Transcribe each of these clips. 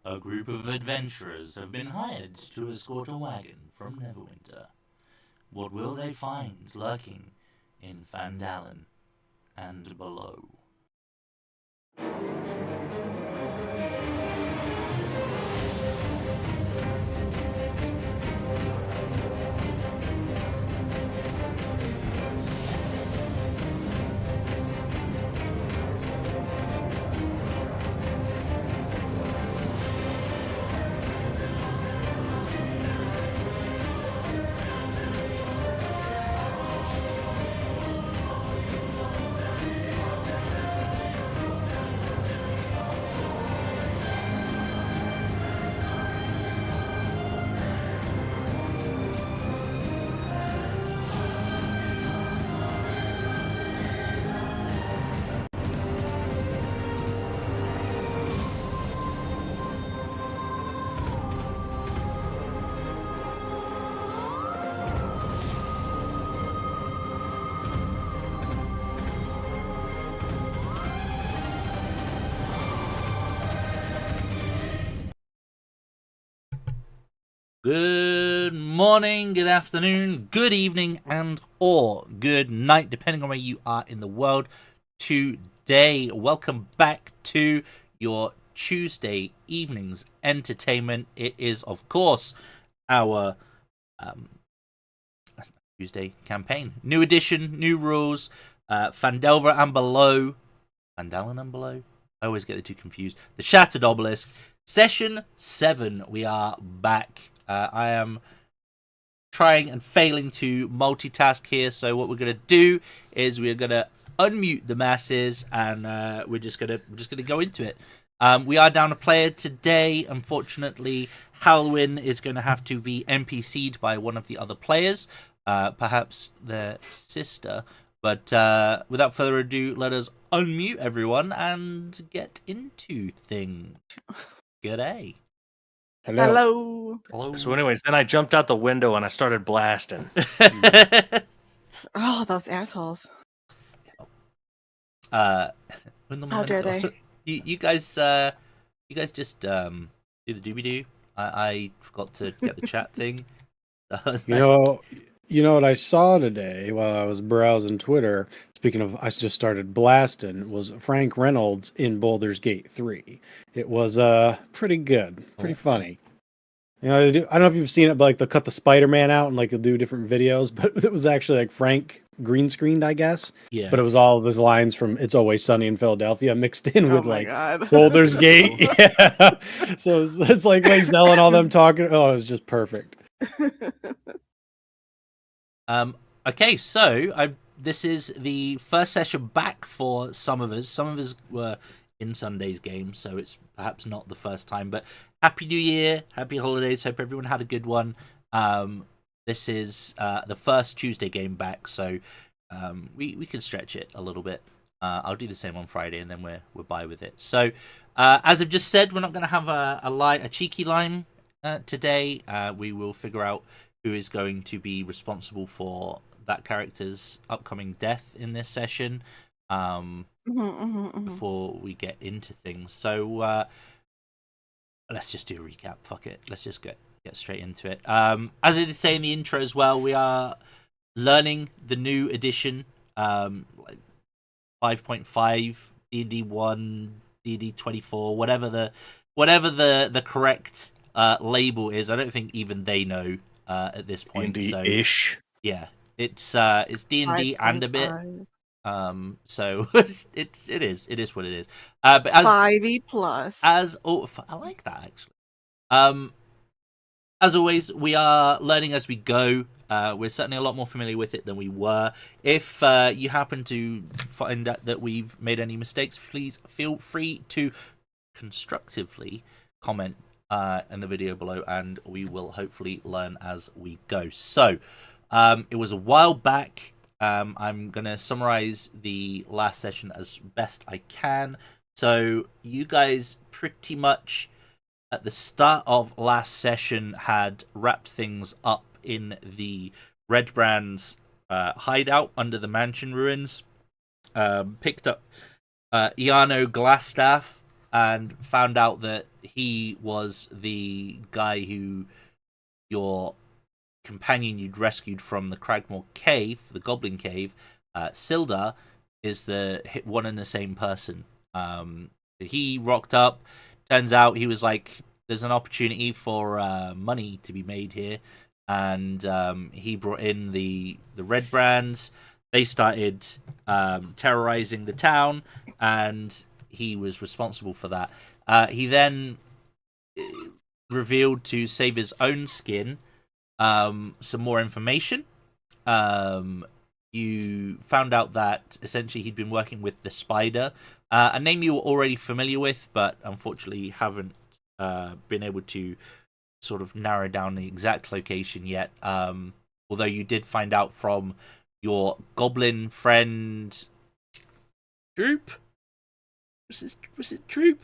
A group of adventurers have been hired to escort a wagon from Neverwinter. What will they find lurking in Phandalin and below? Good morning, good afternoon, good evening, and or good night, depending on where you are in the world today. Welcome back to your Tuesday evening's entertainment. It is, of course, our Tuesday campaign. New edition, new rules, Pandelver and below. Phandalin and below? I always get the two confused. The Shattered Obelisk. Session 7. We are back. I am trying and failing to multitask here, so what we're gonna do is we're gonna unmute the masses and we're just gonna go into it. We are down a player today. Unfortunately, Halwin is going to have to be NPC'd by one of the other players, perhaps their sister. But without further ado, let us unmute everyone and get into things. G'day. Hello. Hello. So anyways, then I jumped out the window and I started blasting. Oh, those assholes. How dare they? You guys just do the doobie-doo. I forgot to get the chat thing. You know what I saw today while I was browsing Twitter, speaking of, I just started blasting, was Frank Reynolds in Baldur's Gate 3. It was pretty good, pretty funny. You know, I don't know if you've seen it, but like they'll cut the Spider-Man out and like they'll do different videos, but it was actually like Frank green screened, I guess. Yeah. But it was all those lines from It's Always Sunny in Philadelphia mixed in with like God. Baldur's Gate. Yeah. So it's like Zell and all them talking. Oh, it was just perfect. Okay, so this is the first session back for some of us. Some of us were in Sunday's game, so it's perhaps not the first time. But Happy New Year, Happy Holidays. Hope everyone had a good one. This is the first Tuesday game back, so we can stretch it a little bit. I'll do the same on Friday, and then we're by with it. So as I've just said, we're not going to have a cheeky line today. We will figure out who is going to be responsible for that character's upcoming death in this session before we get into things. So let's just do a recap. Fuck it. Let's just get straight into it. As I did say in the intro as well, we are learning the new edition, 5.5, D&D 1, D&D 24, whatever the correct label is. I don't think even they know at this point. D&D-ish. So, yeah, it's D&D and a bit. So it is what it is. But as 5e plus. I like that actually. As always, we are learning as we go. We're certainly a lot more familiar with it than we were. If you happen to find that we've made any mistakes, please feel free to constructively comment in the video below, and we will hopefully learn as we go. So, it was a while back. I'm going to summarize the last session as best I can. So, you guys pretty much at the start of last session had wrapped things up in the Red Brand's hideout under the mansion ruins. Picked up Iano Glasstaff and found out that he was the guy who your companion you'd rescued from the Cragmore Cave, the Goblin Cave. Sildar is the one and the same person. He rocked up. Turns out he was like, there's an opportunity for money to be made here. And he brought in the Red Brands. They started terrorizing the town, and he was responsible for that. He then revealed to save his own skin some more information. You found out that essentially he'd been working with the Spider, a name you were already familiar with, but unfortunately haven't been able to sort of narrow down the exact location yet. Although you did find out from your goblin friend, Droop? Was it Droop?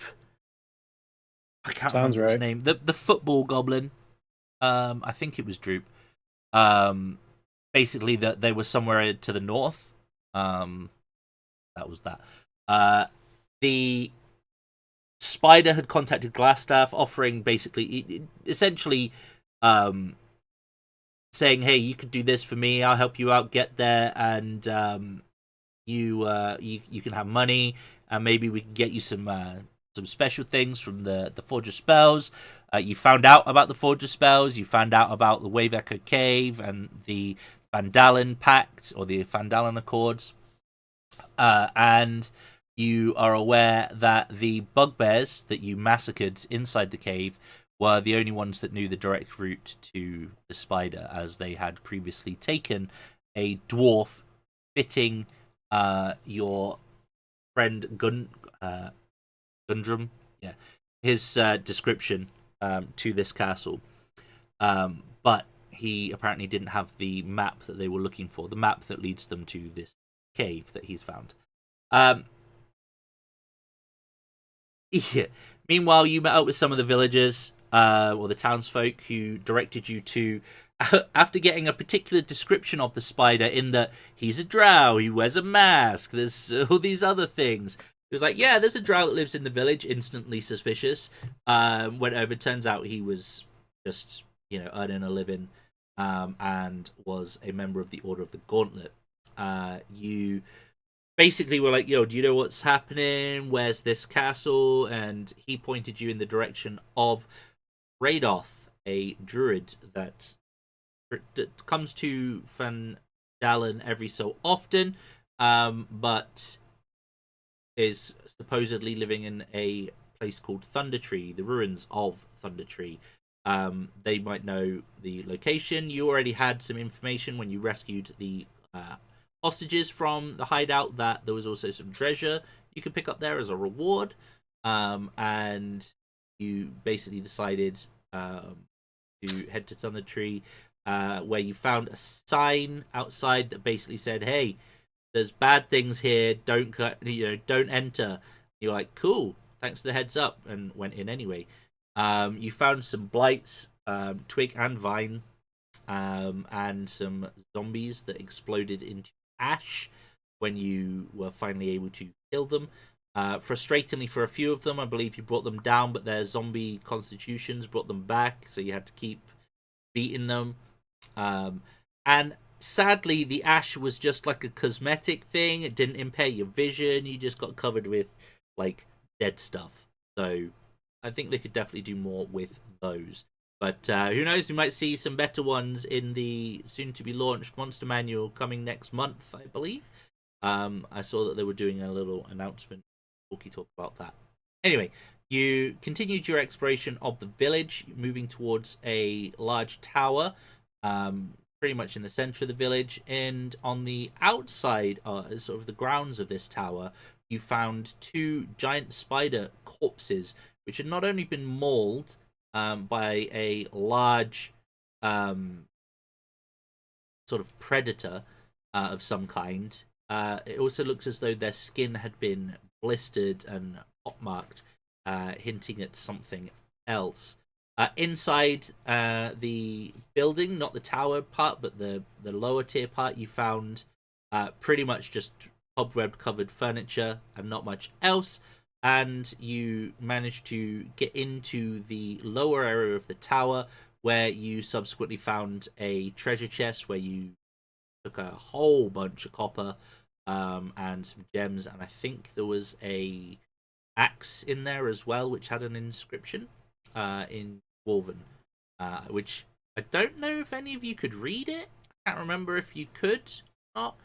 I can't Sounds remember his right. name. The football goblin. I think it was Droop. Basically, that they were somewhere to the north. That was that. The Spider had contacted Glasstaff, offering basically, essentially, saying, "Hey, you could do this for me. I'll help you out. Get there, and you can have money, and maybe we can get you some special things from the Forge of Spells." You found out about the Forge of Spells. You found out about the Wave Echo Cave and the Phandalin Pact, or the Phandalin Accords, and you are aware that the Bugbears that you massacred inside the cave were the only ones that knew the direct route to the Spider, as they had previously taken a dwarf fitting your friend Gundrum, his description to this castle. But he apparently didn't have the map that they were looking for, the map that leads them to this cave that he's found. Meanwhile, you met up with some of the villagers, or the townsfolk, who directed you to, after getting a particular description of the Spider, in that he's a drow, he wears a mask, there's all these other things. He was like, yeah, there's a drow that lives in the village, instantly suspicious. Went over, turns out he was just, earning a living, and was a member of the Order of the Gauntlet. You basically were like, yo, do you know what's happening? Where's this castle? And he pointed you in the direction of Raidoth, a druid that comes to Phandalin every so often, but is supposedly living in a place called Thundertree, the ruins of Thundertree. They might know the location. You already had some information when you rescued the hostages from the hideout that there was also some treasure you could pick up there as a reward, and you basically decided to head to Thundertree, where you found a sign outside that basically said, "Hey, there's bad things here. Don't enter." You're like, "Cool, thanks for the heads up," and went in anyway. You found some blights, twig and vine, and some zombies that exploded into ash when you were finally able to kill them. Frustratingly for a few of them, I believe you brought them down, but their zombie constitutions brought them back, so you had to keep beating them. And sadly, the ash was just like a cosmetic thing. It didn't impair your vision. You just got covered with like dead stuff. So I think they could definitely do more with those. But who knows? We might see some better ones in the soon-to-be-launched Monster Manual coming next month, I believe. I saw that they were doing a little announcement, talk about that. Anyway, you continued your exploration of the village, moving towards a large tower, pretty much in the center of the village. And on the outside, sort of the grounds of this tower, you found two giant spider corpses, which had not only been mauled by a large sort of predator of some kind. It also looks as though their skin had been blistered and pockmarked, hinting at something else. Inside the building, not the tower part, but the lower tier part, you found pretty much just cobweb covered furniture and not much else. and you managed to get into the lower area of the tower, where you subsequently found a treasure chest where you took a whole bunch of copper and some gems, and I think there was a axe in there as well, which had an inscription in Woven, which I don't know if any of you could read it. I can't remember if you could or not.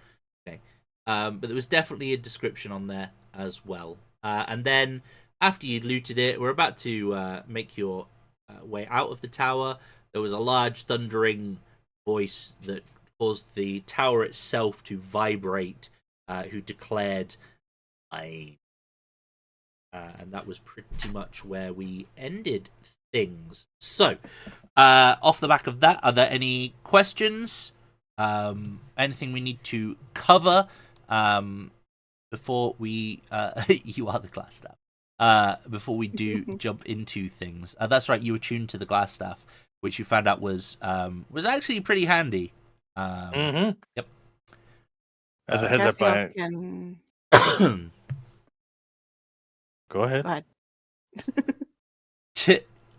Okay, but there was definitely a description on there as well. And then after you'd looted it, we're about to make your way out of the tower. There was a large thundering voice that caused the tower itself to vibrate, who declared, and that was pretty much where we ended things. So, off the back of that, are there any questions? Anything we need to cover before we... you are the Glasstaff. Before we do jump into things. That's right, you were tuned to the Glasstaff, which you found out was actually pretty handy. Yep. As a heads up, Cassiel can... Go ahead. Go ahead.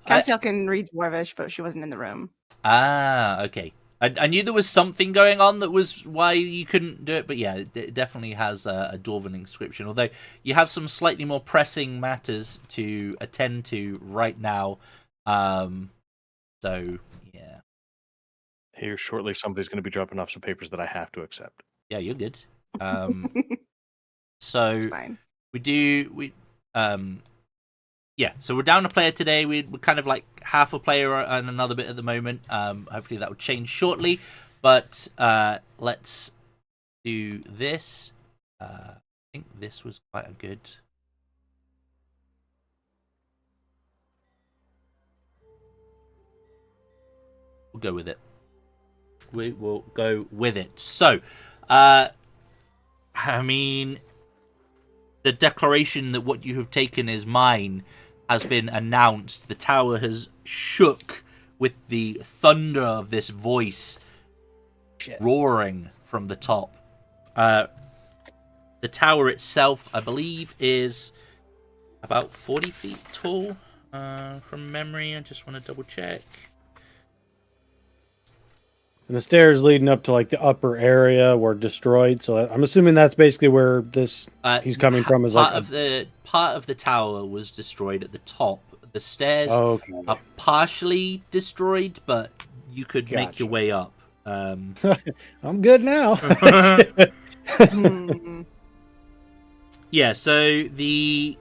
Cassiel can read Dwarvish, but she wasn't in the room. Okay. I knew there was something going on that was why you couldn't do it, but yeah, it definitely has a Dwarven inscription. Although you have some slightly more pressing matters to attend to right now. So, yeah. Here shortly, somebody's going to be dropping off some papers that I have to accept. Yeah, you're good. So Fine. Yeah, so we're down a player today. We're kind of like half a player and another bit at the moment. Hopefully that will change shortly. But let's do this. I think this was quite a good... We'll go with it. We will go with it. So, I mean, the declaration that what you have taken is mine has been announced. The tower has shook with the thunder of this voice roaring from the top. The tower itself, I believe, is about 40 feet tall from memory. I just want to double check. And the stairs leading up to like the upper area were destroyed. So I'm assuming that's basically where this he's coming from. Is part of the tower was destroyed at the top. The stairs are partially destroyed, but you could make your way up. I'm good now. Yeah. So the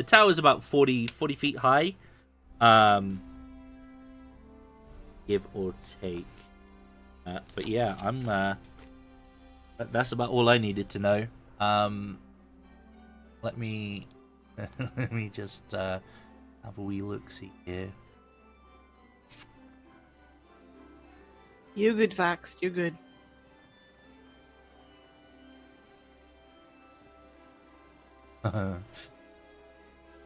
tower is about 40 feet high. Give or take, but yeah, I'm. That's about all I needed to know. Let me just have a wee look see here. You good, Vax. You're good.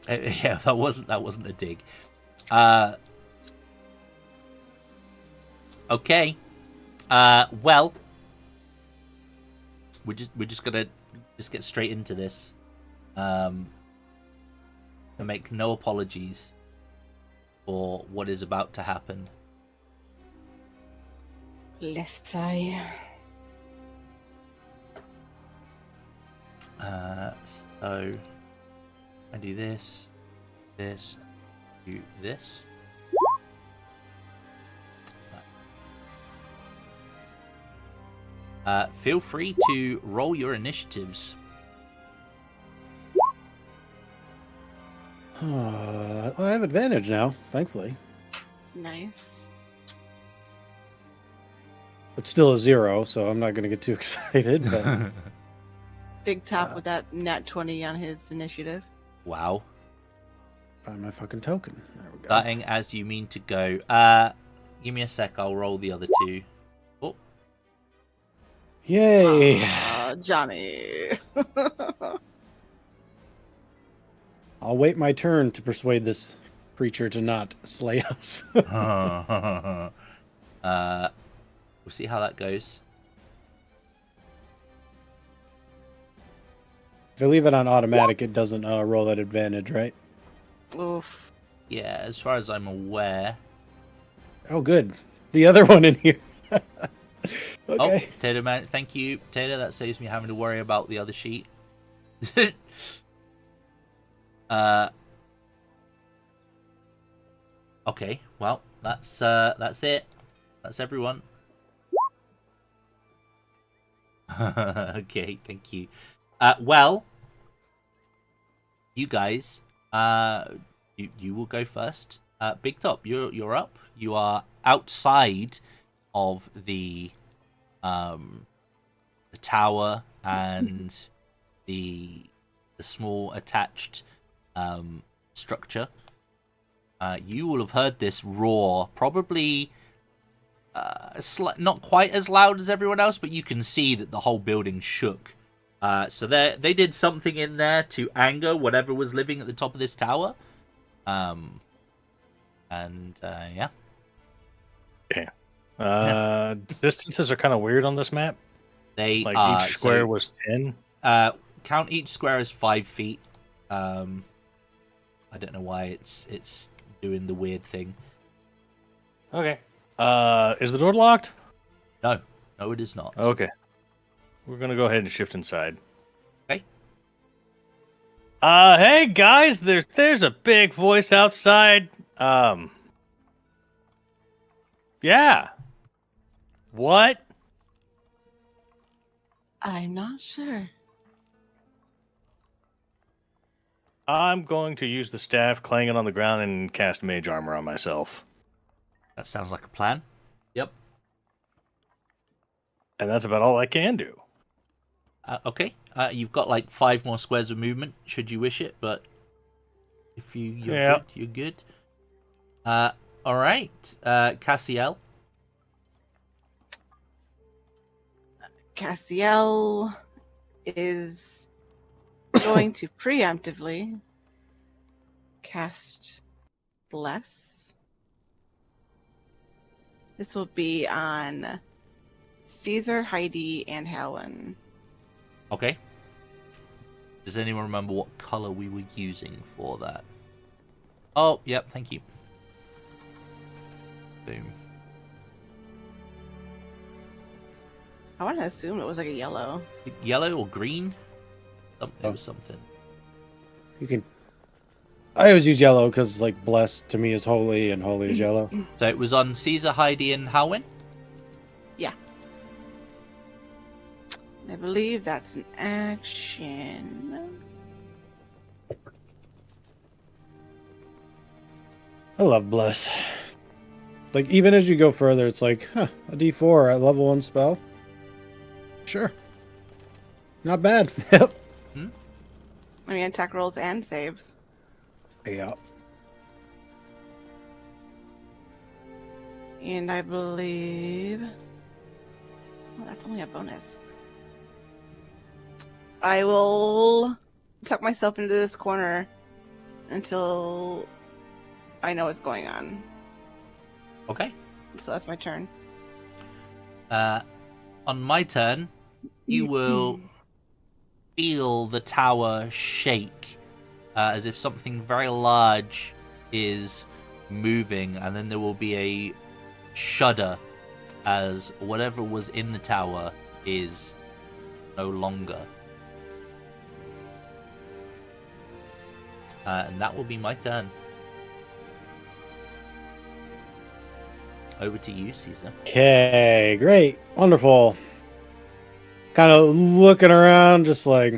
Yeah, that wasn't a dig. Okay. Well, we're just gonna get straight into this. And make no apologies for what is about to happen. Lest I. So I do this, do this. Feel free to roll your initiatives. I have advantage now, thankfully. Nice. It's still a 0, so I'm not going to get too excited. But... Big top with that nat 20 on his initiative. Wow. Find my fucking token. There we go. Starting as you mean to go. Give me a sec, I'll roll the other two. Oh. Yay! Johnny. I'll wait my turn to persuade this creature to not slay us. We'll see how that goes. If I leave it on automatic, it doesn't roll at advantage, right? Oof. Yeah, as far as I'm aware. Oh, good. The other one in here. Oh, Okay. Taylor, man, thank you, Taylor. That saves me having to worry about the other sheet. Okay, well, that's it. That's everyone. Okay, thank you. Well, you guys, you will go first. Big Top, you're up. You are outside of the tower and the small attached structure. You will have heard this roar, probably not quite as loud as everyone else, but you can see that the whole building shook. So they did something in there to anger whatever was living at the top of this tower. Yeah. Okay. Distances are kind of weird on this map. They like each square was 10. Count each square as 5 feet. I don't know why it's doing the weird thing. Okay. Is the door locked? No, it is not. Okay. We're gonna go ahead and shift inside. Okay. Hey guys, there's a big voice outside. Yeah. What? I'm not sure. I'm going to use the staff, clang it on the ground, and cast mage armor on myself. That sounds like a plan. Yep. And that's about all I can do. Okay. You've got like 5 more squares of movement, should you wish it, but if you're good, you're good. All right. Cassiel. Cassiel is going to preemptively cast Bless. This will be on Caesar, Heidi, and Halwin. Okay. Does anyone remember what color we were using for that? Oh, yep, thank you. Boom. I want to assume it was like a yellow. Yellow or green? It was something. You can. I always use yellow because, like, blessed to me is holy, and holy is yellow. So it was on Caesar, Heidi, and Halwin? Yeah. I believe that's an action. I love bless. Like, even as you go further, it's like, a D4 at level 1 spell. Sure. Not bad. Yep. I mean, attack rolls and saves. Yeah. And I believe... well, that's only a bonus. I will tuck myself into this corner until I know what's going on. Okay. So that's my turn. On my turn, you will feel the tower shake as if something very large is moving, and then there will be a shudder as whatever was in the tower is no longer. And that will be my turn. Over to you, Caesar. Okay, great. Wonderful. Kind of looking around, just like,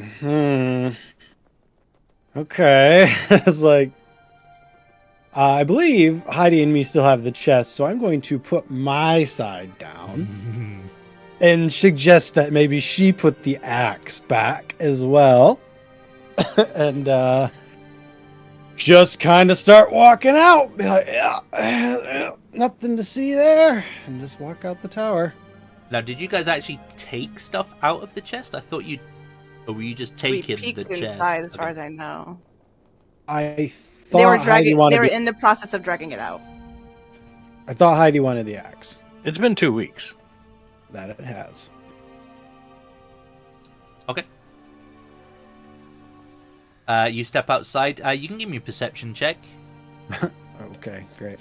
okay. It's like, I believe Heidi and me still have the chest, so I'm going to put my side down and suggest that maybe she put the axe back as well. And just kind of start walking out. Be like, yeah, nothing to see there. And just walk out the tower. Now, did you guys actually take stuff out of the chest? I thought you... Or were you just taking we peeked the chest? inside, as far as I know. I thought Heidi wanted they were in the process of dragging it out. I thought Heidi wanted the axe. It's been 2 weeks. That it has. Okay. You step outside. You can give me a perception check. Okay, great.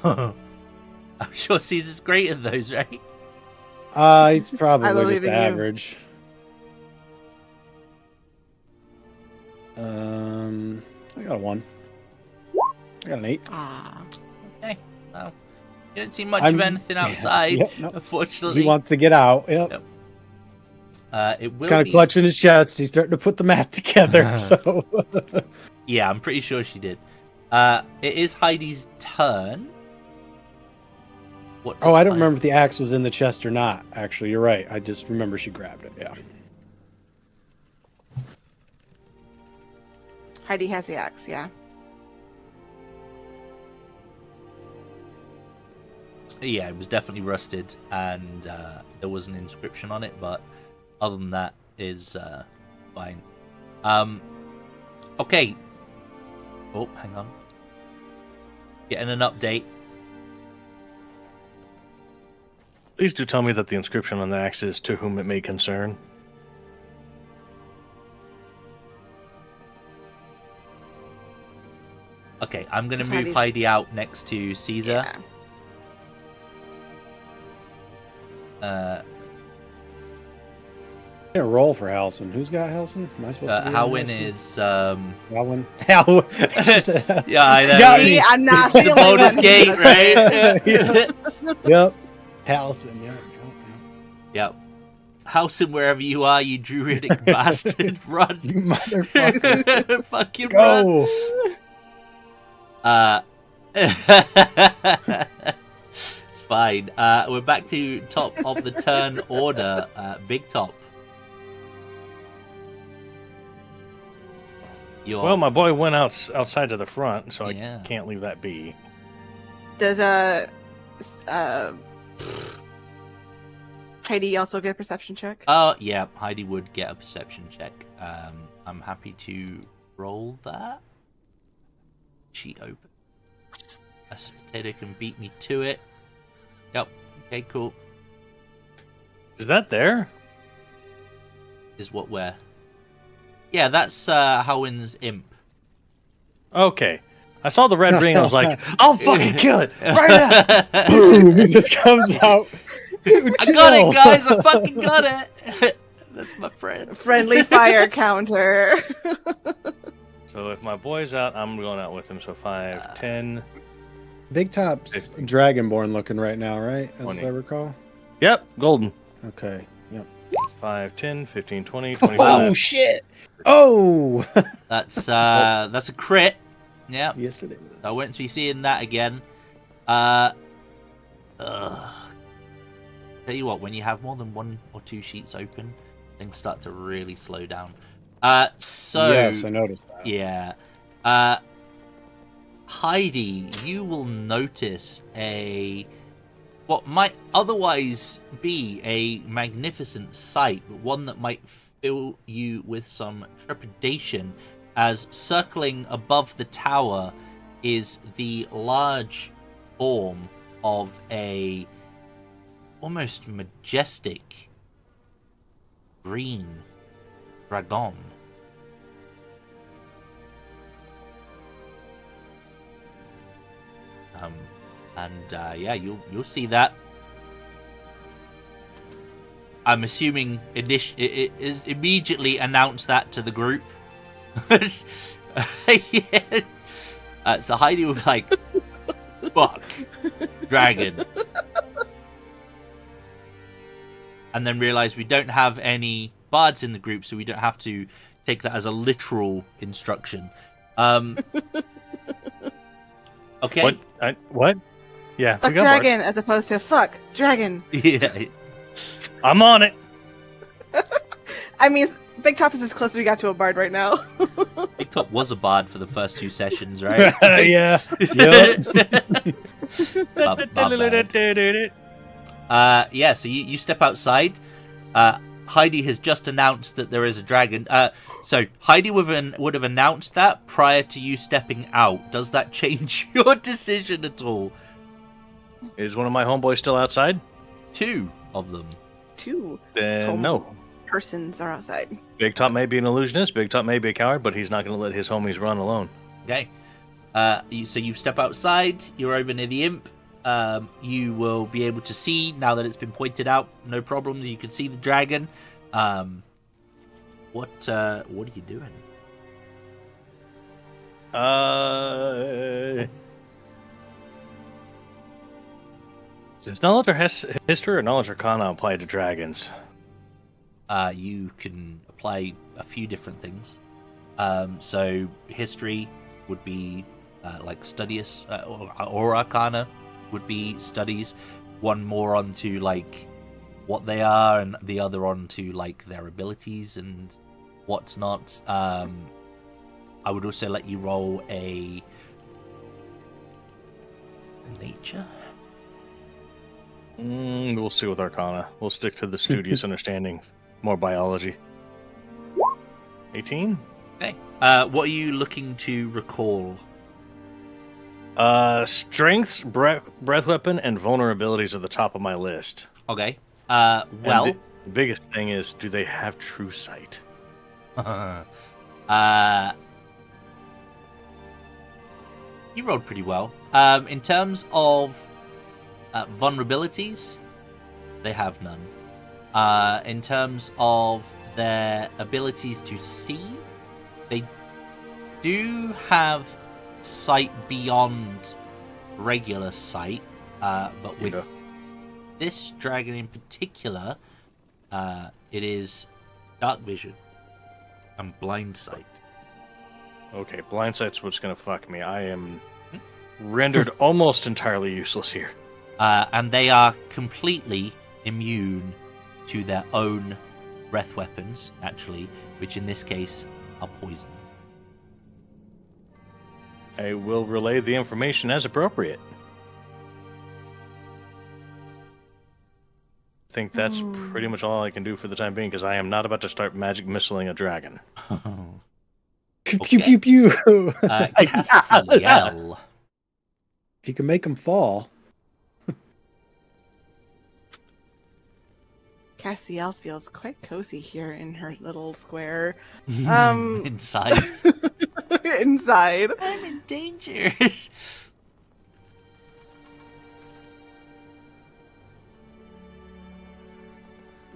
I'm sure Caesar's great at those, right? It's probably believe just in you. average. I got a 1. I got an 8. Ah. Okay. Well, you don't see much I'm- of anything outside, Yep, nope. unfortunately. He wants to get out. Yep. Yep. It will Kind be... of clutching his chest. He's starting to put the map together. So. Yeah, I'm pretty sure she did. It is Heidi's turn. What Oh, does I don't Heidi- remember if the axe was in the chest or not. Actually, you're right. I just remember she grabbed it. Yeah. Heidi has the axe, yeah. Yeah, it was definitely rusted, and there was an inscription on it, but other than that, is fine. Okay. Oh, hang on. Getting an update. Please do tell me that the inscription on the axe is "To whom it may concern." Okay, I'm gonna It's move Heidi's- Heidi out next to Caesar. Yeah. Yeah, roll for Halson. Who's got Halson? Am I supposed to be Halwin Halson? is Halwin. Halwin. yeah, I know. Got right? me. See, I'm not It's the a only bonus one. gate, right? Yep. Halson. Yeah. Yep. Halson, wherever you are, you druidic bastard, run! You motherfucker. Fucking run! Go. It's fine. We're back to top of the turn order. Big Top. Well, my boy went outside to the front, so Yeah. I can't leave that be. Does Heidi also get a perception check? Oh, yeah, Heidi would get a perception check. I'm happy to roll that. She open. A potato can beat me to it. Yep. Okay, cool. Is that there? Is what we're... Yeah, that's Halwin's imp. Okay. I saw the red ring. I was like, I'll fucking kill it right now. Boom! It just comes out. Dude, I got chill. it, guys! I fucking got it! That's my friend. Friendly fire counter. So if my boy's out, I'm going out with him. So 5, 10. Big Top's 50. Dragonborn looking right now, right? As 20. I recall. Yep, golden. Okay. Yep. 5, 10, 15, 20, 25. Oh shit! Oh. That's a crit. Yeah. Yes, it is. I won't be seeing that again. Tell you what, when you have more than 1 or 2 sheets open, things start to really slow down. So Yes, I noticed that. yeah. Heidi, you will notice what might otherwise be a magnificent sight, but one that might fill you with some trepidation, as circling above the tower is the large form of a almost majestic green dragon. Yeah, you'll see that. I'm assuming it is immediately announced that to the group. Yeah. So Heidi was like, "Fuck, dragon," and then realized we don't have any bards in the group, so we don't have to take that as a literal instruction. Okay. What? Yeah. Fuck we got dragon as opposed to fuck dragon. Yeah. Mark. I'm on it. I mean, Big Top is as close as we got to a bard right now. Big Top was a bard for the first 2 sessions, right? Yeah. Yep. Yeah, so you step outside. Heidi has just announced that there is a dragon. So Heidi would have announced that prior to you stepping out. Does that change your decision at all? Is one of my homeboys still outside? 2 of them. 2. Then no. persons are outside. Big Top may be an illusionist, Big Top may be a coward, but he's not going to let his homies run alone. Okay. So you step outside. You're over near the imp. You will be able to see now that it's been pointed out. No problems. You can see the dragon. What are you doing? Does knowledge or history or knowledge arcana apply to dragons? You can apply a few different things. So history would be like studious, or arcana would be studies. One more onto like what they are, and the other onto like their abilities and what's not. I would also let you roll a nature. We'll see with arcana. We'll stick to the studious understanding. More biology. 18? Okay. What are you looking to recall? Strengths, breath weapon, and vulnerabilities are the top of my list. Okay. And Well, the biggest thing is, do they have true sight? You rolled pretty well. In terms of vulnerabilities, they have none. In terms of their abilities to see, they do have sight beyond regular sight, but with this dragon in particular, it is dark vision and blind sight. Okay, blind sight's what's gonna fuck me. I am rendered almost entirely useless here. And they are completely immune to their own breath weapons, actually, which in this case are poison. I will relay the information as appropriate. I think that's pretty much all I can do for the time being, because I am not about to start magic missiling a dragon. Pew, Okay. pew, pew, pew. Cassiel. If you can make them fall. Cassiel feels quite cozy here in her little square. Inside. Inside. I'm in danger.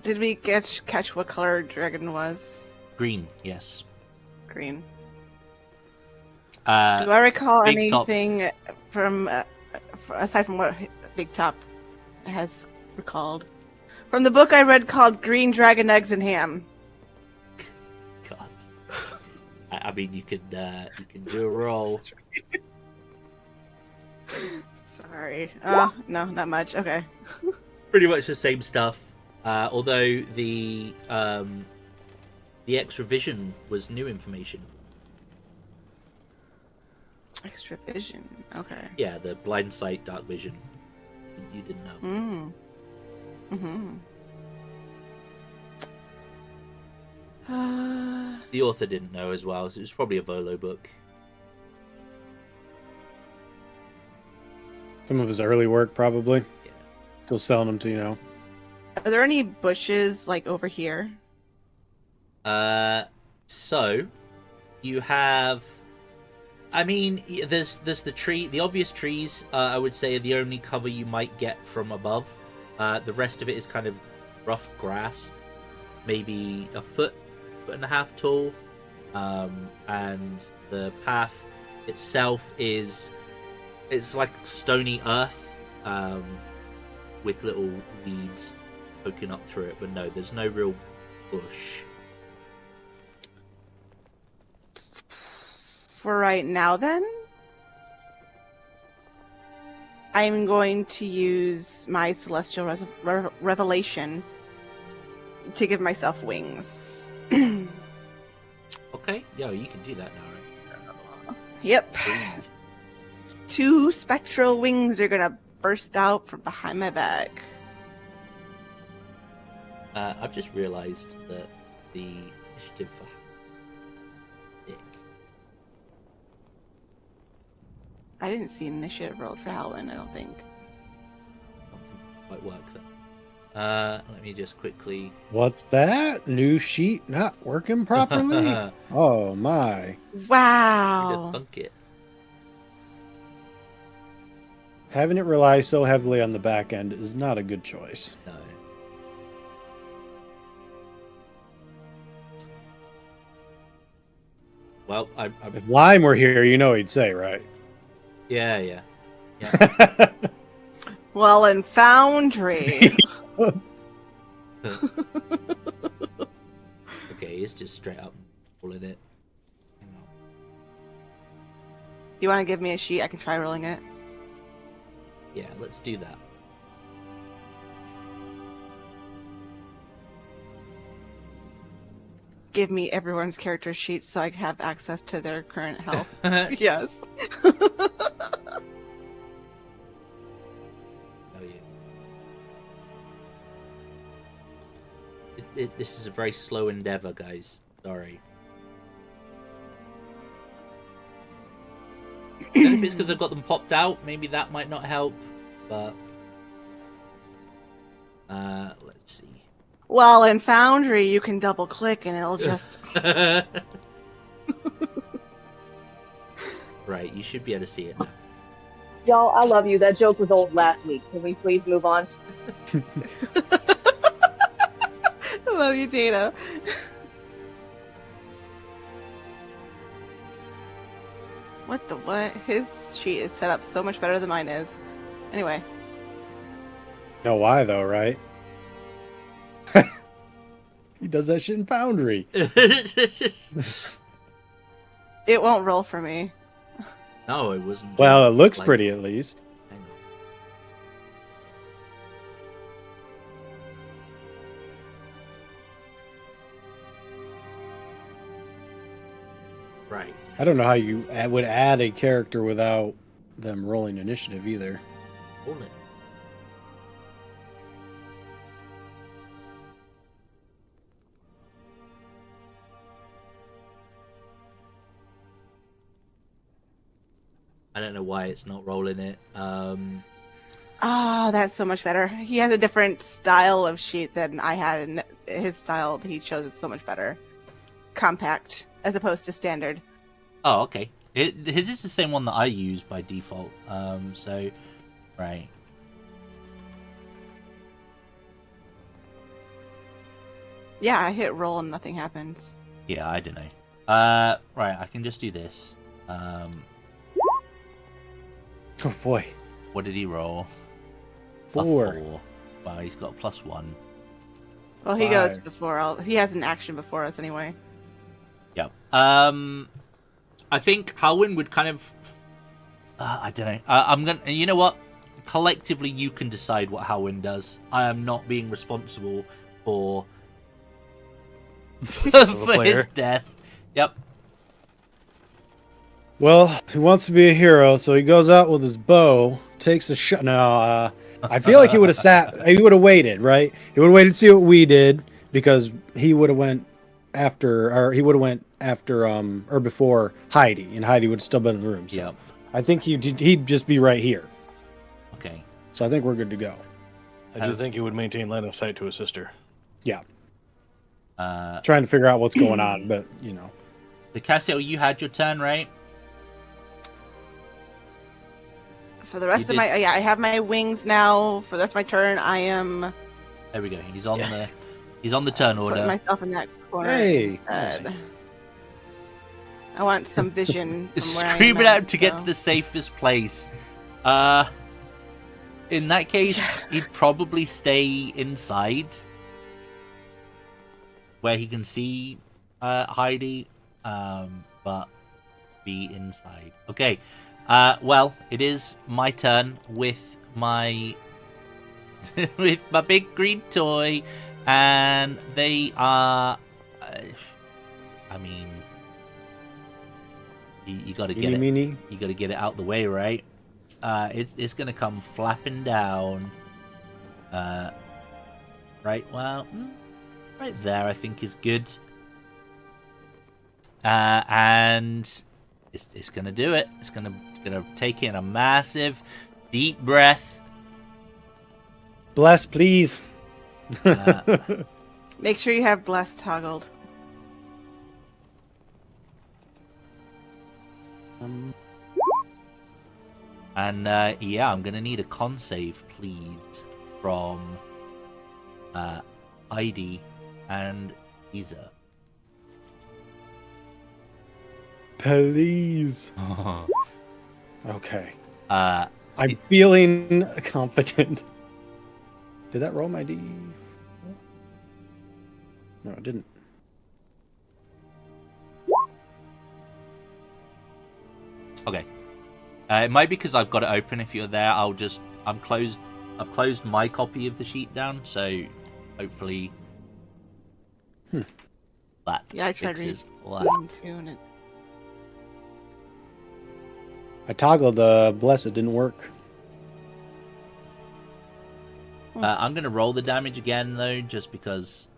Did we catch what color dragon was? Green, yes. Green. Do I recall Big Top. anything from aside from what Big Top has recalled from the book I read called Green Dragon Eggs and Ham? God. I mean, you can do a roll. Sorry. No, not much. Okay. Pretty much the same stuff. Although the extra vision was new information. Extra vision. Okay. Yeah, the blind sight, dark vision. You didn't know. The author didn't know as well, so it was probably a Volo book. Some of his early work, probably. Yeah. Still selling them to, Are there any bushes like over here? So you have. I mean, there's the tree. The obvious trees, I would say, are the only cover you might get from above. The rest of it is kind of rough grass, maybe a foot and a half tall, and the path itself it's like stony earth, with little weeds poking up through it. But no, there's no real bush. For right now, then, I'm going to use my celestial revelation to give myself wings. Okay, yeah, you can do that now, right? Yep. Ooh. 2 spectral wings are gonna burst out from behind my back. I've just realised that the initiative for Nick. I didn't see initiative rolled for Halwin, I don't think. Something might work there. Let me just quickly. What's that? New sheet not working properly? Oh my. Wow. Thunk it. Having it rely so heavily on the back end is not a good choice. No. Well, I If Lime were here, you know he'd say, right? yeah. Well, in Foundry. Okay, it's just straight up pulling it. Hang on. You want to give me a sheet? I can try rolling it. Yeah, let's do that. Give me everyone's character sheet so I can have access to their current health. Oh Yes. yeah. This is a very slow endeavor, guys. Sorry. I don't know if it's because I've got them popped out. Maybe that might not help. But let's see. Well, in Foundry, you can double click and it'll just. Right, you should be able to see it now. Y'all, I love you. That joke was old last week. Can we please move on? I love you, Tina. What the what? His sheet is set up so much better than mine is. Anyway. Know why though, right? He does that shit in Foundry. It won't roll for me. No, it wasn't. Well, it looks like- pretty at least. Hang on. Right. I don't know how you would add a character without them rolling initiative either. Hold it. I don't know why it's not rolling it. Ah, that's so much better. He has a different style of sheet than I had, and his style he chose is so much better. Compact, as opposed to standard. Oh, okay. His is the same one that I use by default. So, right. Yeah, I hit roll and nothing happens. Yeah, I don't know. Right, I can just do this. Oh boy. What did he roll? A 4. Wow, he's got a +1. Well, he goes 5. before. He has an action before us anyway. Yep. I think Halwin would kind of. I don't know. I'm gonna. You know what? Collectively, you can decide what Halwin does. I am not being responsible for for his death. Yep. Well, he wants to be a hero, so he goes out with his bow, takes a shot. No, I feel like he would have sat. He would have waited, right? He would have waited to see what we did because he would have went after, or he would have went after, or before Heidi, and Heidi would have still been in the room. So Yep. I think he'd just be right here. Okay. So I think we're good to go. I do think he would maintain line of sight to his sister. Yeah, Uh, trying to figure out what's going on, but you know. the Cassiel, you had your turn, right? For the rest You of my, yeah, I have my wings now. For the rest of my turn, I am There we go. He's on the turn putting order. myself in that corner Hey, instead. I want some vision. From where Scream I it am out at, to get so. to the safest place. In that case, he'd probably stay inside where he can see Heidi, but be inside. Okay. Well, it is my turn with my with my big green toy, and they are. I mean, you got to get it. Meanie. You got to get it out the way, right? It's gonna come flapping down. Right. Well, right there, I think is good. And it's gonna do it. It's gonna take in a massive, deep breath. Bless, please. Make sure you have bless toggled. And yeah, I'm gonna need a con save, please, from Heidi and Isa. Please. Okay. Uh, I'm feeling confident. Did that roll my D? No, it didn't. okay. It might be because I've got it open. If you're there, I've closed my copy of the sheet down, so hopefully that Yeah, I tried fixes that. reading too, and it's I toggled the bless. It didn't work. I'm gonna roll the damage again though, just because.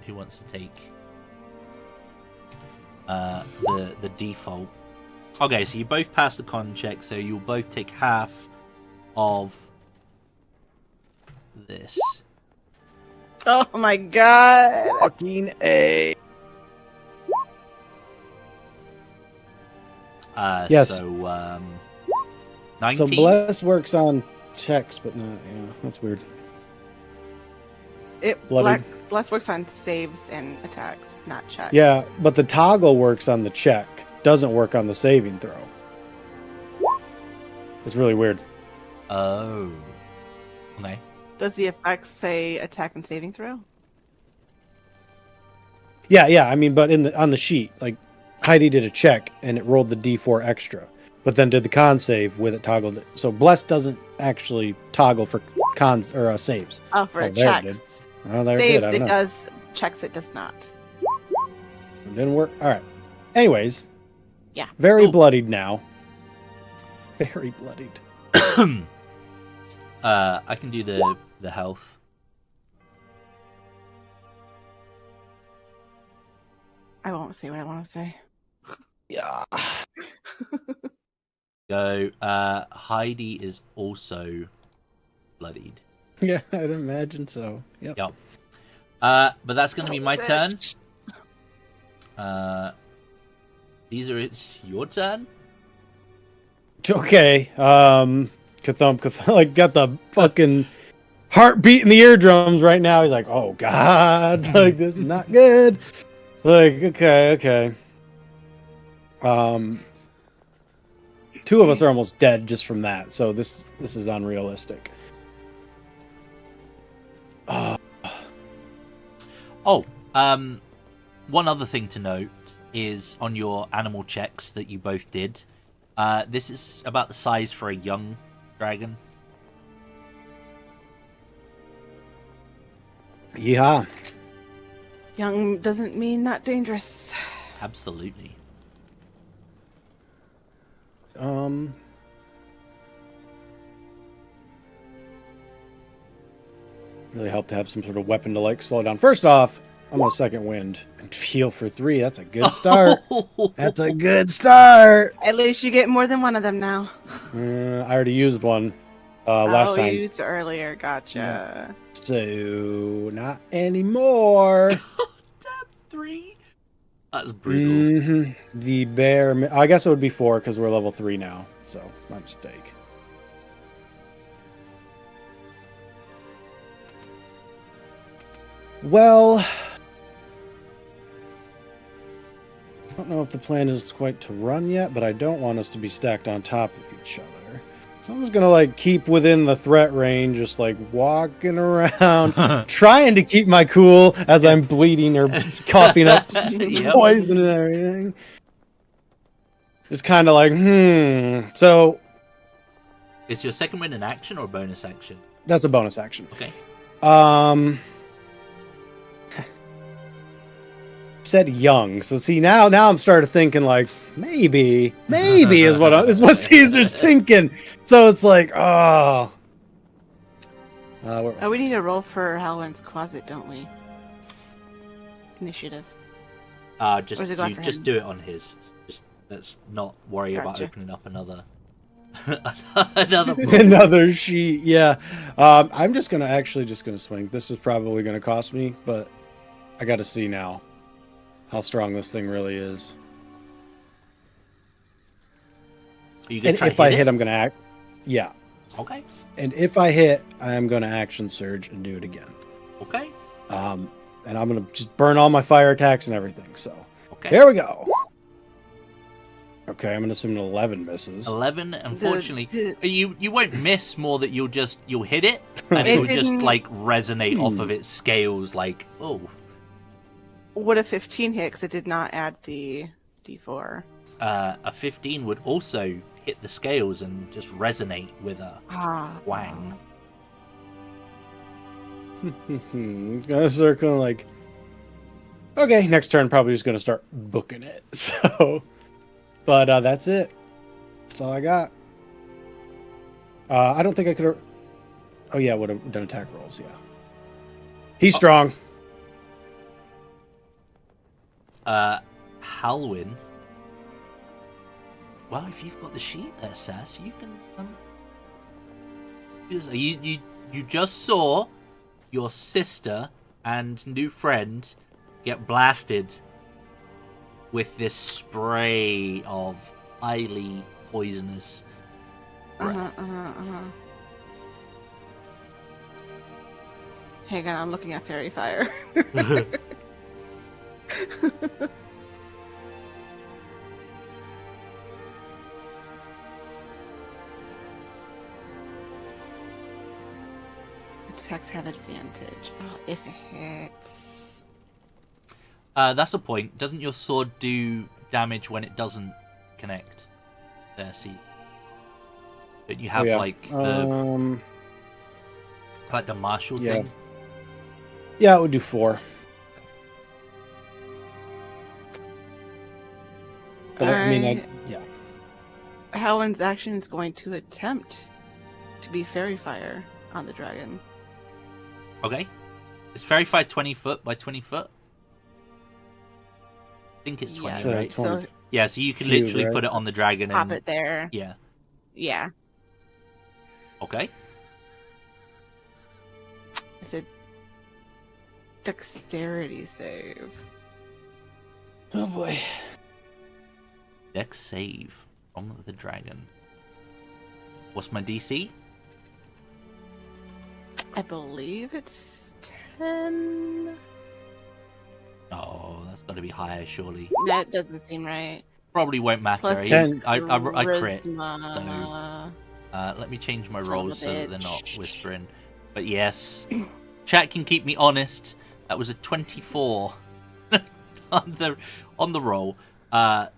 Who wants to take the default? Okay, so you both pass the con check, so you'll both take half of this. oh my god! Fucking A. Yes. So 19. So bless works on checks, but not. Yeah, that's weird. Bloody. Bless works on saves and attacks, not checks. Yeah, but the toggle works on the check. Doesn't work on the saving throw. It's really weird. Oh. Okay. Does the effect say attack and saving throw? Yeah. I mean, but on the sheet, like Heidi did a check and it rolled the D4 extra, but then did the con save with it toggled it. So bless doesn't actually toggle for cons or saves. Oh, for Oh, there it checks. Oh, there Saves it it did. does. Checks it does not. It didn't work. All right. Anyways. Yeah. Very Cool. bloodied now. Very bloodied. I can do the health. I won't say what I want to say. Yeah. Go. Heidi is also bloodied. Yeah, I'd imagine so. Yep. Yep. But that's going to be my turn. It's your turn. Okay. Kathump, like got the fucking heartbeat in the eardrums right now. He's like, oh god, like this is not good. Like, okay. Two of us are almost dead just from that, so this is unrealistic. One other thing to note is on your animal checks that you both did. This is about the size for a young dragon. Yeah. Young doesn't mean not dangerous. Absolutely. Really helped to have some sort of weapon to like slow down. First off, I'm on second wind and heal for 3. That's a good start. That's a good start. At least you get more than one of them now. I already used one last time. You used it earlier. Gotcha. So not anymore. Tab 3. That's brutal. The bear. I guess it would be 4 because we're level 3 now. So my mistake. Well, I don't know if the plan is quite to run yet, but I don't want us to be stacked on top of each other. So I'm just gonna like keep within the threat range, just like walking around, trying to keep my cool as I'm bleeding or coughing up Yep. poison and everything. Just kind of like, So Is your second win an action or a bonus action? that's a bonus action. Okay. Said young, so see now I'm starting thinking like maybe is what Caesar's thinking. So it's like We need to roll for Halwin's closet, don't we? Initiative. Just Or is it going for just him? do it on his. Just let's not worry about Gotcha. opening up another Another problem. Another sheet. Yeah. I'm just gonna swing. This is probably gonna cost me, but I got to see now how strong this thing really is. Are you gonna And try if I hit hit, it? I'm gonna act. Yeah. Okay. And if I hit, I am gonna action surge and do it again. Okay. And I'm gonna just burn all my fire attacks and everything. So Okay. there we go. Okay, I'm gonna assume an 11 misses. 11. Unfortunately, The- you won't miss more that you'll hit it and It it'll just didn't- like resonate off of its scales. Like, oh, Would a 15 hit? Because it did not add the D4. a 15 would also hit the scales and just resonate with a wang. Gonna start going like, okay, next turn probably just gonna start booking it. So, but that's it. That's all I got. I don't think I could. Oh yeah, would have done attack rolls. Yeah, he's strong. Halwin. Well, if you've got the sheet there, Sass, you can. You just saw your sister and new friend get blasted with this spray of highly poisonous breath. Hang on, I'm looking at fairy fire. Attacks have advantage. Oh, if it hits. That's a point. Doesn't your sword do damage when it doesn't connect? There, see. Don't you have like the martial thing? Yeah, it would do 4. But I mean, Halwin's action is going to attempt to be fairy fire on the dragon. Okay. Is fairy fire 20 foot by 20 foot? I think it's 20, Yeah, right? 20. So Yeah, so you can Cube, literally right? put it on the dragon pop and it there. yeah. Yeah. Okay. It's a dexterity save. Oh boy. Dex save from the dragon. What's my DC? I believe it's 10. Oh, that's got to be higher, surely. That doesn't seem right. Probably won't matter. Plus I 10. crit. Charisma. Let me change my Son of rolls a so that they're not bitch. whispering. But yes, chat can keep me honest. That was a 24 on the roll. So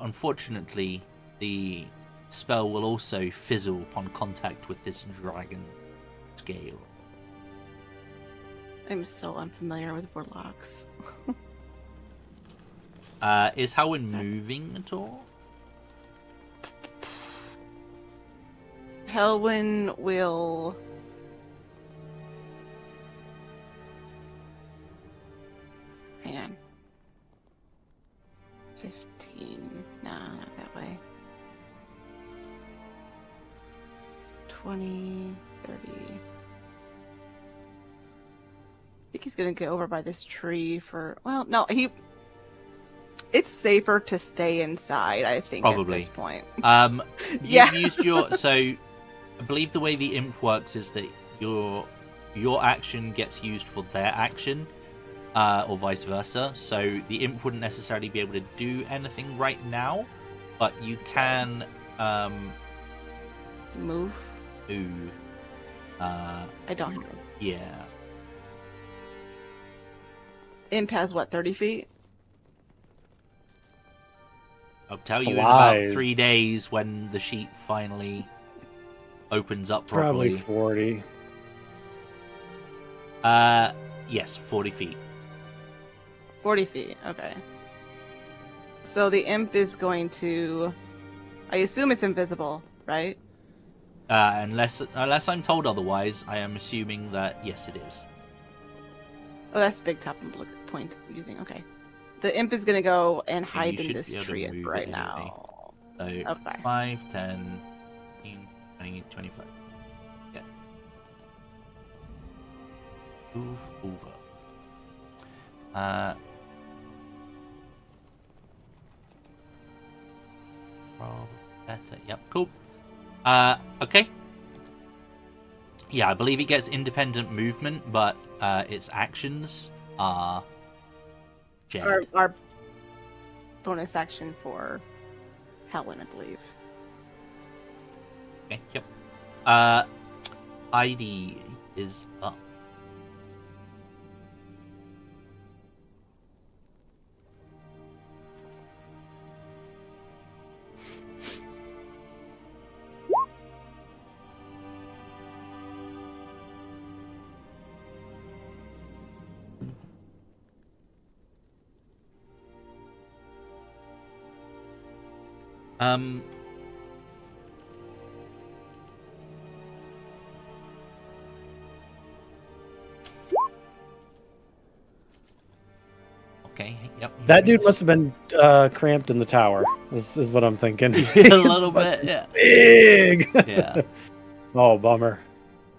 unfortunately, the spell will also fizzle upon contact with this dragon scale. I'm so unfamiliar with warlocks. Is Halwin moving at all? Halwin will... Hang on. 15. Nah, not that way. 20, 30. I think he's gonna get over by this tree for... Well, no, it's safer to stay inside, I think, Probably. at this point. You've Yeah. used your... So, I believe the way the imp works is that your action gets used for their action, or vice versa. So the imp wouldn't necessarily be able to do anything right now, but you can Move. move. I don't have it. Yeah. Imp has what, 30 feet? I'll tell you Flies. in about 3 days when the sheet finally opens up Probably properly. 40. Yes, 40 feet. 40 feet, okay. So the imp is going to... I assume it's invisible, right? Unless I'm told otherwise, I am assuming that yes, it is. Oh, that's big top and blue point using, okay. The imp is going to go and hide you in should this be able to tree move right it anyway. now. So Okay. 5, 10, 15, 20, 25. Yeah. Move over. Roll better. Yep, cool. Okay. Yeah, I believe it gets independent movement, but its actions are jammed. Our bonus action for Halwin, I believe. Okay, yep. ID is up. Okay, yep. That dude must have been cramped in the tower. This is what I'm thinking. A little bit, yeah. Big. Yeah. Oh, bummer.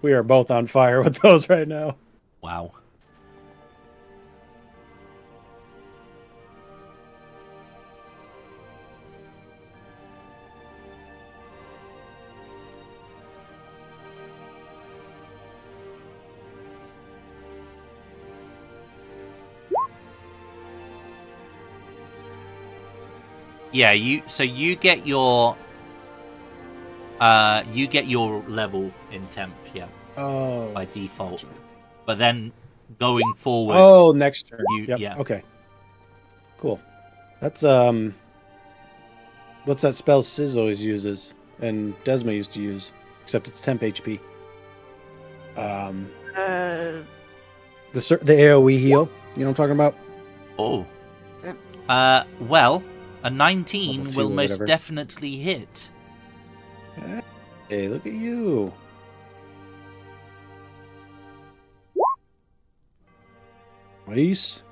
We are both on fire with those right now. Wow. Yeah, you get your level in temp, yeah, Oh. by default. But then going forward, Oh, next turn. Yep. yeah. Okay. Cool. That's what's that spell Sizz always uses and Desma used to use, except it's temp HP. The AoE heal. You know what I'm talking about? Oh. Well, a 19 Level 2 will or most whatever. definitely hit. Hey, look at you. Nice.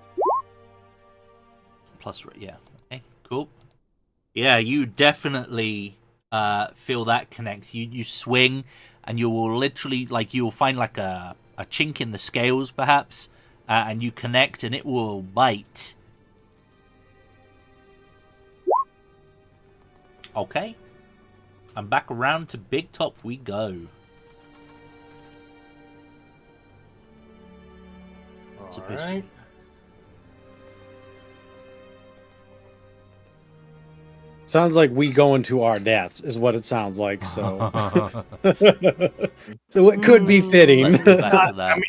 Plus, yeah. Okay, cool. Yeah, you definitely feel that connect. You swing, and you will literally, like, you will find like a chink in the scales, perhaps, and you connect, and it will bite. Okay. And back around to Big Top we go. Supposed to Alright. be. Sounds like we go into our deaths, is what it sounds like. So, so it could be fitting. Let's go back to that. I mean,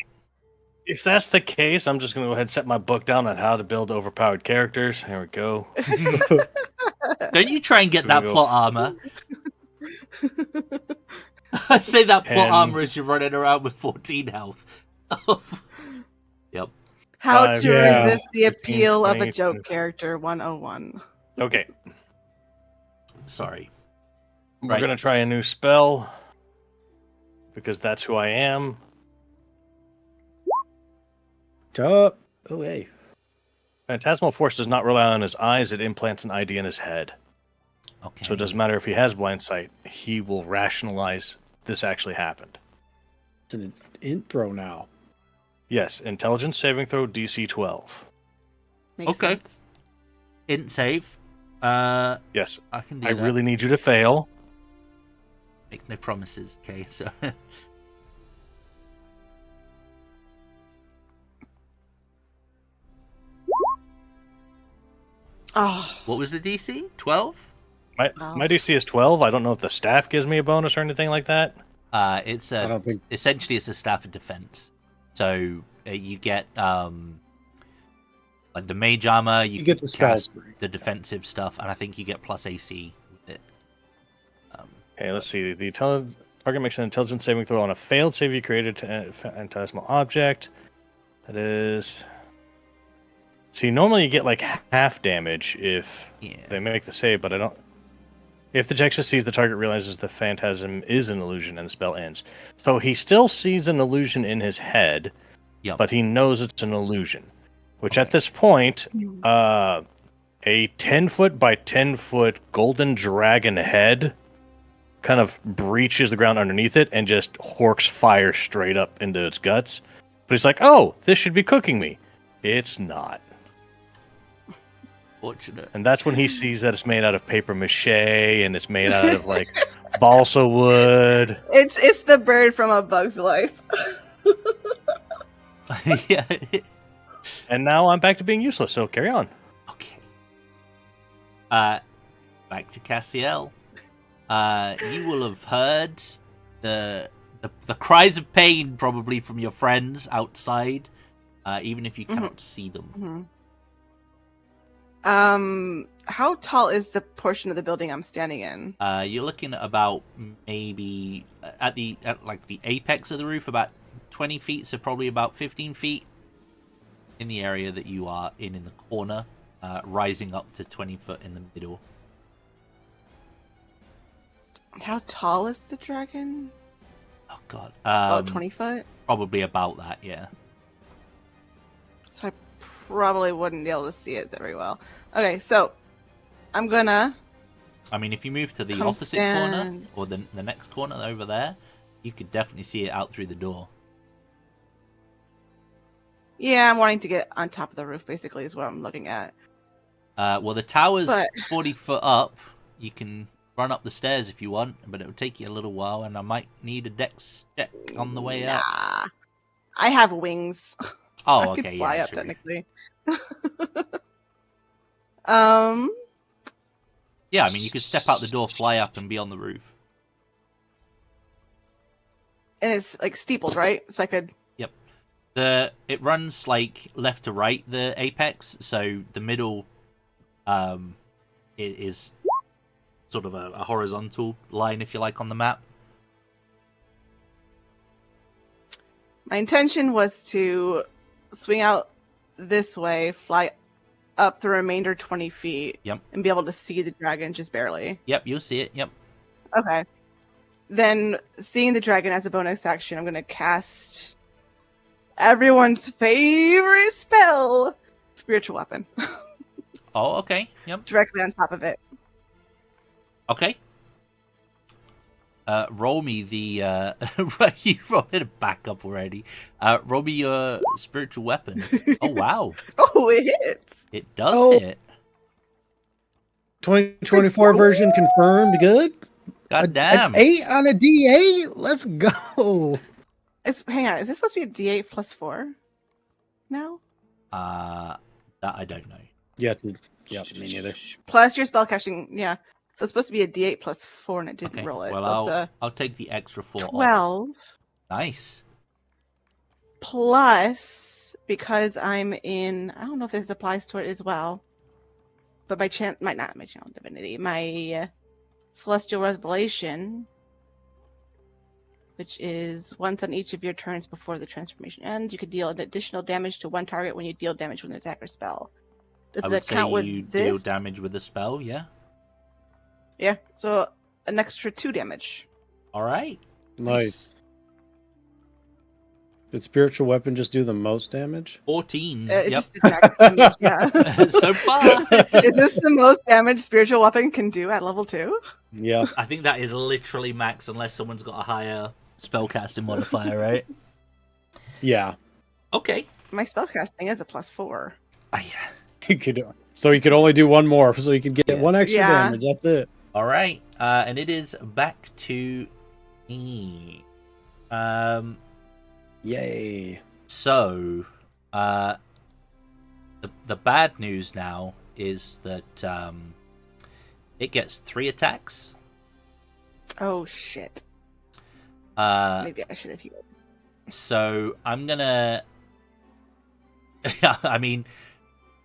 if that's the case, I'm just going to go ahead and set my book down on how to build overpowered characters. Here we go. Don't you try and get Here that we go. plot armor. I say that plot 10. armor as you're running around with 14 health. Yep. How 5, to yeah. resist the 15, appeal of a 20, joke character 101. Okay. Sorry. We're Right. going to try a new spell. Because that's who I am. Top. Oh, hey. Phantasmal Force does not rely on his eyes, it implants an idea in his head. Okay. So it doesn't matter if he has blind sight, he will rationalize this actually happened. It's an intro now. Yes, intelligence saving throw DC 12. Makes Okay. sense. Int save. Yes, I can do I that. really need you to fail. Make no promises. Okay, so. Oh, What was the DC? 12? My Wow. my DC is 12. I don't know if the staff gives me a bonus or anything like that. It's I don't think. essentially it's a staff of defense. So you get like the mage armor. You You get can the spell cast spree. the defensive stuff, and I think you get plus AC with it. Okay, let's see. The target makes an intelligence saving throw on a failed save you created to phantasmal object. That is. See, normally you get like half damage if Yeah. they make the save, but I don't. If the check succeeds, the target realizes the phantasm is an illusion and the spell ends. So he still sees an illusion in his head, Yep. but he knows it's an illusion. Which at Okay. this point, a 10-foot by 10-foot golden dragon head kind of breaches the ground underneath it and just horks fire straight up into its guts. But he's like, oh, this should be cooking me. It's not. Fortunate. And that's when he sees that it's made out of paper mache and it's made out of like balsa wood. It's the bird from A Bug's Life. Yeah. And now I'm back to being useless, so carry on. Okay. Back to Cassiel. You will have heard the cries of pain probably from your friends outside, even if you cannot see them. How tall is the portion of the building I'm standing in? You're looking at about maybe at the apex of the roof, about 20 feet, so probably about 15 feet in the area that you are in the corner, rising up to 20 foot in the middle. How tall is the dragon? Oh god. About 20 foot? Probably about that, yeah. So I probably wouldn't be able to see it very well. Okay, so I'm gonna... I mean, if you move to the Come opposite stand. corner, or the next corner over there, you could definitely see it out through the door. Yeah, I'm wanting to get on top of the roof, basically, is what I'm looking at. Well, the tower's But- 40 foot up. You can run up the stairs if you want, but it will take you a little while, and I might need a dex check on the way up. Nah. I have wings. Oh, I okay, could fly yeah, up, sure. technically. Yeah, I mean, you could step out the door, fly up, and be on the roof. And it's, like, steepled, right? So I could... It runs, like, left to right, the apex, so the middle is sort of a horizontal line, if you like, on the map. My intention was to swing out this way, fly up the remainder 20 feet, Yep. and be able to see the dragon just barely. Yep, you'll see it, yep. Okay. Then, seeing the dragon as a bonus action, I'm going to cast everyone's favorite spell, Spiritual Weapon, Oh, okay, yep. directly on top of it. Okay. Roll me the you rolled it back up already. Roll me your spiritual weapon. Oh wow, Oh, it hits! it does Oh. hit. 2024 version confirmed. Good. God damn. An 8 on a D8. Let's go. Hang on, is this supposed to be a D8 plus 4? No? That I don't know. Yeah. Yeah. Me neither. Plus your spell casting, yeah. So it's supposed to be a D8 plus 4, and it didn't Okay. roll it. Well, so it's I'll take the extra 4 a off. 12 Nice. plus, because I'm in, I don't know if this applies to it as well, but my channel divinity, my celestial revelation, which is once on each of your turns before the transformation ends, you can deal an additional damage to one target when you deal damage with an attack or spell. Does I it would say count with you this? deal damage with a spell. Yeah. Yeah, so an extra 2 damage. All right. Nice. Did spiritual weapon just do the most damage? 14. It Yep. just did max damage, yeah. So far, Is this the most damage spiritual weapon can do at level 2? Yeah. I think that is literally max, unless someone's got a higher spellcasting modifier, right? Yeah. Okay. My spellcasting is a plus 4. You could. So you could only do one more, so you could get Yeah. one extra Yeah. damage. That's it. All right. And it is back to me. Yay. So, the bad news now is that it gets 3 attacks. Oh shit. Maybe I should have healed. So I'm gonna. I mean,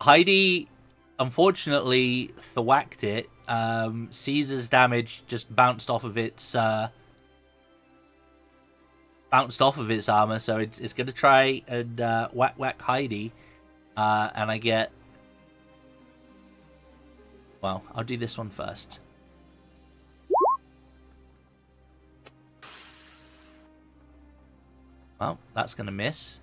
Heidi unfortunately thwacked it. Caesar's damage just bounced off of its armor, so it's gonna try and whack Heidi, and I get. Well, I'll do this one first. Well, that's gonna miss.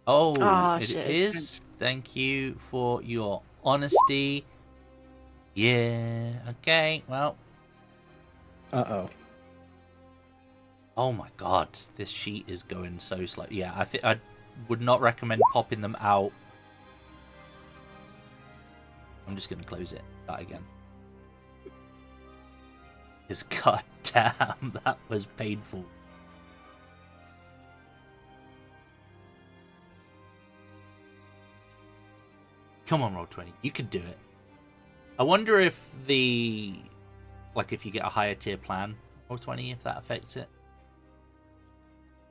Oh, Aw, it shit. is. Thank you for your honesty. Yeah. Okay. Well. Uh-oh. Oh my god, this sheet is going so slow. Yeah, I think I would not recommend popping them out. I'm just gonna close it. That again. Because goddamn, that was painful. Come on, Roll20. You can do it. I wonder if if you get a higher tier plan, Roll20, if that affects it.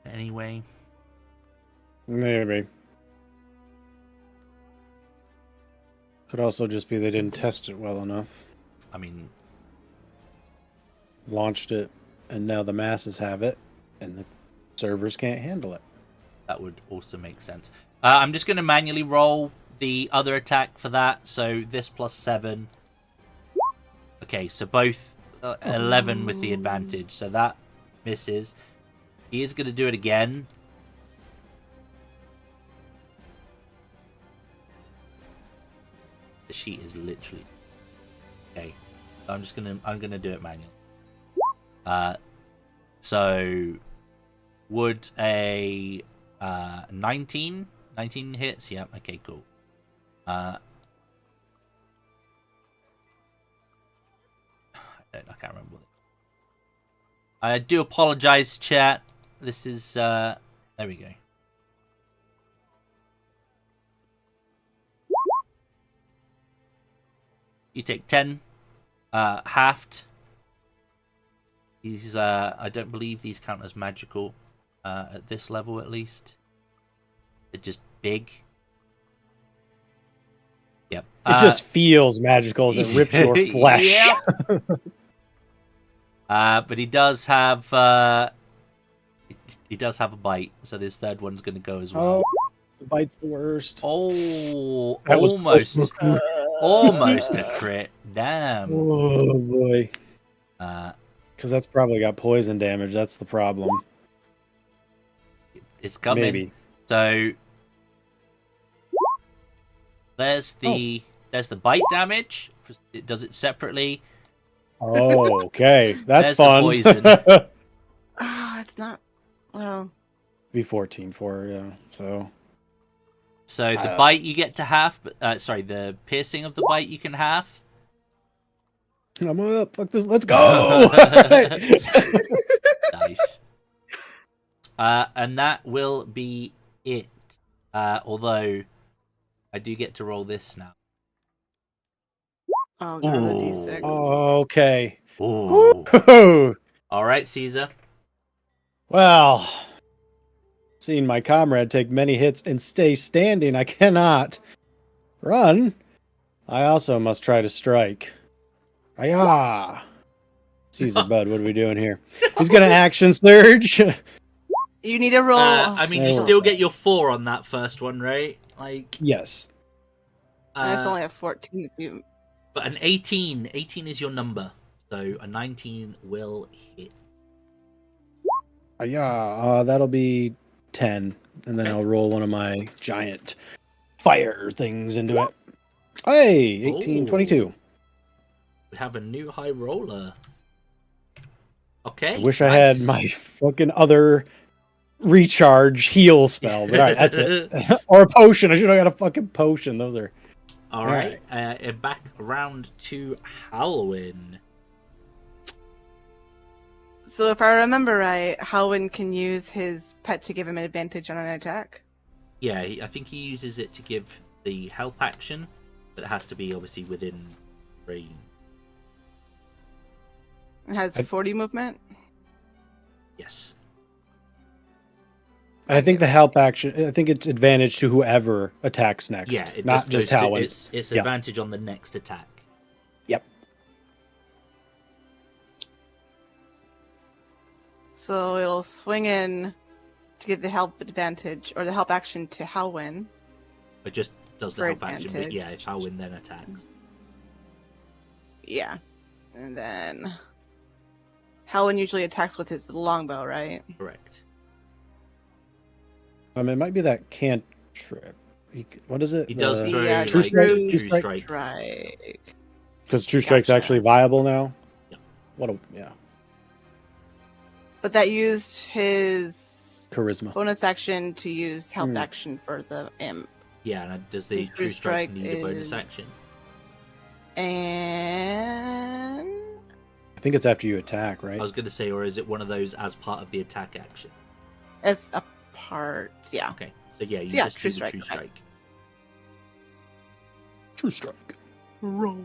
Anyway. Maybe. Could also just be they didn't test it well enough. I mean... Launched it, and now the masses have it, and the servers can't handle it. That would also make sense. I'm just going to manually roll the other attack for that. So this plus 7. Okay, so both 11 with the advantage. So that misses. He is going to do it again. The sheet is literally... Okay. So I'm gonna do it manually. So would a 19 hits? Yeah, okay, cool. I can't remember. I do apologize, chat. This is there we go. You take 10 halved. These I don't believe these count as magical at this level, at least. They're just big. Yep. It just feels magical as it rips your flesh. But he does have he does have a bite, so this third one's going to go as well. Oh, the bite's the worst. Oh, that almost, was almost a crit. Damn. Oh boy. Because that's probably got poison damage. That's the problem. It's coming. Maybe. So there's the bite damage. It does it separately. Oh, okay. That's There's the fun. poison. It's not. Well. V14 for, yeah. So the bite you get to half, but sorry, the piercing of the bite you can half. I'm up. Fuck this. Let's go. Nice. And that will be it. Although I do get to roll this now. Oh, God, the D6. Okay. Ooh. All right, Caesar. Well, seeing my comrade take many hits and stay standing, I cannot run. I also must try to strike. Ayah! Caesar, bud, what are we doing here? He's going to action surge. You need a roll. I mean, you still get your 4 on that first one, right? Like, yes. And it's only a 14 to do. But an 18 is your number, so a 19 will hit. Yeah, that'll be 10, and then I'll roll one of my giant fire things into it. Hey, 18, 22. We have a new high roller. Okay. I wish I had my fucking other recharge heal spell, but all right, that's it. Or a potion. I should have got a fucking potion. Those are... All right. Back around to Halwin. So if I remember right, Halwin can use his pet to give him an advantage on an attack. Yeah, I think he uses it to give the help action, but it has to be obviously within range. It has 40 movement. Yes. And I think the help action, I think it's advantage to whoever attacks next. Yeah, it not just Halwin. It's advantage on the next attack. Yep. So it'll swing in to give the help advantage, or the help action to Halwin. It just does the For help action, but advantage. yeah, if Halwin then attacks. Yeah. And then Halwin usually attacks with his longbow, right? Correct. It might be that cantrip. What is it? He does The throw True like, strike? true True strike. Strike. Because True Strike's Gotcha. actually viable now? Yeah. Yeah. But that used his Charisma. bonus action to use help Hmm. action for the imp. Yeah, and does the And True Strike need a bonus is- action? And I think it's after you attack, right? I was going to say, or is it one of those as part of the attack action? it's a part, yeah. Okay, so yeah, you So yeah, just True do the Strike, True okay. Strike. True Strike. Roll.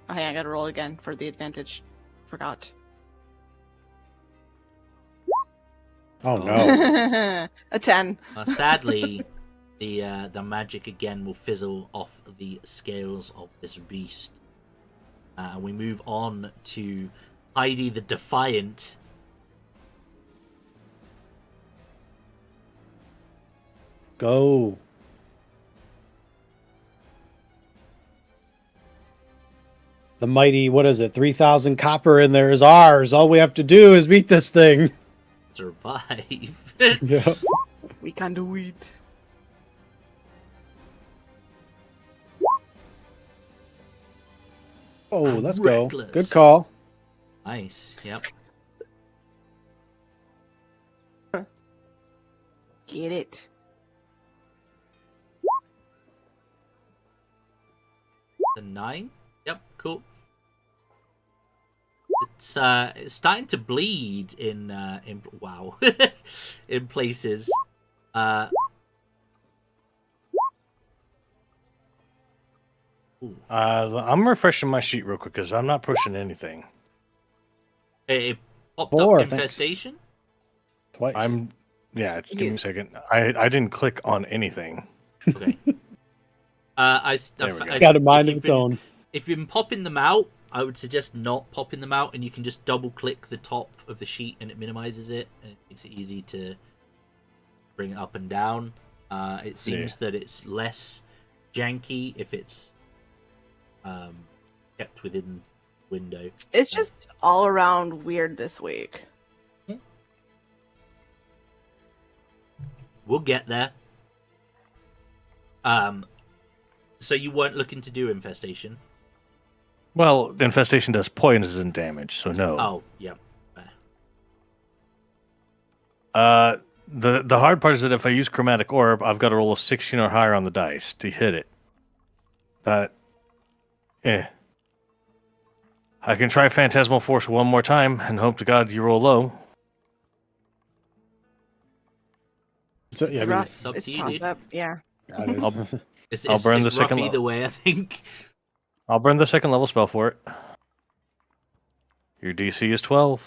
Oh, hey, I gotta roll again for the advantage. Forgot. Oh, So- no. A 10. Sadly, the magic again will fizzle off the scales of this beast. And we move on to Heidi the Defiant. Go. The mighty, what is it? 3,000 copper in there is ours. All we have to do is beat this thing. Survive. Yeah. We can do it. Oh, let's go. Reckless. Good call. Nice. Yep. Get it. The 9. Yep. Cool. It's starting to bleed in wow in places. Ooh. I'm refreshing my sheet real quick because I'm not pushing anything. It popped 4, up thanks. infestation. Twice. Yeah, just give me a second. I didn't click on anything. Okay. There we go. Got a mind if of its you've been- own. If you've been popping them out, I would suggest not popping them out, and you can just double click the top of the sheet and it minimizes it, and it makes it easy to bring it up and down. It seems that it's less janky if it's kept within window. It's just all around weird this week. We'll get there. So you weren't looking to do infestation? Well, infestation does poison damage, so no. Oh, yeah. The hard part is that if I use chromatic orb, I've got to roll a 16 or higher on the dice to hit it. I can try Phantasmal Force one more time and hope to God you roll low. So, It's yeah, I mean, rough. it's up It's to you, toss dude. up. Yeah. that is- I'll burn it's the rough second either level. way, I think. I'll burn the second level spell for it. Your DC is 12.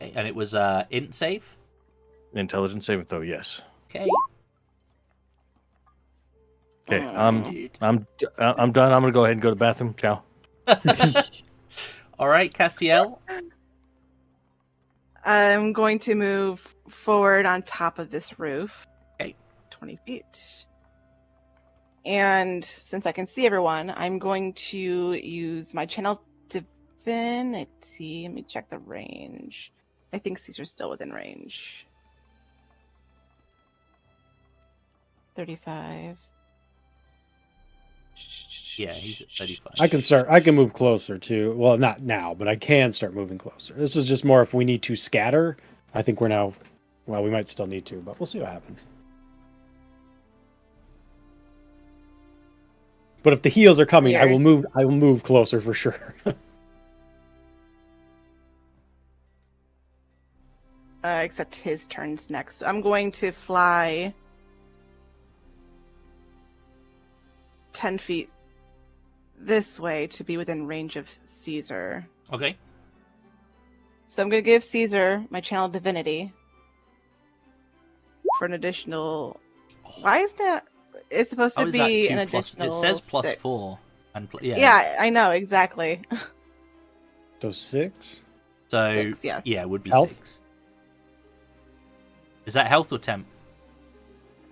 Okay, and it was int save? Intelligence saving throw, yes. Okay. Okay, Dude. I'm done. I'm gonna go ahead and go to the bathroom. Ciao. All right, Cassiel. I'm going to move forward on top of this roof. Okay. 20 feet. And since I can see everyone, I'm going to use my channel divinity. Let me check the range. I think Caesar's still within range. 35. Yeah, he's at 35. I can move closer too. Well, not now, but I can start moving closer. This is just more if we need to scatter. I think we're now, well, we might still need to, but we'll see what happens. But if the heals are coming, I will move closer for sure. Except his turn's next. So I'm going to fly 10 feet this way to be within range of Caesar. Okay. So I'm going to give Caesar my channel divinity for an additional. Why is that? It's supposed to Oh, is that be 2 an plus- additional. It says plus 6. 4. And yeah. Yeah, I know exactly. So 6? So 6, yes. yeah, it would be Health? 6. Is that health or temp?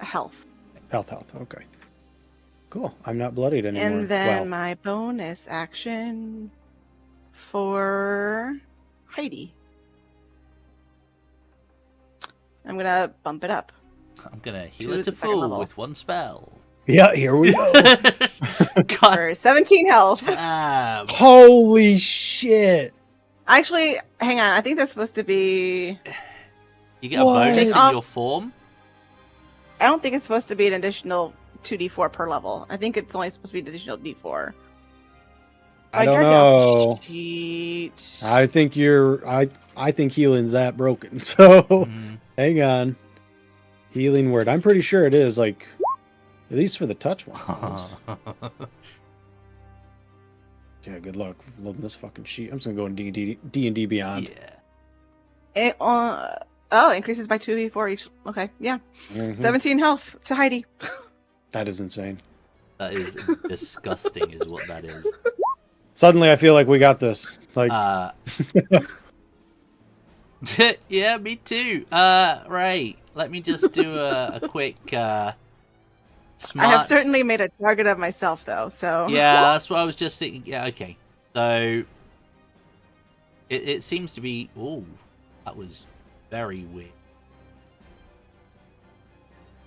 Health. Health. Okay. Cool. I'm not bloodied anymore. And then Well, my bonus action for Heidi. I'm gonna bump it up. I'm gonna heal To it to the second full level. with 1 spell. Yeah, here we go. God For 17 health. damn. Holy shit! Actually, hang on. I think that's supposed to be. You get a What? bonus Take in off- your form. I don't think it's supposed to be an additional 2d4 per level. I think it's only supposed to be an additional d4. I don't tried to up know. cheat. I think I think healing's that broken. So Mhm. hang on. Healing word. I'm pretty sure it is like at least for the touch ones. Yeah, good luck loading this fucking sheet. I'm just gonna go in D&D Beyond. Yeah. It increases by 2d4 each. Okay, yeah. Mhm. 17 health to Heidi. That is insane. That is disgusting, is what that is. Suddenly, I feel like we got this. Like, Yeah, me too. Right. Let me just do a quick smart. I have certainly made a target of myself, though. So Yeah, that's what I was just thinking. Yeah, okay. So it seems to be. Oh, that was very weird.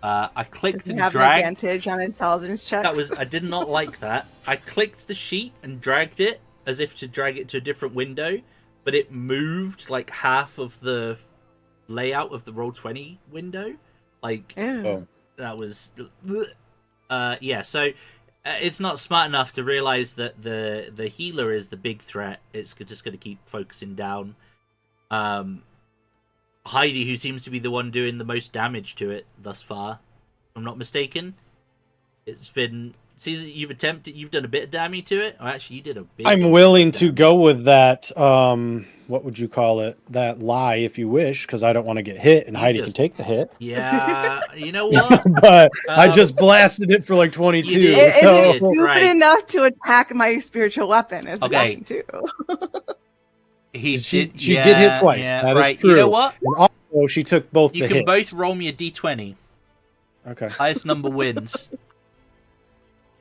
I clicked does and he have an dragged. advantage on intelligence checks? That was. I did not like that. I clicked the sheet and dragged it as if to drag it to a different window, but it moved like half of the layout of the Roll20 window. Like Ew. oh, that was. Yeah. So it's not smart enough to realize that the healer is the big threat. It's just going to keep focusing down. Heidi, who seems to be the one doing the most damage to it thus far, if I'm not mistaken. It's been. See, you've done a bit of damage to it. Or actually, you did a bit. I'm willing to go with that. What would you call it? That lie, if you wish, because I don't want to get hit, and You Heidi just- can take the hit. Yeah, you know what? But I Um, just blasted it for like 22. you did. Is So it Right. stupid enough to attack my spiritual weapon as a Okay. action too? She did hit twice. Yeah, That is right. true. You know what? And also, she took both You the can hits. both roll me a d20. Okay. Highest number wins.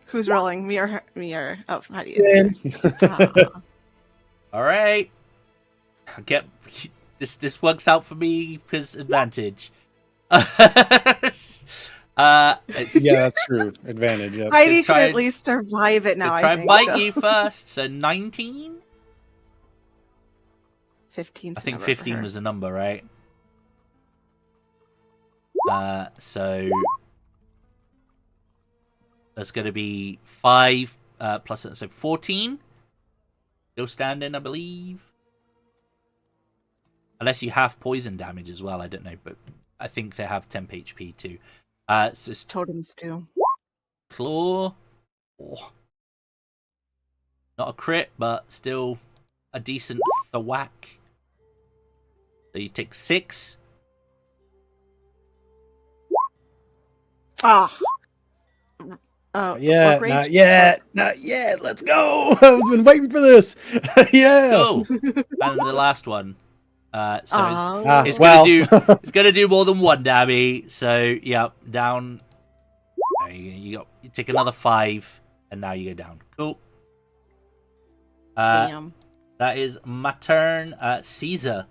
Who's rolling? Me or oh, how do you? Then- Ah. All right. Get this works out for me because advantage. It's, Yeah, that's true. Advantage. Yeah. Heidi try can and- at least survive it now. try I and think. bite so. you first. So 19. 15. I think 15 was the number, right? So that's going to be 5 plus so 14. Still standing, I believe. Unless you have poison damage as well, I don't know, but I think they have temp HP too. So it's Totems too. claw. Oh. Not a crit, but still a decent thwack. So you take 6. Ah. Oh, Yeah, work rage? not yet. Not yet. Let's go. I've been waiting for this. Yeah. Go. And the last one. So Aw. it's well, it's gonna do more than 1 damage. So yeah, down. You take another 5, and now you go down. Cool. Damn. That is my turn. Caesar,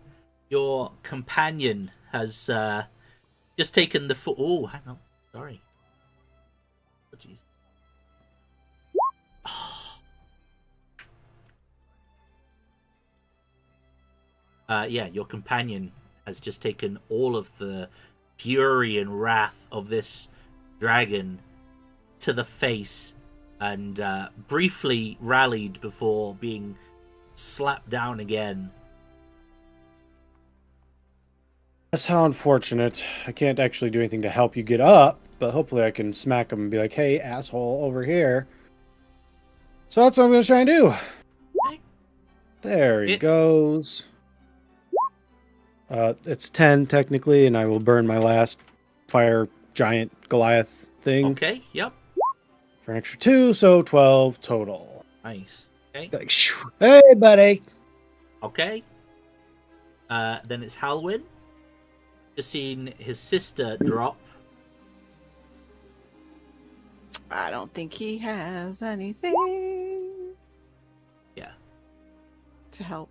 your companion has just taken the foot. Oh, hang on. Sorry. Oh, jeez. Yeah, your companion has just taken all of the fury and wrath of this dragon to the face and briefly rallied before being slapped down again. That's how unfortunate. I can't actually do anything to help you get up, but hopefully I can smack him and be like, hey, asshole, over here. So that's what I'm going to try and do. Okay. There he goes. It's 10 technically, and I will burn my last fire giant Goliath thing Okay, yep. for an extra 2, so 12 total. Nice. Okay. Like, shoo, hey, buddy. Okay. Then it's Halwin. Just seen his sister drop. I don't think he has anything. Yeah. To help.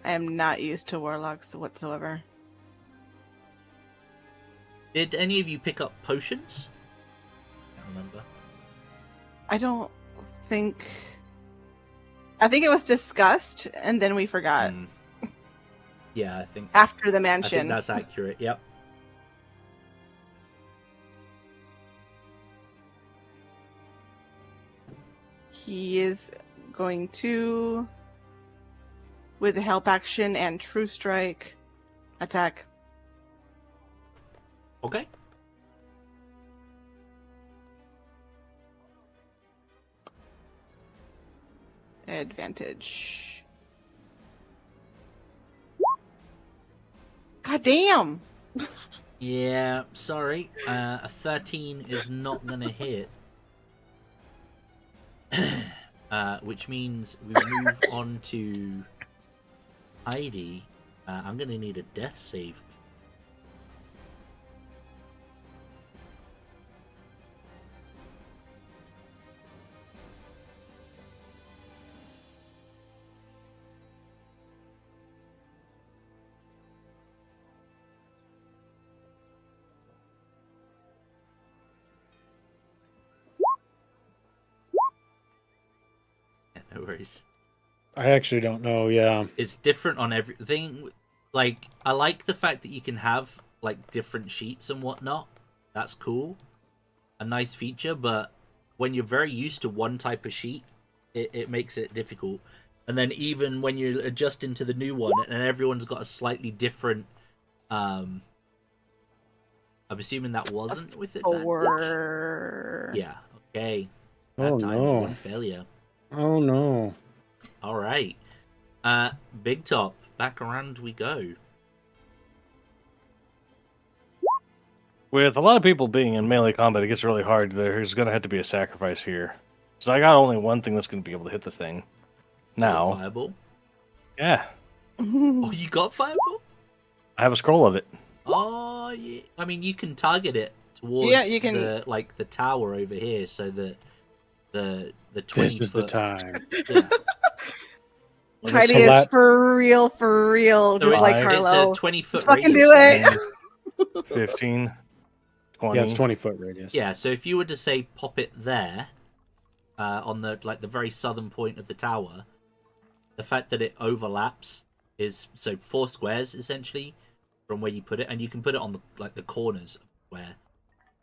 I am not used to warlocks whatsoever. Did any of you pick up potions? I can't remember. I don't think. I think it was discussed, and then we forgot Yeah, I think after the I mansion. think that's accurate. Yep. He is going to, with the help action and true strike, attack. Okay. Advantage. God damn! Yeah, sorry. A 13 is not gonna hit. Which means we move on to Heidi. I'm gonna need a death save. No worries. I actually don't know. Yeah. It's different on everything. Like, I like the fact that you can have like different sheets and whatnot. That's cool. A nice feature, but when you're very used to one type of sheet, it makes it difficult. And then even when you're adjusting to the new one and everyone's got a slightly different I'm assuming that wasn't with advantage. 4. Yeah, okay. Oh, That time's no. one failure. Oh no. All right. Big Top, back around we go. With a lot of people being in melee combat, it gets really hard. There's going to have to be a sacrifice here. So I got only one thing that's going to be able to hit this thing. Is it Now, Fireball? yeah, Oh, you got Fireball? I have a scroll of it. Oh, yeah. I mean, you can target it towards Yeah, you can- the tower over here, so that the 20 This is the foot. time. Yeah. Heidi So is that- for real, So just like it's- Carlo. It's a 20-foot Let's fucking radius. do right? it. 15, 20. Yeah, it's 20-foot radius. Yeah. So if you were to say pop it there, on the very southern point of the tower, the fact that it overlaps is so 4 squares essentially from where you put it, and you can put it on the corners of the square.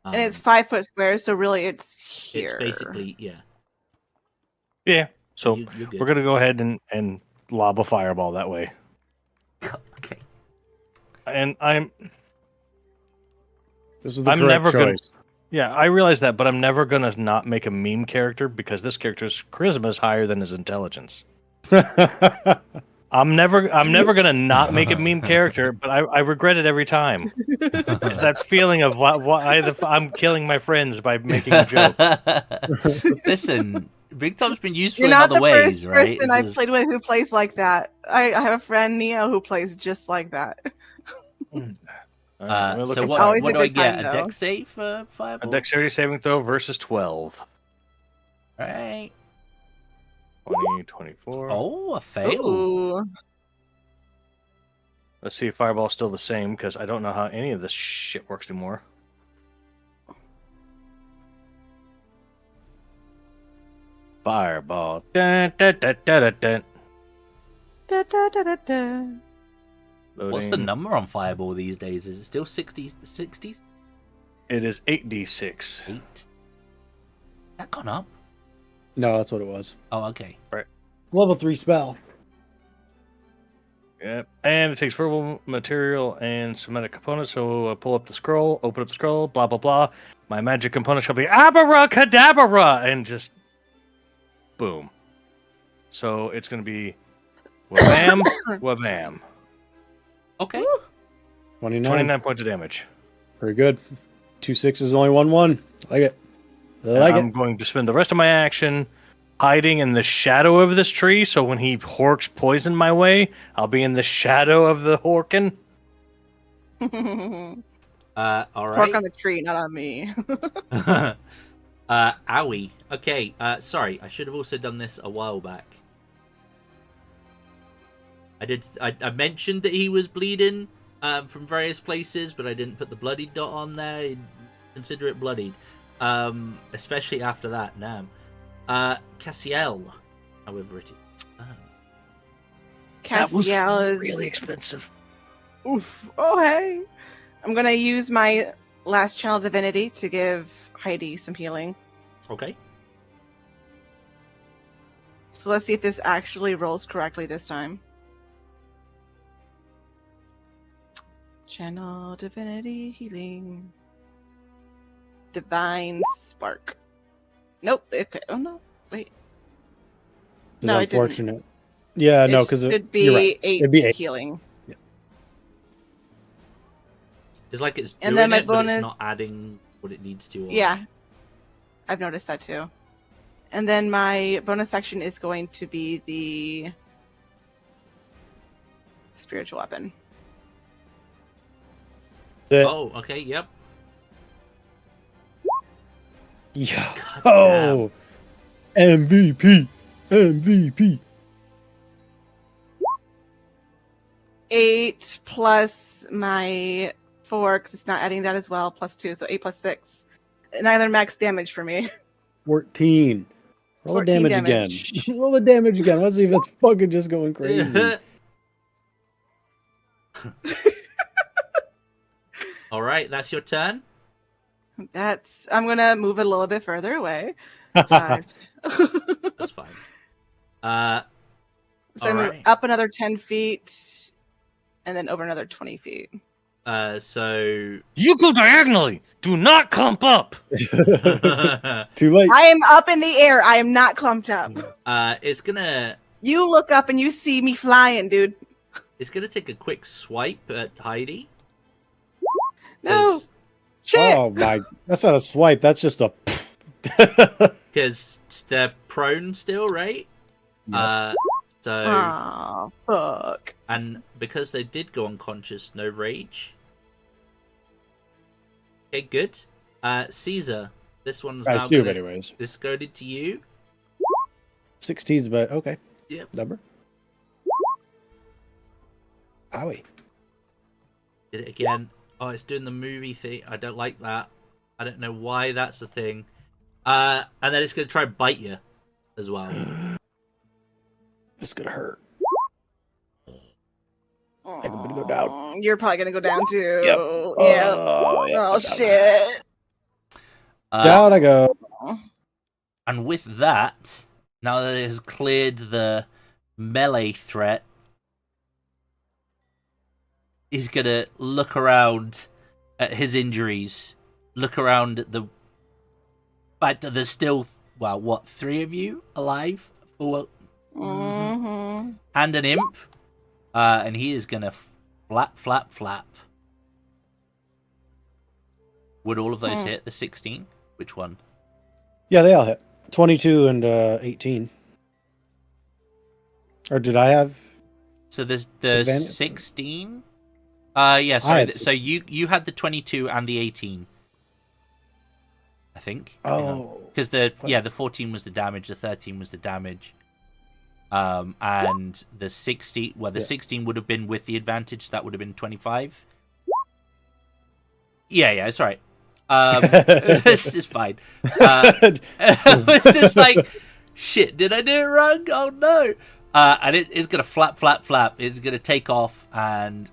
And it's 5-foot squares, so really it's here. It's basically Yeah, so you're good. we're going to go ahead and lob a fireball that way. Okay. And I'm This is the I'm correct never gonna- choice. Yeah, I realize that, but I'm never gonna not make a meme character because this character's charisma is higher than his intelligence. I'm never gonna not make a meme character, but I regret it every time. It's that feeling of I'm killing my friends by making a joke. Listen, Big Tom's been useful You're in not other the ways, first right? person I've played with who plays like that. I have a friend, Neo, who plays just like that. I'm gonna look So at what always do a I good get? time, A though. dex save for a Fireball? dexterity saving throw versus 12. Right. 20, 24. Oh, a fail. Ooh. Let's see if fireball's still the same because I don't know how any of this shit works anymore. Fireball. Dun, dun, dun, dun, dun, dun. Da, da, da, da, da. What's the Loading. number on Fireball these days? Is it still 60s? It is 8d6. 8? That gone up? No, that's what it was. Oh, okay. Level 3 spell. Yep. And it takes verbal material and somatic components. So pull up the scroll, open up the scroll, blah, blah, blah. My magic component shall be abracadabra! And just boom. So it's going to be wabam, wabam. Okay. 29. 29 points of damage. Pretty good. 2 6s, only 1 1. Like it. I And like I'm it. going to spend the rest of my action hiding in the shadow of this tree. So when he horks poison my way, I'll be in the shadow of the horkin. All Pork right. on the tree, not on me. Owie. Okay, sorry, I should have also done this a while back. I mentioned that he was bleeding from various places, but I didn't put the bloodied dot on there. Consider it bloodied. Especially after that, Nam. Cassiel, however it is. Cassiel is really expensive. Oof. Oh, hey. I'm going to use my last channel divinity to give Heidi some healing. Okay. So let's see if this actually rolls correctly this time. Channel divinity healing. Divine spark. Nope. Okay. Oh, no. Wait. It's No, it didn't. unfortunate. Yeah, no, because it should be you're right. 8 It'd be 8. healing. It's like it's And doing then my it, but bonus- it's not adding what it needs to. Or... Yeah. I've noticed that too. And then my bonus action is going to be the spiritual weapon. Oh, okay, yep. Yeah. God Oh, MVP. 8 plus my 4, because it's not adding that as well, plus 2, so 8 plus 6. Neither max damage for me. 14. Roll the 14 damage damage. again. Roll the damage again. Let's see if it's fucking just going crazy. All right, that's your turn. I'm gonna move it a little bit further away. 5. That's fine. So I move Alright. up another 10 feet, and then over another 20 feet. So You go diagonally. Do not clump up. Too late. I am up in the air. I am not clumped up. it's gonna You look up and you see me flying, dude. take a quick swipe at Heidi. No. Shit. Oh my, that's not a swipe. That's just a. Because they're prone still, right? Yep. So Oh, fuck. and because they did go unconscious, no rage. Okay, good. Caesar, this one's Guys now do, gonna, anyways. this goes to you. 16's, but okay. Yep. Number. Owie. Did it again. Oh, it's doing the movie thing. I don't like that. I don't know why that's the thing. And then it's going to try and bite you as well. It's gonna hurt. Oh, I'm gonna go down. You're probably gonna go down too. Yep. Yeah. Yep. Oh shit. Down I go. And with that, now that it has cleared the melee threat, he's going to look around at his injuries, look around at the fact that there's still, well, what, 3 of you alive? Well, Mm-hmm. and an imp. And he is going to flap. Would all of those hit the 16? Which one? Yeah, they all hit. 22 and 18. Or did I have? So there's the Advantage? 16? Yeah, sorry. had So you had the 22 and the 18. I think. Oh. Because the 14 was the damage, the 13 was the damage. And the 16, well, the 16 would have been with the advantage. That would have been 25. Yeah, it's all right. This is fine. It's just like, shit, did I do it wrong? Oh, no. And it's going to flap. It's going to take off and...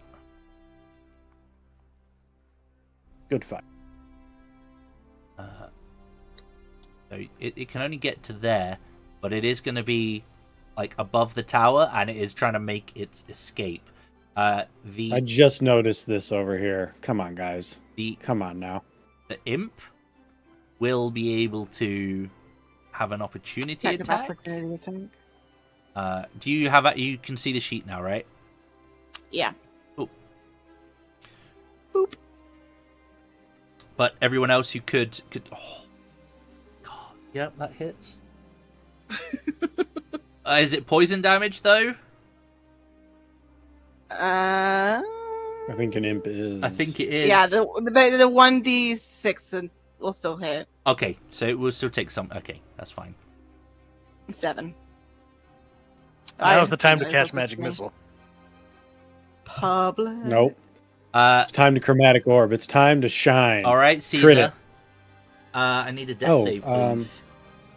Good fight. So it can only get to there, but it is going to be like above the tower, and it is trying to make its escape. I just noticed this over here. Come on, guys. Come on now. The imp will be able to have an opportunity attack. Do you have you can see the sheet now, right? Yeah. Cool. Boop. But everyone else who could oh god, yep, that hits. Is it poison damage though? I think an imp is. I think it is. Yeah, the 1d6 and will still hit. Okay, so it will still take some. Okay, that's fine. 7. Now's the time to guys cast will magic just- missile. Public. Nope. Uh, It's time to chromatic orb. It's time to shine. all right, Crit Caesar. it. I need a death Oh, save, please.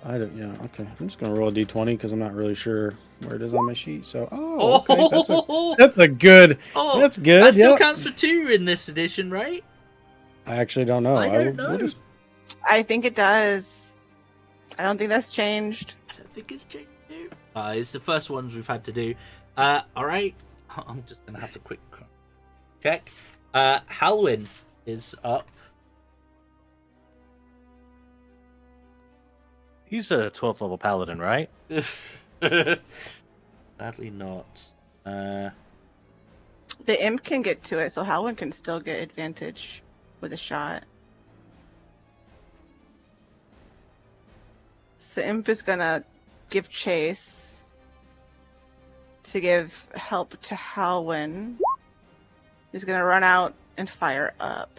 I don't. Yeah. Okay. I'm just gonna roll a d20 because I'm not really sure where it is on my sheet. So. Oh. Okay. That's a good. Oh, That's good. that still Yep. counts for 2 in this edition, right? I actually don't know. I don't we'll know. just- I think it does. I don't think that's changed. I don't think it's changed. It's the first ones we've had to do. All right, I'm just gonna have to quick check. Halwin is up. He's a 12th level paladin, right? Sadly not. The imp can get to it, so Halwin can still get advantage with a shot. So imp is gonna give chase to give help to Halwin. He's gonna run out and fire up.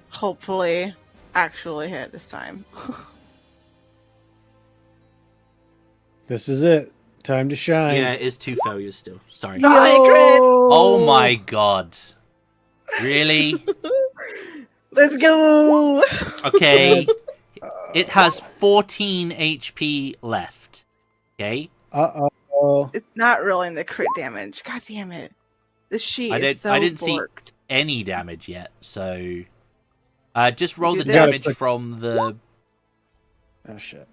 Hopefully, actually hit this time. This is it. Time to shine. Yeah, it is 2 failures still. Sorry. No! Crit! Oh my god. Really? Let's go! Okay. It has 14 HP left. Okay. Uh-oh. It's not rolling the crit damage. God damn it. This sheet is so I didn't see borked. any damage yet, so just roll You the did that. damage from the. Oh shit.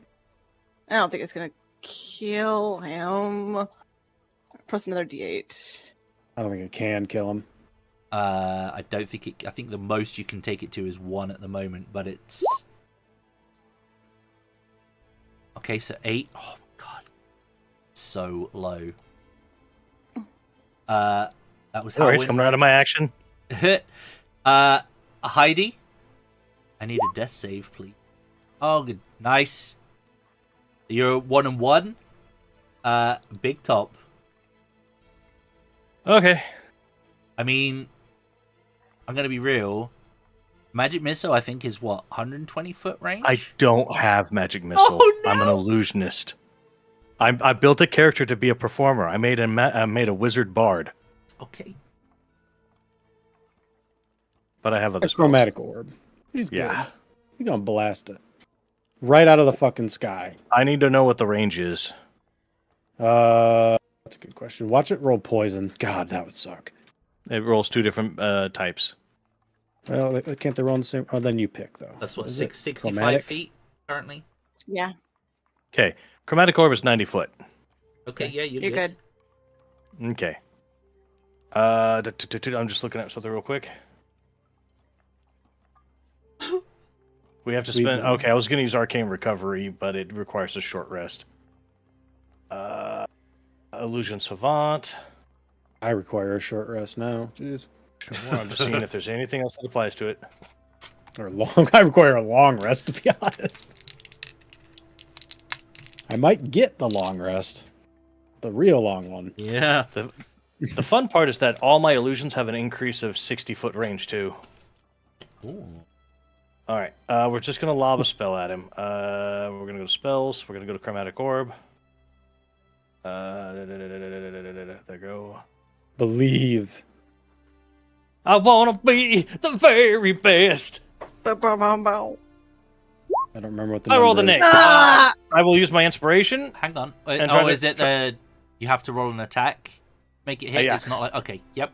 I don't think it's gonna kill him. Press another D8. I don't think it can kill him. I don't think it. I think the most you can take it to is 1 at the moment, but it's. Okay, so 8. Oh my god, so low. That was Sorry, it's Halwin, coming out of my action. Heidi, I need a death save, please. Oh, good, nice. You're 1 and 1. Big top. Okay. I mean, I'm gonna be real. Magic missile, I think, is what 120 foot range. I don't have magic missile. Oh, no! I'm an illusionist. I built a character to be a performer. I made a wizard bard, Okay. but I have other A chromatic orb. He's good. Yeah. He's gonna blast it. Right out of the fucking sky. I need to know what the range is. That's a good question. Watch it roll poison. God, that would suck. It rolls 2 different types. Well, can't they roll on the same? Oh, then you pick though. That's what Is it 65 chromatic? feet currently. Yeah, Okay. Chromatic orb is 90 foot. Okay, yeah, you're good. Okay. I'm just looking at something real quick. We have to spend. Okay, I was going to use Arcane Recovery, but it requires a short rest. Illusion Savant. I require a short rest now. Jeez. Sure, I'm just seeing if there's anything else that applies to it. Or long. I require a long rest, to be honest. I might get the long rest. The real long one. Yeah. The fun part is that all my illusions have an increase of 60-foot range, too. Ooh. All right, we're just going to lob a spell at him. We're going to go to spells. We're going to go to Chromatic Orb. There you go. Believe. I want to be the very best. Ba-ba-ba-ba. I don't remember what the I rolled number an is. 8. Ah! I will use my inspiration. Hang on. And try Oh, to- is it the you have to roll an attack? Make it hit. Yeah. It's not like okay. Yep.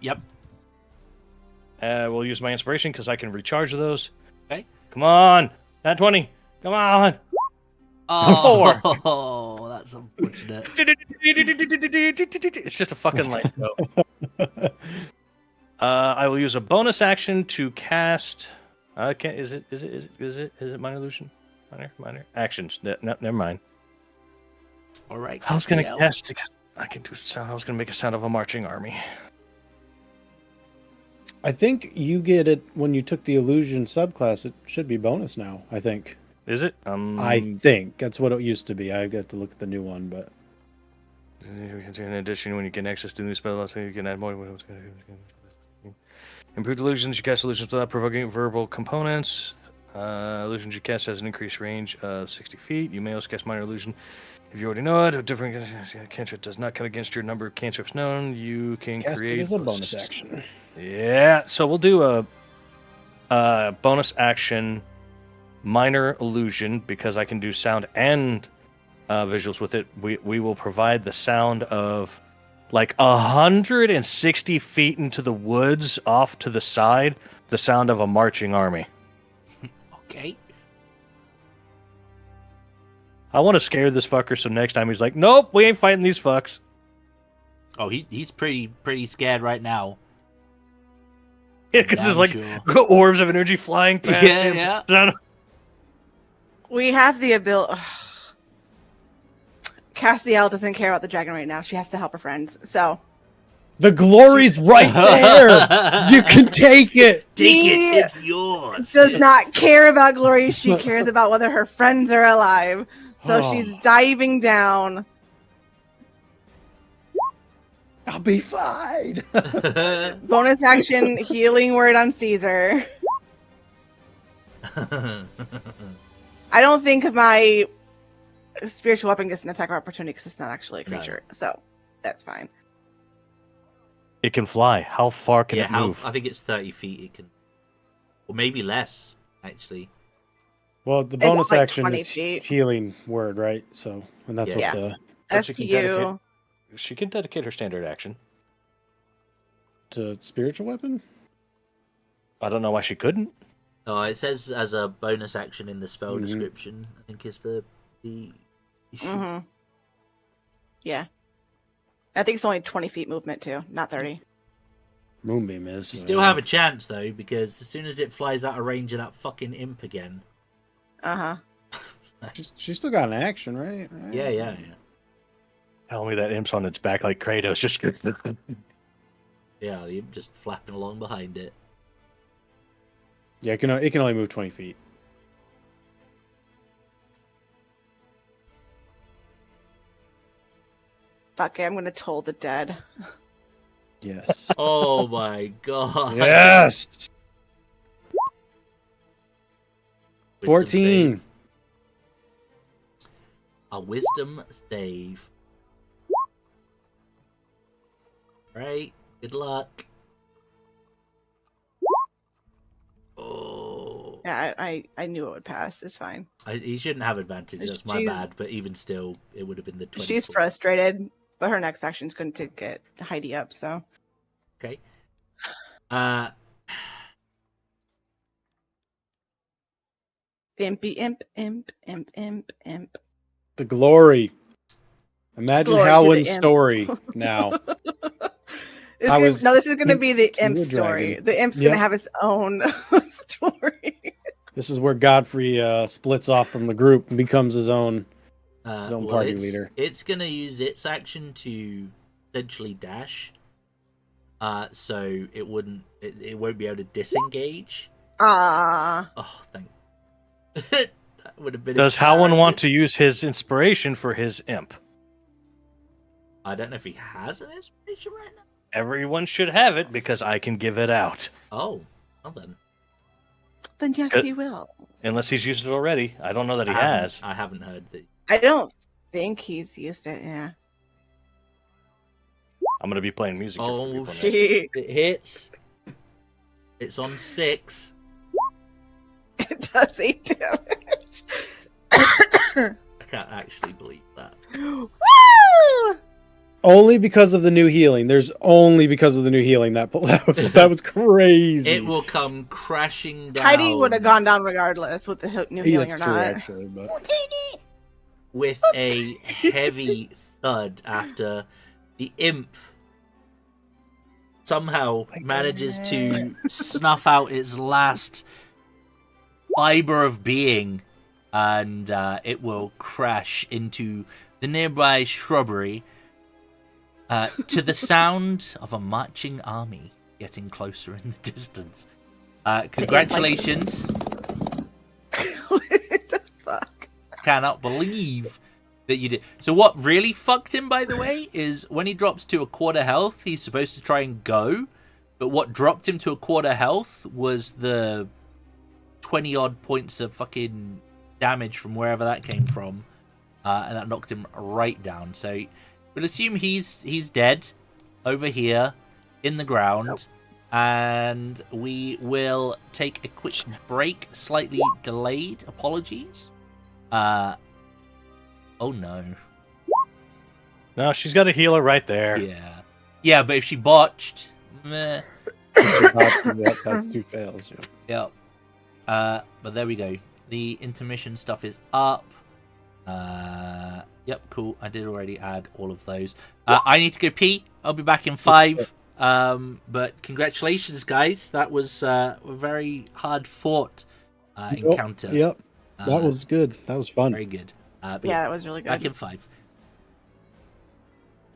We'll use my inspiration because I can recharge those. Okay. Come on. Nat 20. Come on. Oh, that's unfortunate. It's just a fucking light go. I will use a bonus action to cast. Is it minor illusion? Minor actions. No, never mind. All right. I was gonna Cassiel. cast because I can do sound. I was gonna make a sound of a marching army. I think you get it when you took the illusion subclass. It should be bonus now. I think. Is it? I think that's what it used to be. I got to look at the new one, but In addition, when you get access to new spells, you can add more. Improved illusions. You cast illusions without provoking verbal components. Illusions you cast has an increased range of 60 feet. You may also cast minor illusion if you already know it. A different cantrip does not count against your number of cantrips known. You can Cast create it as a bonus action. Yeah, so we'll do a bonus action minor illusion because I can do sound and visuals with it. We will provide the sound of like 160 feet into the woods off to the side, the sound of a marching army. Okay. I want to scare this fucker so next time he's like, nope, we ain't fighting these fucks. Oh, he's pretty scared right now. Yeah, because Damn there's like orbs of energy flying past him. Yeah. We have the ability. Cassiel doesn't care about the dragon right now. She has to help her friends. So The glory's right there. You can take it. Take it. It's yours. does not care about glory. She cares about whether her friends are alive. So Oh. she's diving down. I'll be fine. Bonus action healing word on Caesar. I don't think my spiritual weapon gets an attack of opportunity because it's not actually a creature. So that's fine. It can fly. How far can it move? I think it's 30 feet. It can, or maybe less, actually. Well, the bonus like action 20 is feet. healing word, right? So, and that's Yeah. what the That's she can you. She can dedicate her standard action. to spiritual weapon. I don't know why she couldn't. Oh, it says as a bonus action in the spell Mhm. description. I think is the issue. Mm-hmm. Yeah. I think it's only 20 feet movement too, not 30. Moonbeam is. You still have a chance though, because as soon as it flies out of range of that fucking imp again. Uh-huh. She's still got an action, right? Yeah. Tell me that imp's on its back like Kratos. Just Yeah, the imp just flapping along behind it. Yeah, it can only move 20 feet. Fuck it, I'm gonna toll the dead. Yes. Oh my god. Yes. Wisdom 14. save. A wisdom save. Right. Good luck. Oh. Yeah, I knew it would pass. It's fine. He shouldn't have advantage. That's my She's- bad. But even still, it would have been the 20. She's frustrated, but her next action's going to get Heidi up, so. Okay. Impy imp. The glory. Imagine Glory to Halwin's the imp. story now. This is going to be the to imp a story. dragon. The imp's Yep. going to have its own story. This is where Godfrey splits off from the group and becomes his own party leader. It's gonna use its action to essentially dash. So it won't be able to disengage. Ah. Oh, thank. That would have been. Does Halwin want to embarrassing. use his inspiration for his imp? I don't know if he has an inspiration right now. Everyone should have it because I can give it out. Oh, well then. Then yes, Good. he will. Unless he's used it already. I don't know that he I haven't- has. I haven't heard that. I don't think he's used it, yeah. I'm going to be playing music. here for Oh people now. shit! It hits. It's on 6. It does 8 damage. I can't actually believe that. Woo! Only because of the new healing. There's only because of the new healing that was crazy. It will come crashing down. Heidi would have gone down regardless with the new Yeah, healing or that's true, not. actually, but with a heavy thud after the imp somehow manages to snuff out its last fiber of being, and it will crash into the nearby shrubbery to the sound of a marching army getting closer in the distance. Congratulations. What the fuck? Cannot believe that you did. So what really fucked him, by the way, is when he drops to a quarter health, he's supposed to try and go, but what dropped him to a quarter health was the 20 odd points of fucking damage from wherever that came from, and that knocked him right down. So we'll assume he's dead over here in the ground, and we will take a quick break, slightly delayed. Apologies. Oh no. No, she's got a healer right there. Yeah, but if she botched, meh. That's 2 fails. Yeah. Yep. But there we go. The intermission stuff is up. Yep, cool. I did already add all of those. I need to go pee. I'll be back in 5. But congratulations, guys. That was a very hard fought encounter. Yep. That was good. That was fun. Very good. Yeah, that was really good. Back in 5.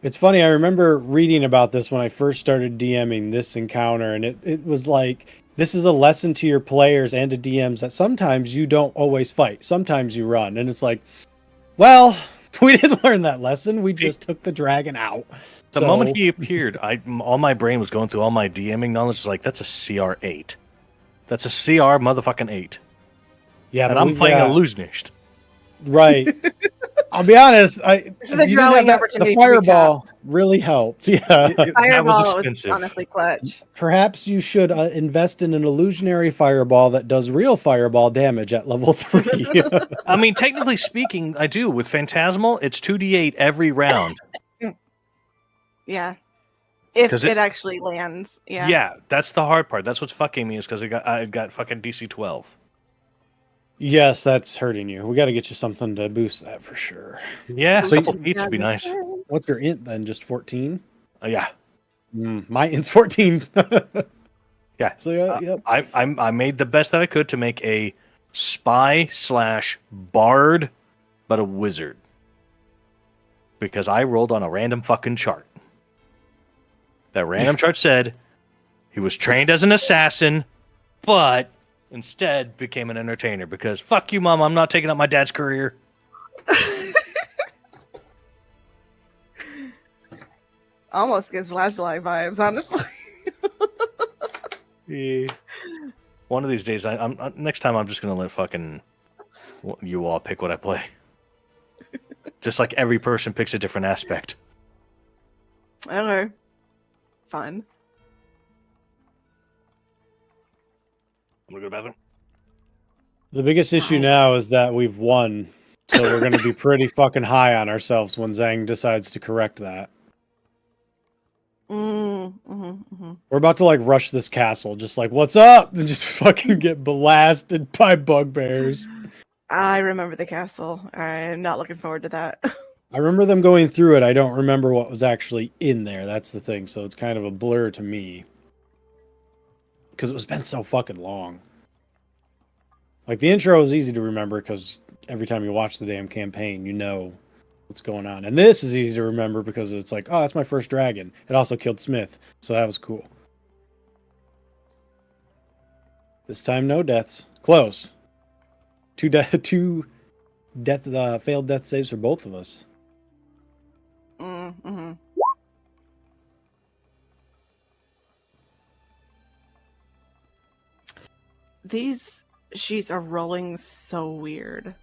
It's funny, I remember reading about this when I first started DMing this encounter, and it was like, this is a lesson to your players and to DMs that sometimes you don't always fight. Sometimes you run. And it's like, well, we didn't learn that lesson. We just took the dragon out. The moment he appeared, all my brain was going through all my DMing knowledge. It's like, that's a CR 8. That's a CR motherfucking 8. Yeah, and I'm playing illusionist. Right. I'll be honest. The fireball really helped. Yeah, fireball was honestly clutch. Perhaps you should invest in an illusionary fireball that does real fireball damage at level 3. I mean, technically speaking, I do. With Phantasmal, it's 2d8 every round. Yeah. If it actually lands. Yeah. Yeah, that's the hard part. That's what's fucking me, is because I got fucking DC 12. Yes, that's hurting you. We got to get you something to boost that for sure. Yeah, so a couple feats would be nice. What's your int then? Just 14? Yeah. My int's 14. Yeah. So yep. I made the best that I could to make a spy/bard, but a wizard. Because I rolled on a random fucking chart. That random chart said he was trained as an assassin, but instead became an entertainer because fuck you, Mom, I'm not taking up my dad's career. Almost gives Lazuli vibes, honestly. Yeah. One of these days, next time I'm just gonna let fucking you all pick what I play. Just like every person picks a different aspect. Okay. Fun. I'm gonna go to the bathroom. The biggest issue now is that we've won, so we're going to be pretty fucking high on ourselves when Zhang decides to correct that. We're about to rush this castle, just like, what's up? And just fucking get blasted by bugbears. I remember the castle. I'm not looking forward to that. I remember them going through it. I don't remember what was actually in there. That's the thing. So it's kind of a blur to me. Because it was been so fucking long. Like, the intro is easy to remember because every time you watch the damn campaign, you know what's going on. And this is easy to remember because it's like, oh, that's my first dragon. It also killed Smith, so that was cool. This time, no deaths. Close. Two failed death saves for both of us. These sheets are rolling so weird.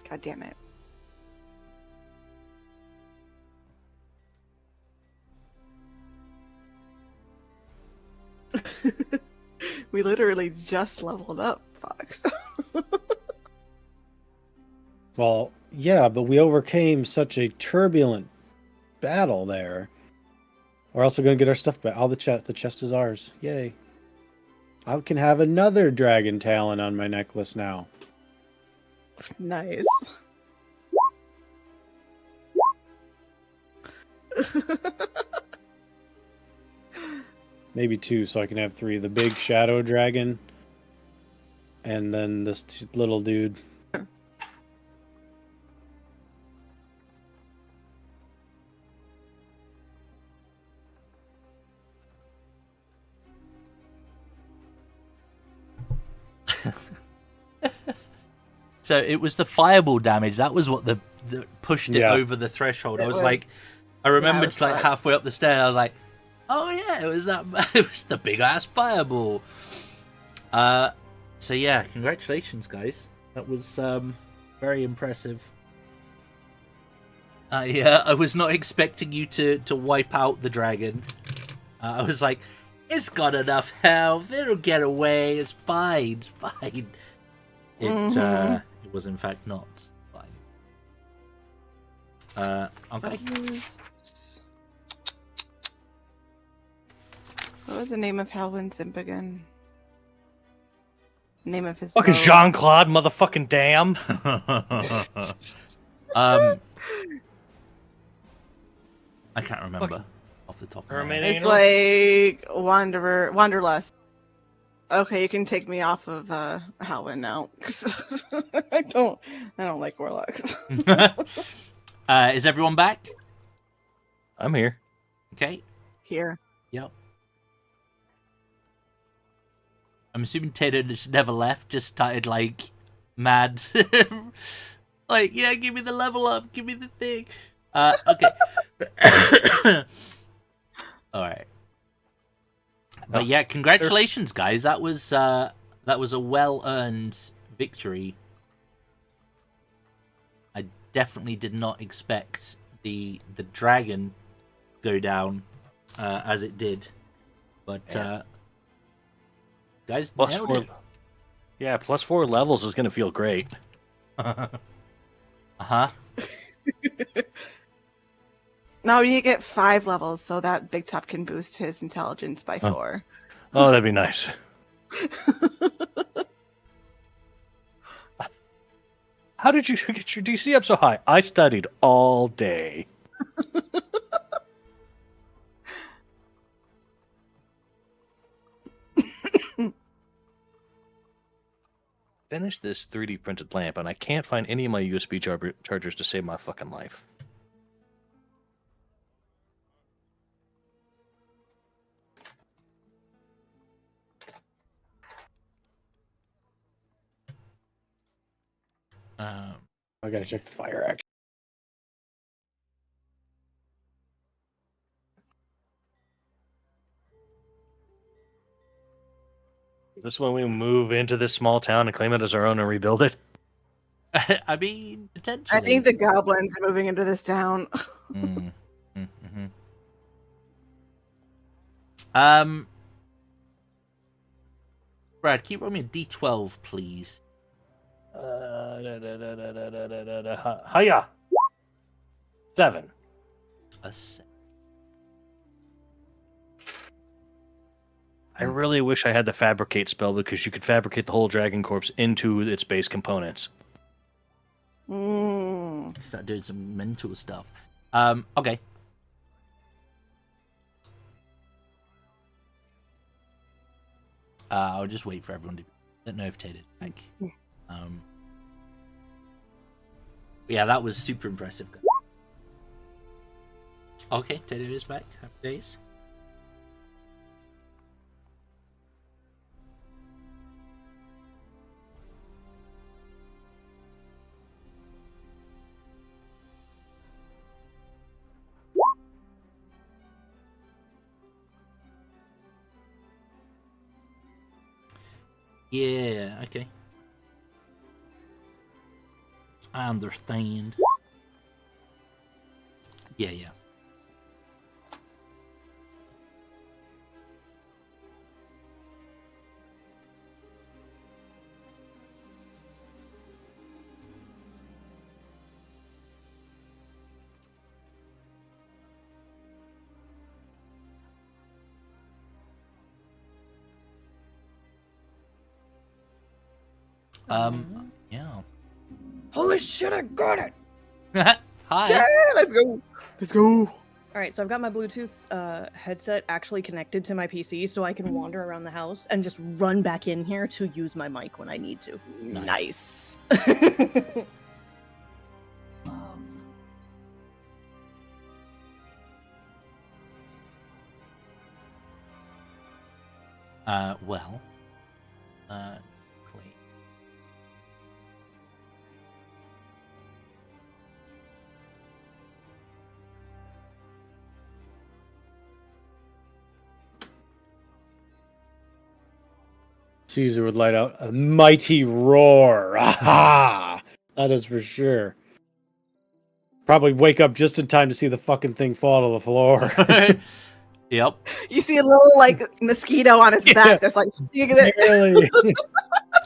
God damn it. We literally just leveled up, Fox. Well, yeah, but we overcame such a turbulent battle there. We're also going to get our stuff back. All the chest is ours. Yay. I can have another dragon talon on my necklace now. Nice. Maybe 2, so I can have 3. The big shadow dragon, and then this little dude. So it was the fireball damage. That was what the pushed it over the threshold. I was like, I remembered like halfway up the stair. I was like, oh yeah, it was that. It was the big ass fireball. So yeah, congratulations, guys. That was very impressive. I was not expecting you to wipe out the dragon. I was like, it's got enough health. It'll get away. It's fine. It's fine. It was in fact not fine. Okay. What was the name of Halwin's imp again? Name of his fucking Jean-Claude motherfucking damn. I can't remember off the top of my head. It's like Wanderlust. Okay, you can take me off of Halwin now. I don't like warlocks. Is everyone back? I'm here. Okay. Here. Yep. I'm assuming Tato just never left, just started like mad. Like, yeah, give me the level up, give me the thing. Okay. Alright. But yeah, congratulations guys. That was a well earned victory. I definitely did not expect the dragon go down as it did. But guys, +4. Yeah, +4 levels is gonna feel great. Now you get 5 levels, so that Big Top can boost his intelligence by 4. Oh, that'd be nice. How did you get your DC up so high? I studied all day. Finish this 3D printed lamp, and I can't find any of my USB chargers to save my fucking life. I gotta check the fire action. Is this when we move into this small town and claim it as our own and rebuild it? I mean, potentially. I think the goblins are moving into this town. Brad, can you roll me a D12, please? Hiya! 7. A 7. I really wish I had the fabricate spell because you could fabricate the whole dragon corpse into its base components. Start doing some mental stuff. Okay. I'll just wait for everyone to. Don't know if Tate's back. Yeah, that was super impressive. Okay, Tato is back. Happy days. Yeah, okay. I understand. Yeah. Yeah. Holy shit, I got it! Hi. Yeah, let's go. Let's go. Alright, so I've got my Bluetooth headset actually connected to my PC so I can wander around the house and just run back in here to use my mic when I need to. Nice. Well. Clay. Caesar would light out a mighty roar. Aha! That is for sure. Probably wake up just in time to see the fucking thing fall to the floor. Yep. You see a little like mosquito on his back that's like stinging it. Really?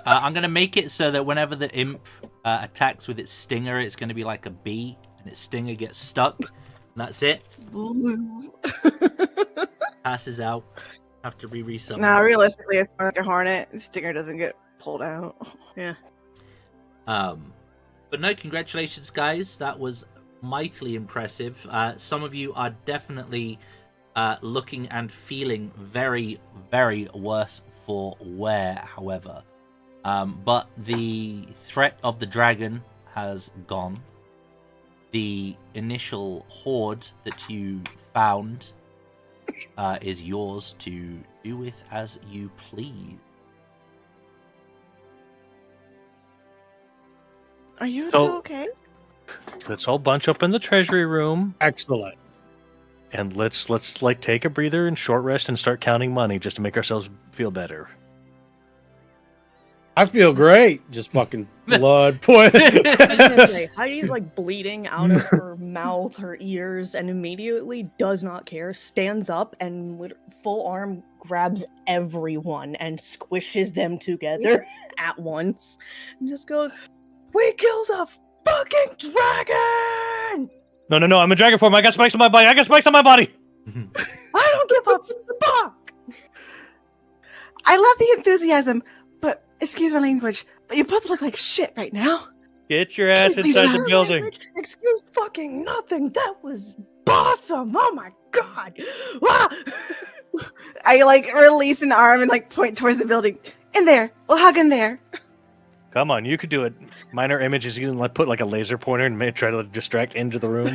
I'm going to make it so that whenever the imp attacks with its stinger, it's going to be like a bee, and its stinger gets stuck. And that's it. Passes out. Have to re-summon. Nah, realistically, it's more like a hornet. The stinger doesn't get pulled out. Yeah. But no, congratulations, guys. That was mightily impressive. Some of you are definitely looking and feeling very, very worse for wear, however. But the threat of the dragon has gone. The initial horde that you found is yours to do with as you please. Are you So- two okay? Let's all bunch up in the treasury room Excellent. and let's like take a breather and short rest and start counting money just to make ourselves feel better. I feel great. Just fucking blood. I was gonna say, Heidi's like bleeding out of her mouth, her ears, and immediately does not care, stands up and with full arm grabs everyone and squishes them together at once and just goes, "We killed a fucking dragon! No, I'm in dragon form. I got spikes on my body. I don't give a fuck!" I love the enthusiasm, but excuse my language, but you both look like shit right now. Get your ass Please inside the don't. building. Excuse fucking nothing. That was awesome. Oh my god. Ah! I like release an arm and like point towards the building. In there. We'll hug in there. Come on, you could do it. Minor images. You can like put like a laser pointer and try to distract into the room.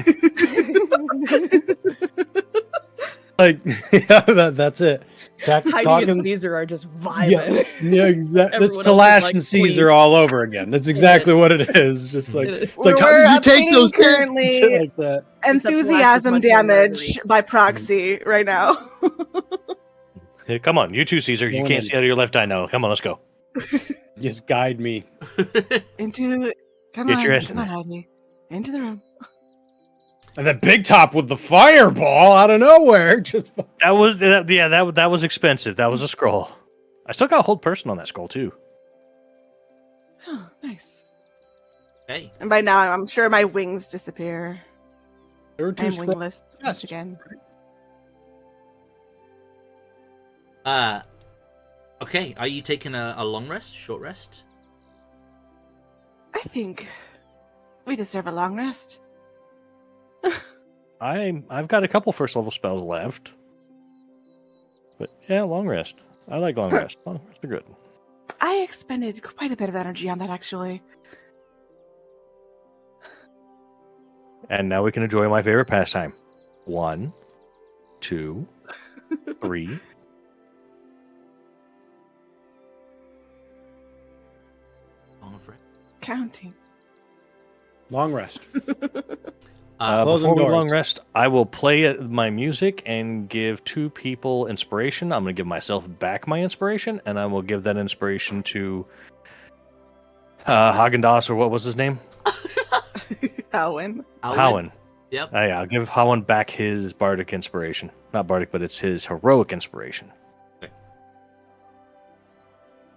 Like, yeah, that's it. Heidi and Talking. Caesar are just vibing. Yeah, exactly. It's Everyone else is Talash like, and Caesar please. all over again. That's exactly what it is. Just like, It is. it's like, how We're did you take updating those hits and currently- shit like that? Enthusiasm much more damage murdery. by proxy right now. Hey, come on, you too, Caesar. You Going can't in. see out of your left eye now. Come on, let's go. Just guide me. Into come Get on, your ass in come on, there. Heidi. Into the room. And then Big Top with the fireball out of nowhere. Just That was expensive. That was a scroll. I still got hold person on that scroll too. Oh, nice. Okay. And by now, I'm sure my wings disappear. there were two I'm scrolls. wingless once Yes. again. Okay, are you taking a long rest, short rest? I think we deserve a long rest. I've got a couple first level spells left. But yeah, long rest. I like long rest. Long rests are good. I expended quite a bit of energy on that, actually. And now we can enjoy my favorite pastime. 1, 2, 3. Long rest. Counting. Long rest. Uh, Closing Before we doors. long rest, I will play my music and give 2 people inspiration. I'm going to give myself back my inspiration, and I will give that inspiration to Haagen-Dazs, or what was his name? Halwin. Halwin. Yep. Yeah, I'll give Halwin back his bardic inspiration. Not bardic, but it's his heroic inspiration.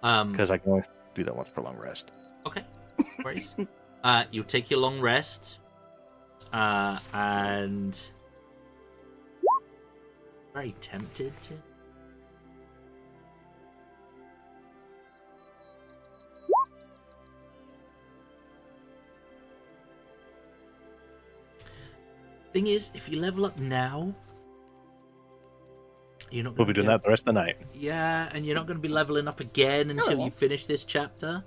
Because I can only do that once per long rest. Okay. No worries. You'll take your long rest. And very tempted to. Thing is, if you level up now, you're not. We'll gonna be doing get- that the rest of the night. Yeah, and you're not going to be leveling up again until Oh. you finish this chapter.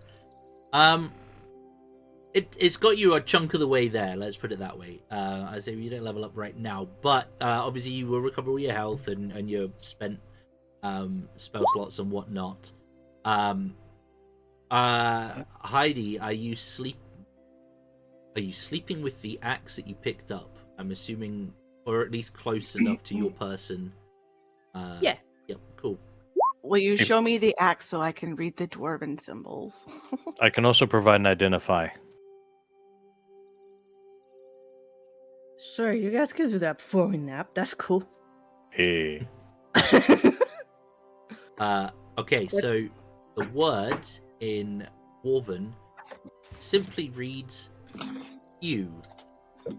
It's got you a chunk of the way there. Let's put it that way. I say you don't level up right now, but obviously you will recover all your health and your spent spell slots and whatnot. Heidi, are you sleeping with the axe that you picked up? I'm assuming, or at least close enough to your person. Yeah. Yep. Cool. Will you Hey. show me the axe so I can read the dwarven symbols? I can also provide an identify. Sure, you guys can do that before we nap. That's cool. Hey. Okay, so the word in Dwarven simply reads Hew.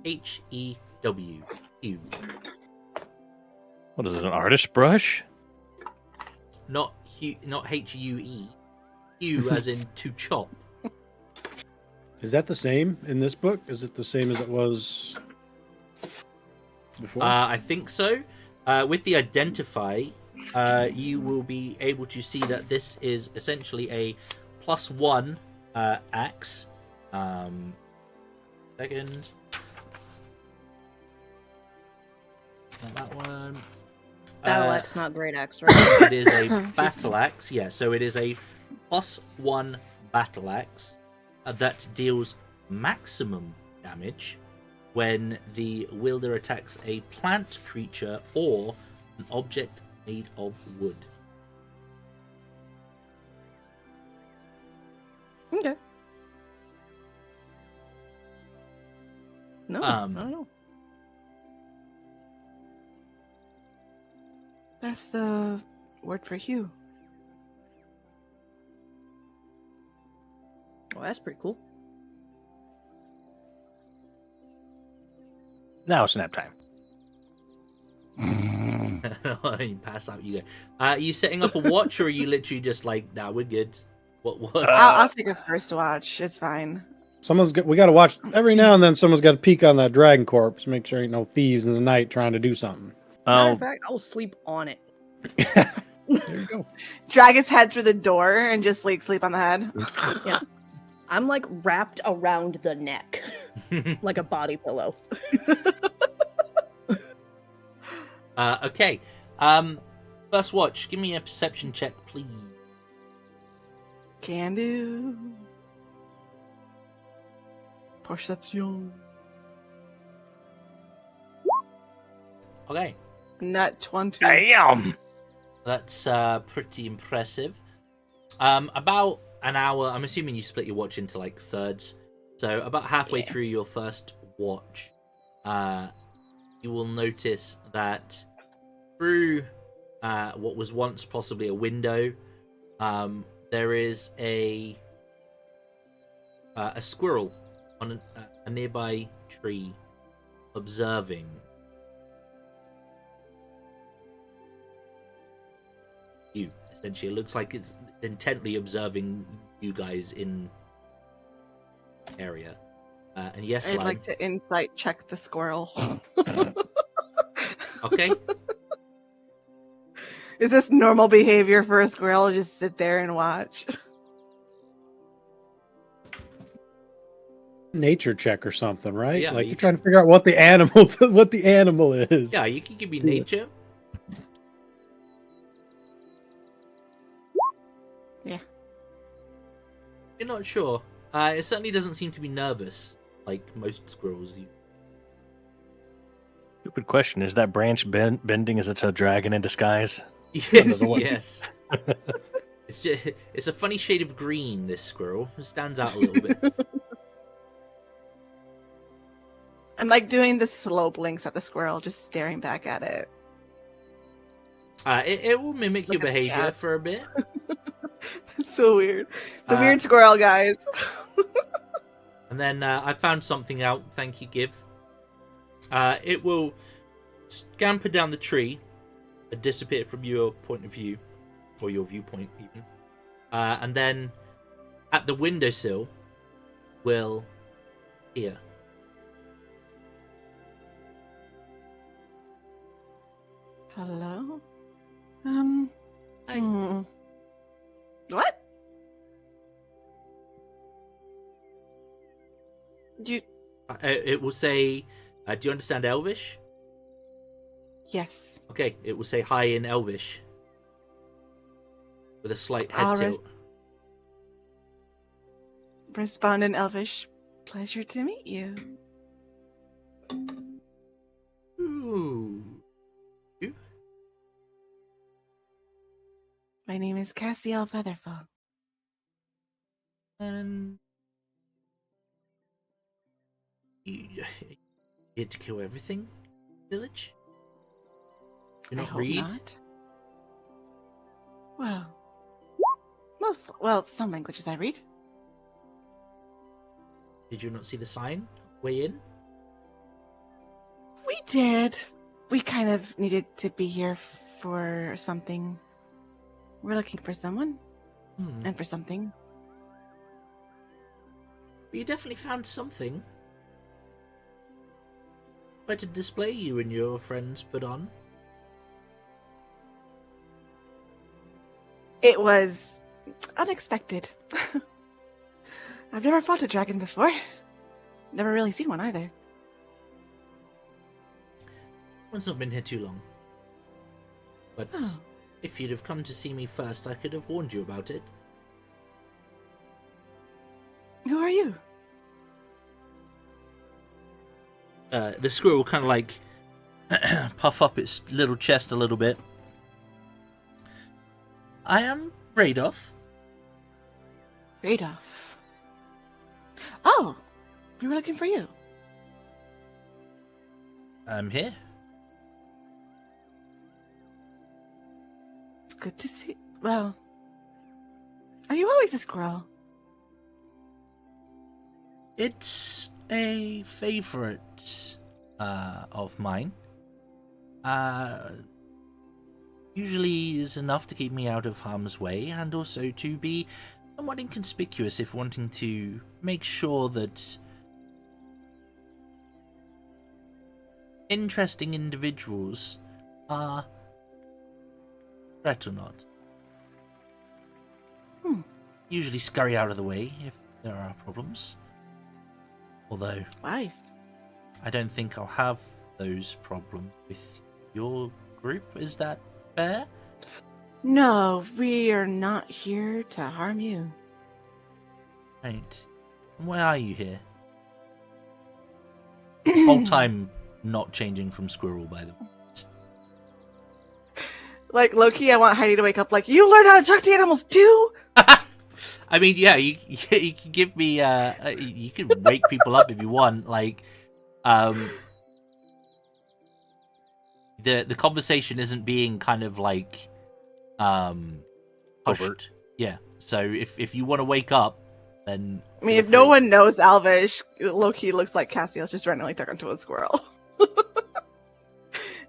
Hew. Hew. What is it, an artist brush? Not Hue, not Hue. Hew as in to chop. Is that the same in this book? Is it the same as it was before? I think so. With the identify, you will be able to see that this is essentially a +1 axe. Second. Not that one. Battle axe, not great axe, right? It is a battle axe. Yeah, so it is a +1 battle axe that deals maximum damage when the wielder attacks a plant creature or an object made of wood. Okay. No, I don't know. That's the word for hue. Well, that's pretty cool. Now it's nap time. You pass out, you go. Are you setting up a watch, or are you literally just like, nah, we're good? What? I'll take a first watch. It's fine. We got to watch every now and then. Someone's got to peek on that dragon corpse, make sure ain't no thieves in the night trying to do something. Matter of fact, I will sleep on it. There you go. Drag his head through the door and just like sleep on the head. Yeah. I'm like wrapped around the neck like a body pillow. Okay. First watch. Give me a perception check, please. Can do. Perception. Okay. Nat 20. Damn! That's pretty impressive. About an hour. I'm assuming you split your watch into like thirds. So about halfway through your first watch, you will notice that through what was once possibly a window, there is a squirrel on a nearby tree observing. You essentially, it looks like it's intently observing you guys in area. And yes, I'd Lime. like to insight check the squirrel. Okay. Is this normal behavior for a squirrel? Just sit there and watch. Nature check or something, right? Yeah, like you you're trying to figure out what the animal is. Yeah, you can give me nature. Yeah. You're not sure. It certainly doesn't seem to be nervous like most squirrels. Stupid question. Is that branch bending? Is it a dragon in disguise? Yes. It's a funny shade of green, this squirrel. It stands out a little bit. I'm like doing the slow blinks at the squirrel, just staring back at it. It will mimic your Look at the behavior cat. for a bit. It's so weird. It's a weird squirrel, guys. And then I found something out. Thank you, Give. It will scamper down the tree and disappear from your point of view, or your viewpoint even. And then at the windowsill will appear. Hello? Hi. What? You... It will say, do you understand Elvish? Yes. Okay, it will say hi in Elvish. With a slight head I'll tilt. Respond in Elvish. Pleasure to meet you. Ooh. My name is Cassiel Featherfall. And you get to kill everything, village? You I not hope read? not. Well, some languages I read. Did you not see the sign? Way in? We did. We kind of needed to be here for something. We're looking for someone and for something. You definitely found something. Quite a display you and your friends put on. It was unexpected. I've never fought a dragon before. Never really seen one either. One's not been here too long. But Oh. if you'd have come to see me first, I could have warned you about it. Who are you? The squirrel kind of like puff up its little chest a little bit. I am Raidoth. Raidoth. Oh, we were looking for you. I'm here. It's good to see. Well, are you always a squirrel? It's a favorite of mine. Usually is enough to keep me out of harm's way, and also to be somewhat inconspicuous if wanting to make sure that interesting individuals are threat or not. Usually scurry out of the way if there are problems. Although, Wise. I don't think I'll have those problems with your group. Is that fair? No, we are not here to harm you. Right. And why are you here? This whole time not changing from squirrel, by the way. Like, Loki, I want Heidi to wake up like, you learn how to talk to animals too? I mean, yeah, you can give me, you can wake people up if you want. Like, the conversation isn't being kind of like, Overt. Yeah. So if you want to wake up, then I mean, feel if no free. one knows Elvish, Loki looks like Cassiel's just randomly talking to a squirrel.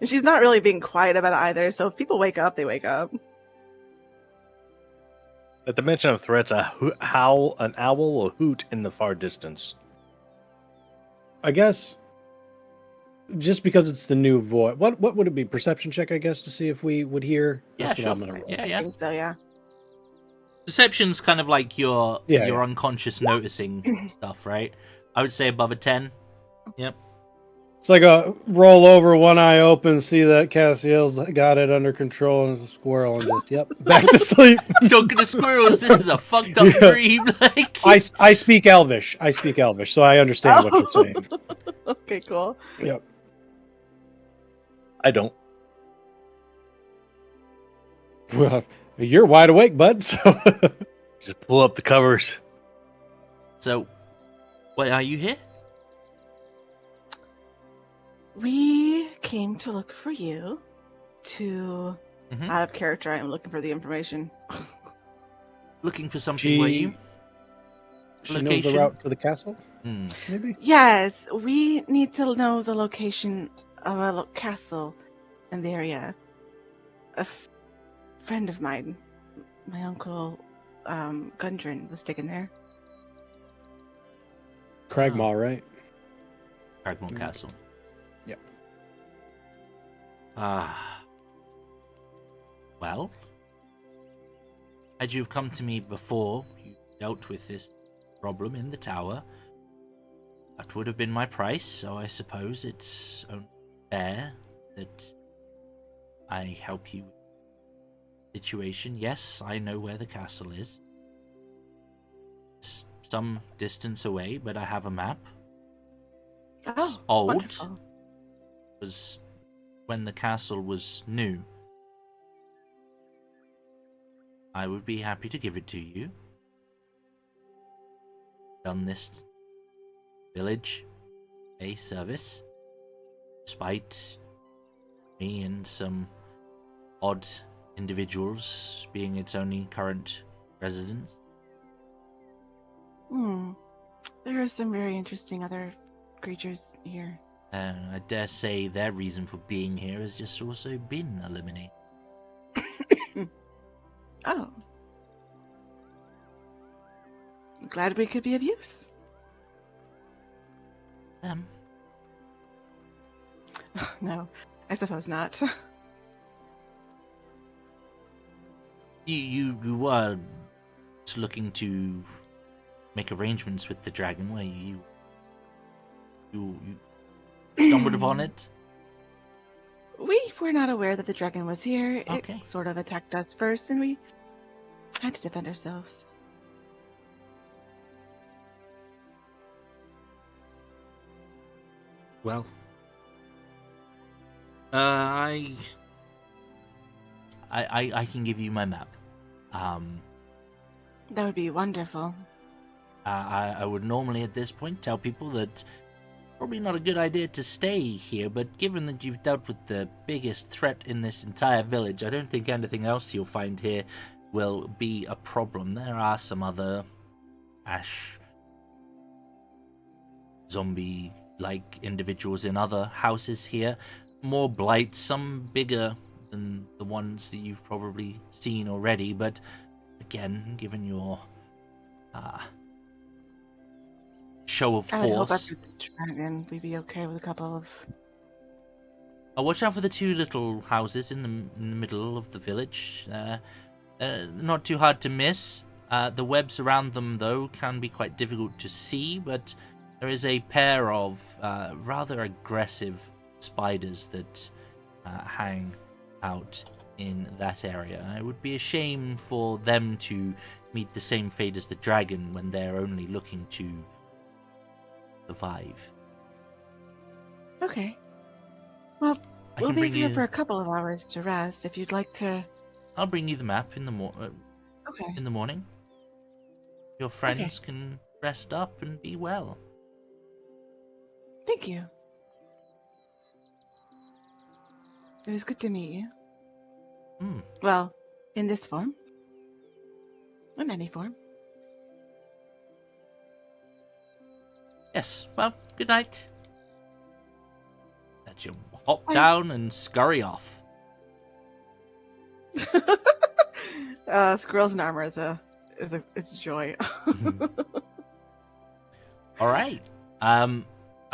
And she's not really being quiet about it either, so if people wake up, they wake up. At the mention of threats, an owl will hoot in the far distance. I guess just because it's the new voice. What would it be? Perception check, I guess, to see if we would hear. Yeah, That's what sure. I'm gonna roll. Yeah, I yeah. think so, yeah. Perception's kind of like your Yeah. unconscious noticing stuff, right? I would say above a 10. Yep. It's like a roll over, one eye open, see that Cassiel's got it under control, and it's a squirrel, and just back to sleep. Talking to squirrels, this is a fucked up dream. Like, I speak Elvish. So I understand what you're saying. Okay, cool. Yep. I don't. Well, you're wide awake, bud. So Just pull up the covers. so, why are you here? We came to look for you to... Mhm. Out of character, I am looking for the information. Looking for something, were you? she knows Location? the route to the castle, Hmm. maybe? Yes, we need to know the location of a castle in the area. A friend of mine, my uncle Gundren, was taken there. Cragmaw, right? Cragmore Castle. Yep. Well, had you come to me before you dealt with this problem in the tower, that would have been my price, so I suppose it's only fair that I help you with the situation. Yes, I know where the castle is. It's some distance away, but I have a map. Oh, old. wonderful. It was when the castle was new. I would be happy to give it to you. Done this village a service, despite me and some odd individuals being its only current residents. There are some very interesting other creatures here. I dare say their reason for being here has just also been eliminated. Oh. Glad we could be of use. Them? No, I suppose not. You were looking to make arrangements with the dragon, were you? You stumbled upon it? We were not aware that the dragon was here. Okay. It sort of attacked us first, and we had to defend ourselves. Well, I can give you my map. That would be wonderful. I would normally at this point tell people that probably not a good idea to stay here, but given that you've dealt with the biggest threat in this entire village, I don't think anything else you'll find here will be a problem. There are some other ash zombie-like individuals in other houses here. More blights, some bigger than the ones that you've probably seen already, but again, given your show of I would hope force. after the dragon we'd be okay with a couple of... Watch out for the two little houses in the middle of the village. Not too hard to miss. The webs around them, though, can be quite difficult to see, but there is a pair of rather aggressive spiders that hang out in that area. It would be a shame for them to meet the same fate as the dragon when they're only looking to survive. Okay. Well, I we'll can be bring here you- for a couple of hours to rest if you'd like to... I'll bring you the map in the Okay. in the morning. Your friends can rest up and be well. Thank you. It was good to meet you. Well, in this form. In any form. Yes, well, good night. That you hop Bye. down and scurry off. Squirrels in armor is a joy. All right. I'm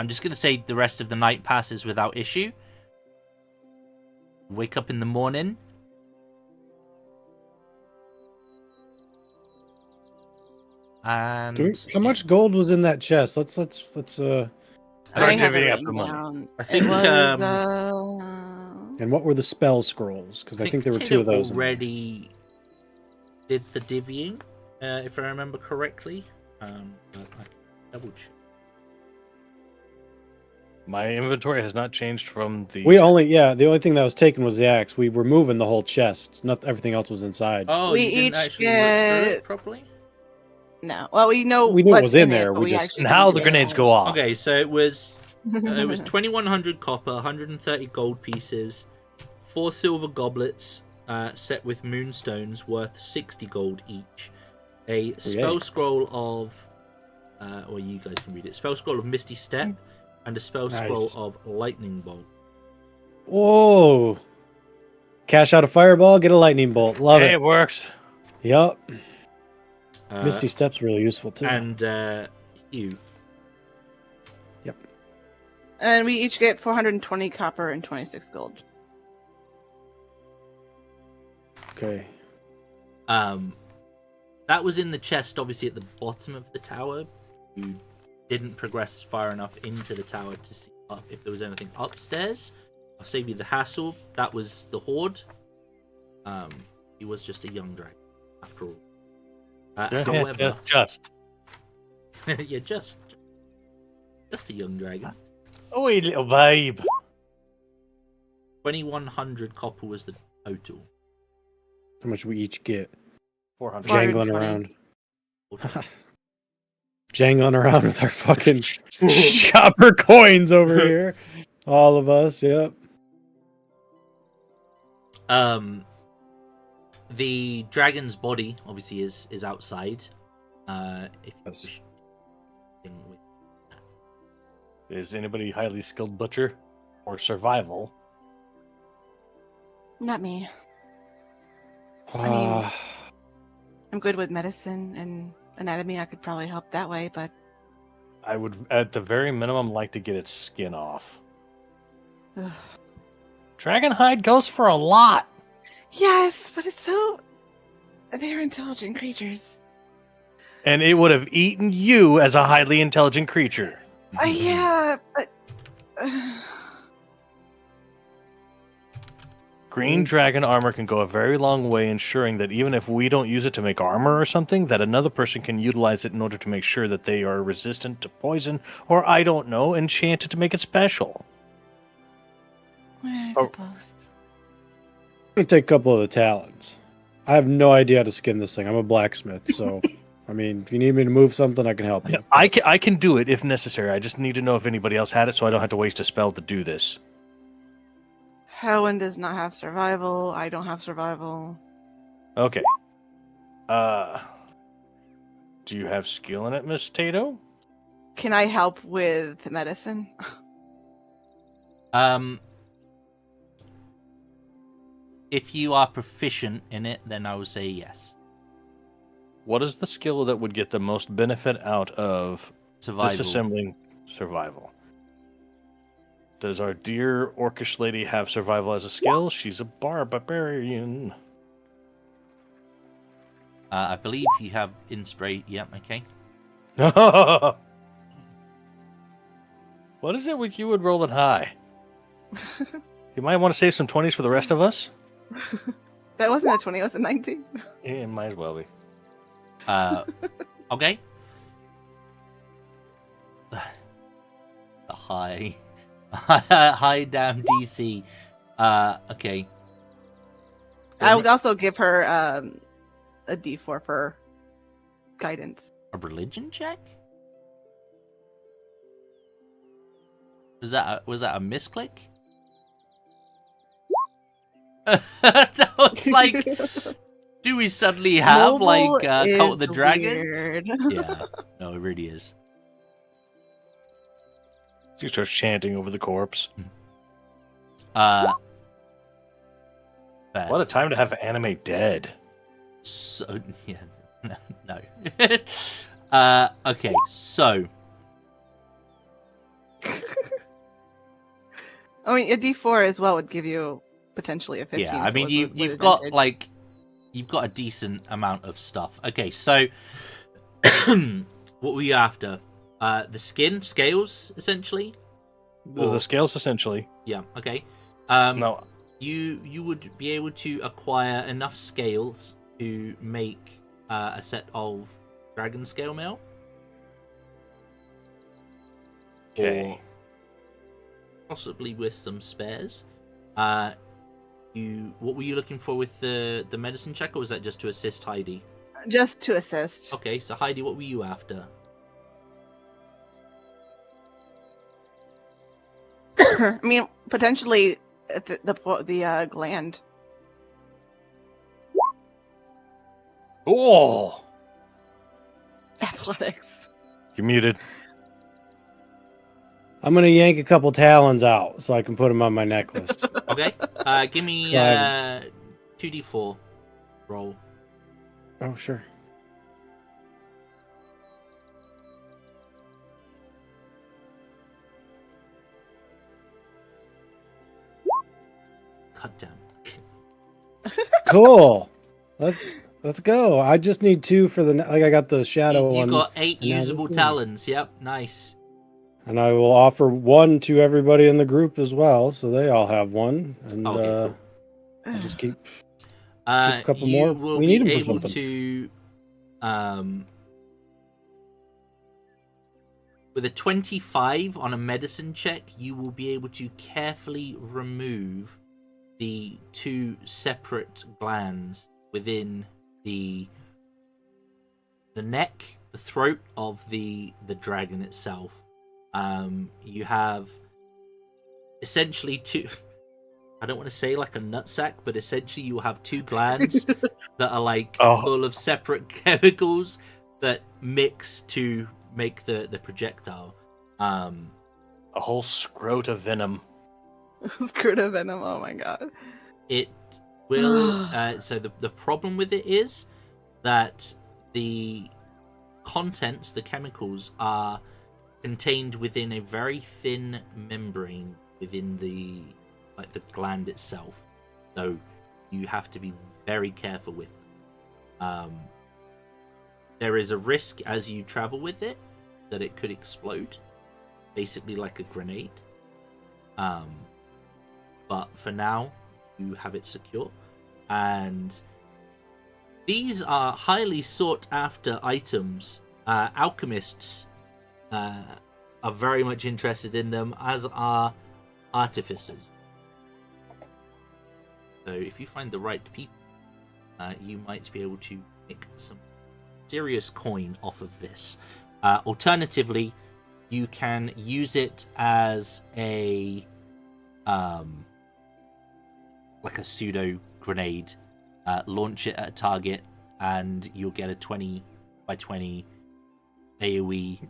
just gonna say the rest of the night passes without issue. Wake up in the morning. And How much gold was in that chest? Let's I I have it divvying up written the money. down. I think, it was, And what were the spell scrolls? Because I think there were two of those. in there. already did the divvying, if I remember correctly. But I can double check. My inventory has not changed from the. The only thing that was taken was the axe. We were moving the whole chest. Not everything else was inside. Oh, We you didn't each actually look through get- it properly? No. Well, we know We knew it what's was in it, there, but we we just- actually And how didn't the do grenades it. go off. Okay, so it was 2,100 copper, 130 gold pieces, 4 silver goblets set with moonstones worth 60 gold each, a spell scroll of, or you guys can read it, spell scroll of Misty Step, and a spell scroll Nice. of Lightning Bolt. Whoa! Cash out a fireball, get a lightning bolt. Love Hey, it. it works. Yup. Uh, Misty Step's really useful too. And Hugh. And we each get 420 copper and 26 gold. Okay. That was in the chest, obviously, at the bottom of the tower. You didn't progress far enough into the tower to see up if there was anything upstairs. I'll save you the hassle. That was the Horde. He was just a young dragon, after all. However, Just. yeah, just a young dragon. Oh, you little babe. 2,100 copper was the total. How much we each get? 400. Jangling 420. around. Jangling around with our fucking copper coins over here. All of us, yep. The dragon's body obviously is outside. If you Yes. wish to- Is anybody highly skilled butcher or survival? Not me. I mean- Ah, I'm good with medicine and anatomy. I could probably help that way, but I would, at the very minimum, like to get its skin off. ugh. Dragon hide goes for a lot. Yes, but it's so. They're intelligent creatures. And it would have eaten you as a highly intelligent creature. Yeah, but. Green dragon armor can go a very long way, ensuring that even if we don't use it to make armor or something, that another person can utilize it in order to make sure that they are resistant to poison, or I don't know, enchant it to make it special. I Oh. suppose. I'm gonna take a couple of the talons. I have no idea how to skin this thing. I'm a blacksmith, so I mean, if you need me to move something, I can help you. I can do it if necessary. I just need to know if anybody else had it, so I don't have to waste a spell to do this. Halwin does not have survival. I don't have survival. Okay. Do you have skill in it, Miss Tato? Can I help with medicine? If you are proficient in it, then I would say yes. What is the skill that would get the most benefit out of Survival. disassembling survival? Does our dear orcish lady have survival as a skill? She's a barbarian. I believe you have inspiration. Yep, okay. What is it with you and rolling high? You might want to save some 20s for the rest of us? That wasn't a 20, it was a 19. Yeah, might as well be. Okay. The high damn DC. Okay. I would also give her a D4 for guidance. A religion check? Was that a misclick? It's like, do we suddenly have Mobile Cult of the is Dragon? weird. Yeah, no, it really is. She starts chanting over the corpse. Fair. What a time to have anime dead. So yeah, no. Okay, so I mean, a D4 as well would give you potentially a 15. yeah, I if it mean was with you've got advantage. you've got a decent amount of stuff. Okay, so what were you after? The skin scales essentially. The scales essentially. Yeah. Okay. No, You would be able to acquire enough scales to make a set of dragon scale mail. okay. Or possibly with some spares. What were you looking for with the medicine check, or was that just to assist Heidi? Just to assist. Okay, so Heidi, what were you after? I mean, potentially the gland. Oh, Athletics. you're muted. I'm gonna yank a couple talons out so I can put them on my necklace. Okay, give me 2d4 roll. Oh, sure. God damn. Cool. Let's go. I just need 2 for the like. I got the shadow You one, got 8 and now usable the- talons. Yep, nice. and I will offer 1 to everybody in the group as well, so they all have 1. And Okay, I'll just keep. a couple you more. will We be need 'em for able something. to with a 25 on a medicine check, you will be able to carefully remove the 2 separate glands within the neck, the throat of the dragon itself, you have essentially two. I don't want to say like a nutsack, but essentially you have two glands that are like full of separate chemicals that mix to make the projectile. A whole scrot of venom. Scrot of venom. Oh my god. It will. So the problem with it is that the contents, the chemicals, are contained within a very thin membrane within the gland itself. So you have to be very careful with them. There is a risk as you travel with it that it could explode, basically like a grenade. But for now, you have it secure, and these are highly sought after items. Alchemists are very much interested in them, as are artificers. So if you find the right people, you might be able to make some serious coin off of this. Alternatively, you can use it as a like a pseudo grenade, launch it at a target, and you'll get a 20 by 20 AoE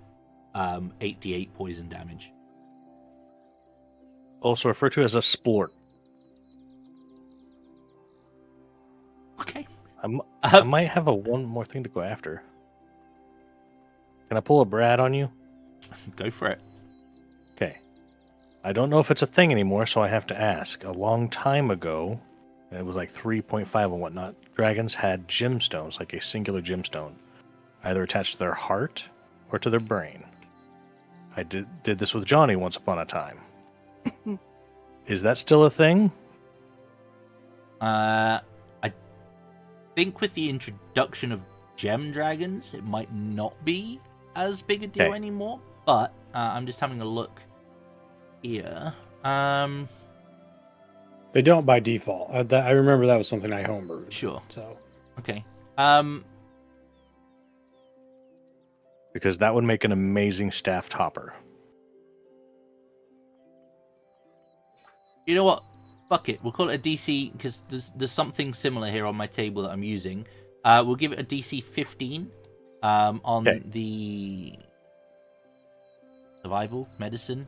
8d8 poison damage. Also referred to as a splort. Okay. I might have one more thing to go after. Can I pull a Brad on you? Go for it. Okay. I don't know if it's a thing anymore, so I have to ask. A long time ago, it was like 3.5 and whatnot, dragons had gemstones, like a singular gemstone, either attached to their heart or to their brain. I did this with Johnny once upon a time. Is that still a thing? I think with the introduction of gem dragons, it might not be as big a deal anymore, but I'm just having a look here. They don't by default. I remember that was something I homebrewed. Sure. So Okay. Because that would make an amazing staff topper. You know what? Fuck it. We'll call it a DC because there's something similar here on my table that I'm using. We'll give it a DC 15 on the survival medicine.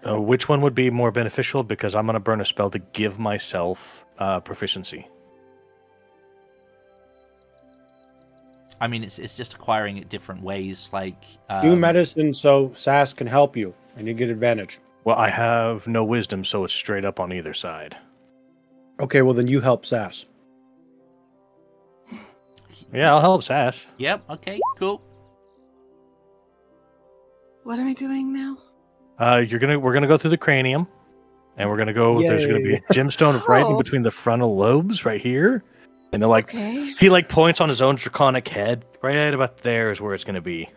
Which one would be more beneficial? Because I'm going to burn a spell to give myself proficiency. I mean, it's just acquiring it different ways. Like do medicine so Sass can help you and you get advantage. Well, I have no wisdom, so it's straight up on either side. Okay, well then you help Sass. Yeah, I'll help Sass. Yep. Okay. Cool. What am I doing now? We're gonna go through the cranium, and we're gonna go. Yay. There's gonna be a gemstone right in between the frontal lobes, right here, and they're like he like points on his own draconic head. Right about there is where it's gonna be.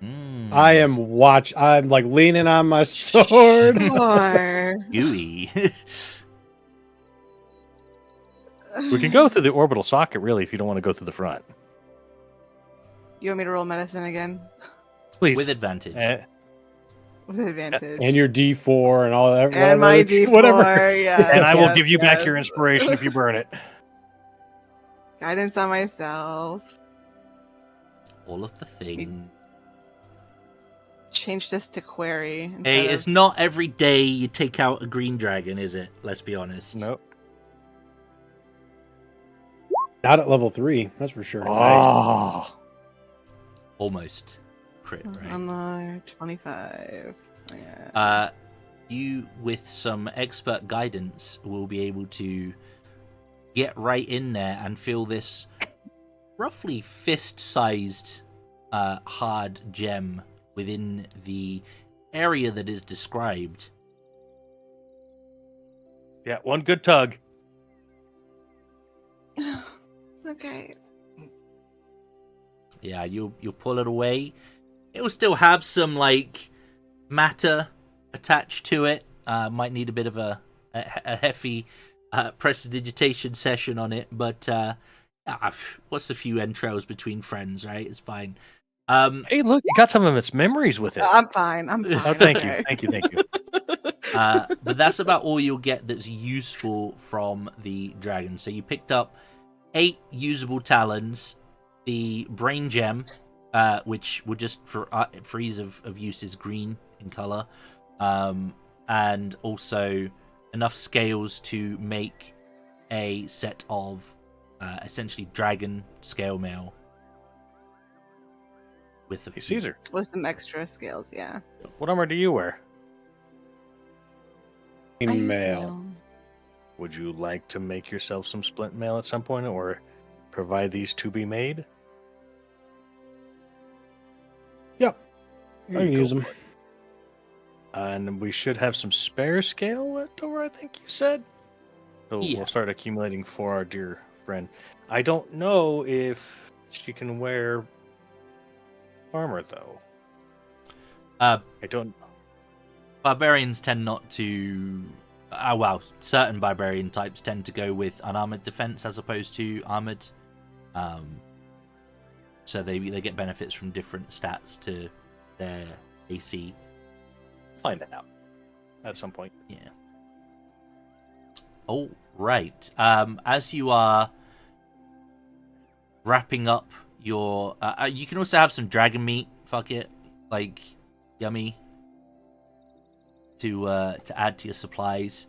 Mm. I'm like leaning on my sword. Gooey. We can go through the orbital socket, really, if you don't want to go through the front. You want me to roll medicine again? Please. With advantage. With advantage. And your D4 and all that. And my D4, whatever. yeah. And I will give you back your inspiration if you burn it. Guidance on myself. All of the things. Change this to query. Hey, it's not every day you take out a green dragon, is it? Let's be honest. Nope. Not at level 3, that's for sure. Oh. Almost. Crit, right? On 25. Yeah. You, with some expert guidance, will be able to get right in there and feel this roughly fist-sized hard gem within the area that is described. Yeah, one good tug. Okay. Yeah, you'll pull it away. It will still have some like matter attached to it. Might need a bit of a hefty prestidigitation session on it, but What's a few entrails between friends, right? It's fine. Hey, look, you got some of its memories with it. I'm fine. I'm fine. Oh, thank you, okay. thank you, thank you. But that's about all you'll get that's useful from the dragon. So you picked up 8 usable talons, the brain gem, which would just for ease of use is green in color, and also enough scales to make a set of essentially dragon scale mail with the Hey, Caesar, With some extra scales, yeah. what armor do you wear? I use Mail. mail. Would you like to make yourself some splint mail at some point, or provide these to be made? Yep. Here I you can go, use them. bud. And we should have some spare scale left over, I think you said. So Yeah. we'll start accumulating for our dear friend. I don't know if she can wear armor, though. I don't. Barbarians tend not to. Well, certain barbarian types tend to go with unarmored defense as opposed to armored. So they get benefits from different stats to their AC. Find it out at some point. Yeah. All right. As you are wrapping up your, you can also have some dragon meat. Fuck it, like yummy. To add to your supplies.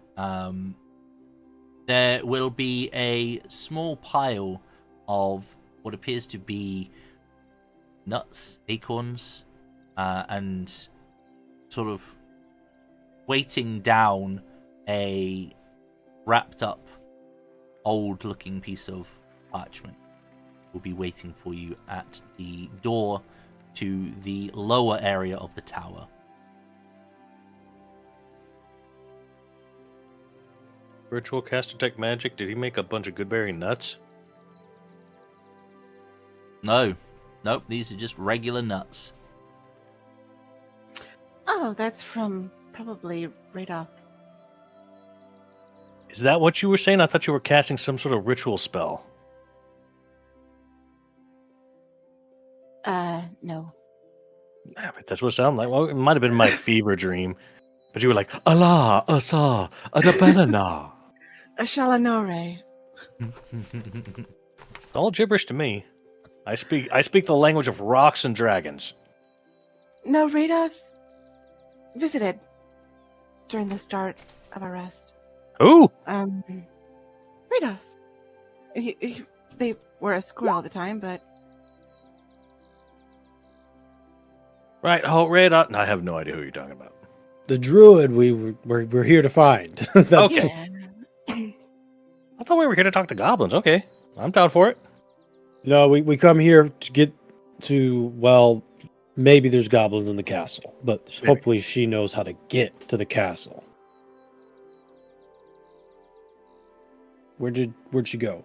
There will be a small pile of what appears to be nuts, acorns, and sort of weighting down a wrapped up old looking piece of parchment will be waiting for you at the door to the lower area of the tower. Ritual cast detect magic. Did he make a bunch of goodberry nuts? No. Nope, these are just regular nuts. Oh, that's from probably Raidoth. Is that what you were saying? I thought you were casting some sort of ritual spell. No. Yeah, but that's what it sounded like. Well, it might have been my fever dream. But you were like, Allah, Asa, Adabanana. Ashalanore. It's all gibberish to me. I speak the language of rocks and dragons. No, Raidoth visited during the start of our rest. Who? Raidoth. They were a squirrel all the time, but Right, Raidoth. I have no idea who you're talking about. The druid we're here to find. That's Okay. yeah. I thought we were here to talk to goblins. Okay, I'm down for it. No, we come here to get to, well, maybe there's goblins in the castle, but hopefully she knows how to get to the castle. Where'd she go?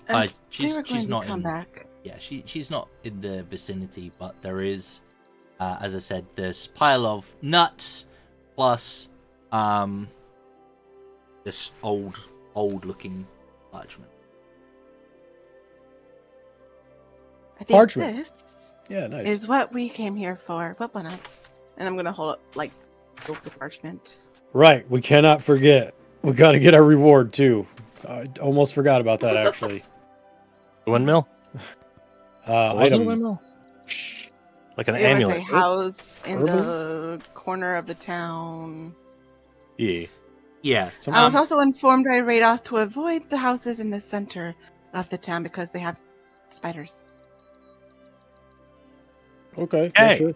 They She's were going to not come in. back. Yeah, she's not in the vicinity, but there is, as I said, this pile of nuts plus this old looking parchment. I think Parchment. this Yeah, nice. is what we came here for. What one up? And I'm gonna hold up the parchment. Right, we cannot forget. We got to get our reward too. I almost forgot about that actually. The windmill? Was it a Item. windmill? Like an It amulet. was a house in Herbal? the corner of the town. Yeah. Yeah. I was also informed by Raidoth to avoid the houses in the center of the town because they have spiders. Okay, yeah, Hey. sure.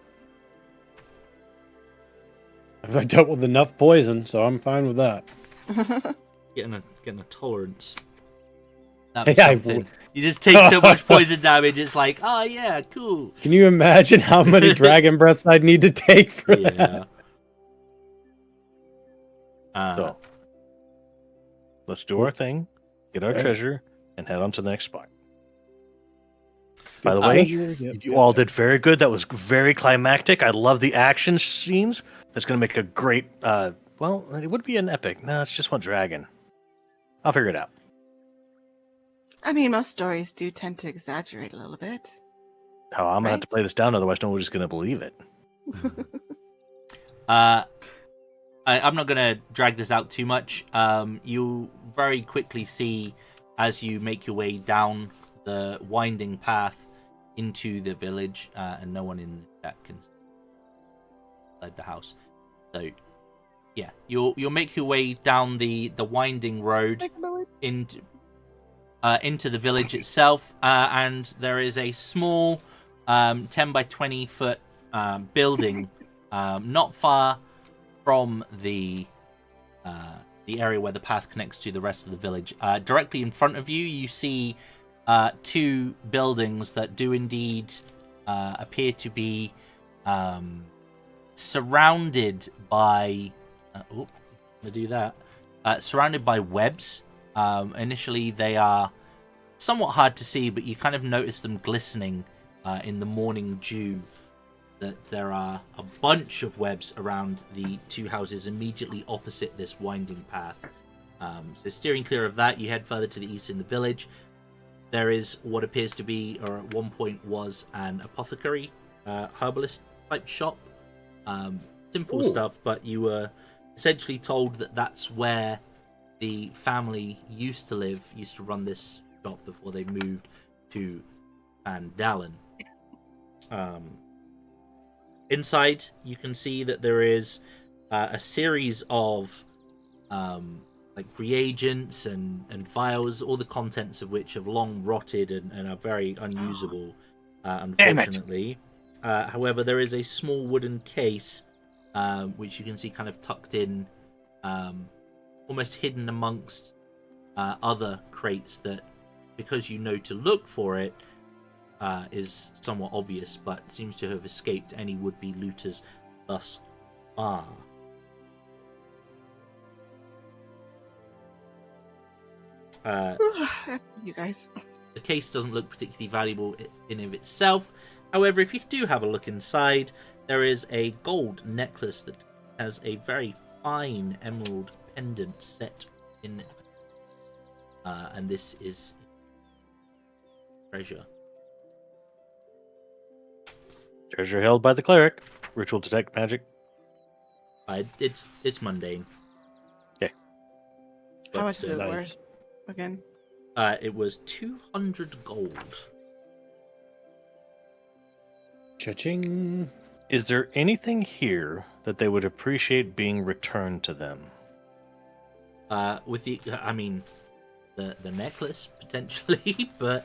I've dealt with enough poison, so I'm fine with that. getting a tolerance. Hey, That'd be something. You just take so much poison damage, it's like, oh yeah, cool. Can you imagine how many dragon breaths I'd need to take for that? Yeah. So, let's do our thing, get our Okay. treasure, and head on to the next spot. By Good the way, treasure, yep, you yep, all yep. did very good. That was very climactic. I love the action scenes. That's going to make a great, well, it would be an epic. No, it's just one dragon. I'll figure it out. I mean, most stories do tend to exaggerate a little bit. Oh, I'm gonna have to Right. play this down, otherwise no one's just gonna believe it. I'm not going to drag this out too much. You'll very quickly see, as you make your way down the winding path into the village, and no one in the chat can inside the house. So, yeah, you'll make your way down the winding road into the village itself, and there is a small 10 by 20 foot building not far from the area where the path connects to the rest of the village. Directly in front of you, you see two buildings that do indeed appear to be surrounded by... surrounded by webs. Initially, they are somewhat hard to see, but you kind of notice them glistening in the morning dew. That there are a bunch of webs around the two houses immediately opposite this winding path. So steering clear of that, you head further to the east in the village. There is what appears to be, or at one point was, an apothecary, herbalist type shop. Simple stuff, but you were essentially told that that's where the family used to live, used to run this shop before they moved to Phandalin. Inside, you can see that there is a series of like reagents and vials, all the contents of which have long rotted and are very unusable, unfortunately. However, there is a small wooden case, which you can see kind of tucked in, almost hidden amongst other crates that, because you know to look for it, is somewhat obvious, but seems to have escaped any would-be looters thus far. You guys. The case doesn't look particularly valuable in of itself. However, if you do have a look inside, there is a gold necklace that has a very fine emerald pendant set in it. And this is treasure. Treasure held by the cleric. Ritual detect magic. It's mundane. Okay. How much is it nice. worth? Again. It was 200 gold. Cha-ching. Is there anything here that they would appreciate being returned to them? With the necklace potentially, but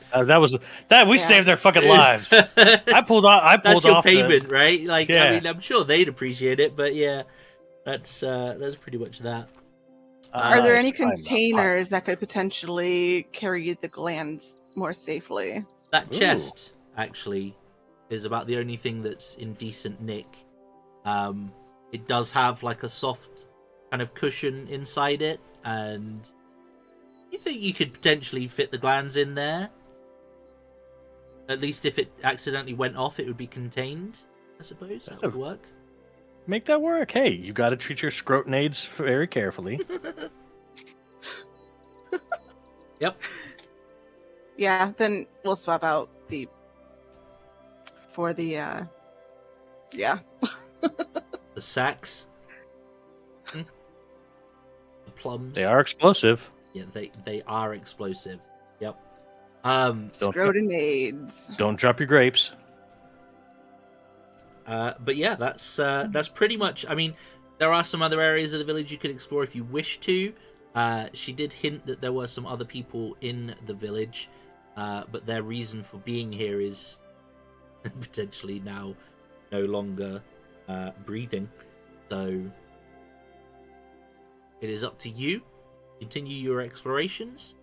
we saved their fucking lives. I pulled off. That's your payment, right? Like, yeah. I mean, I'm sure they'd appreciate it, but yeah, that's pretty much that. Are there any containers that could potentially carry the glands more safely? That chest actually is about the only thing that's in decent nick. It does have like a soft kind of cushion inside it, and you think you could potentially fit the glands in there? At least if it accidentally went off, it would be contained, I suppose. That would work. Make that work. Hey, you got to treat your scrotinades very carefully. Yep. Yeah, then we'll swap out the The sacks. The plums. They are explosive. Yeah, they are explosive. Yep. scrotinades. Don't drop your grapes. But yeah, that's pretty much. I mean, there are some other areas of the village you could explore if you wish to. She did hint that there were some other people in the village, but their reason for being here is potentially now no longer breathing. So it is up to you. Continue your explorations.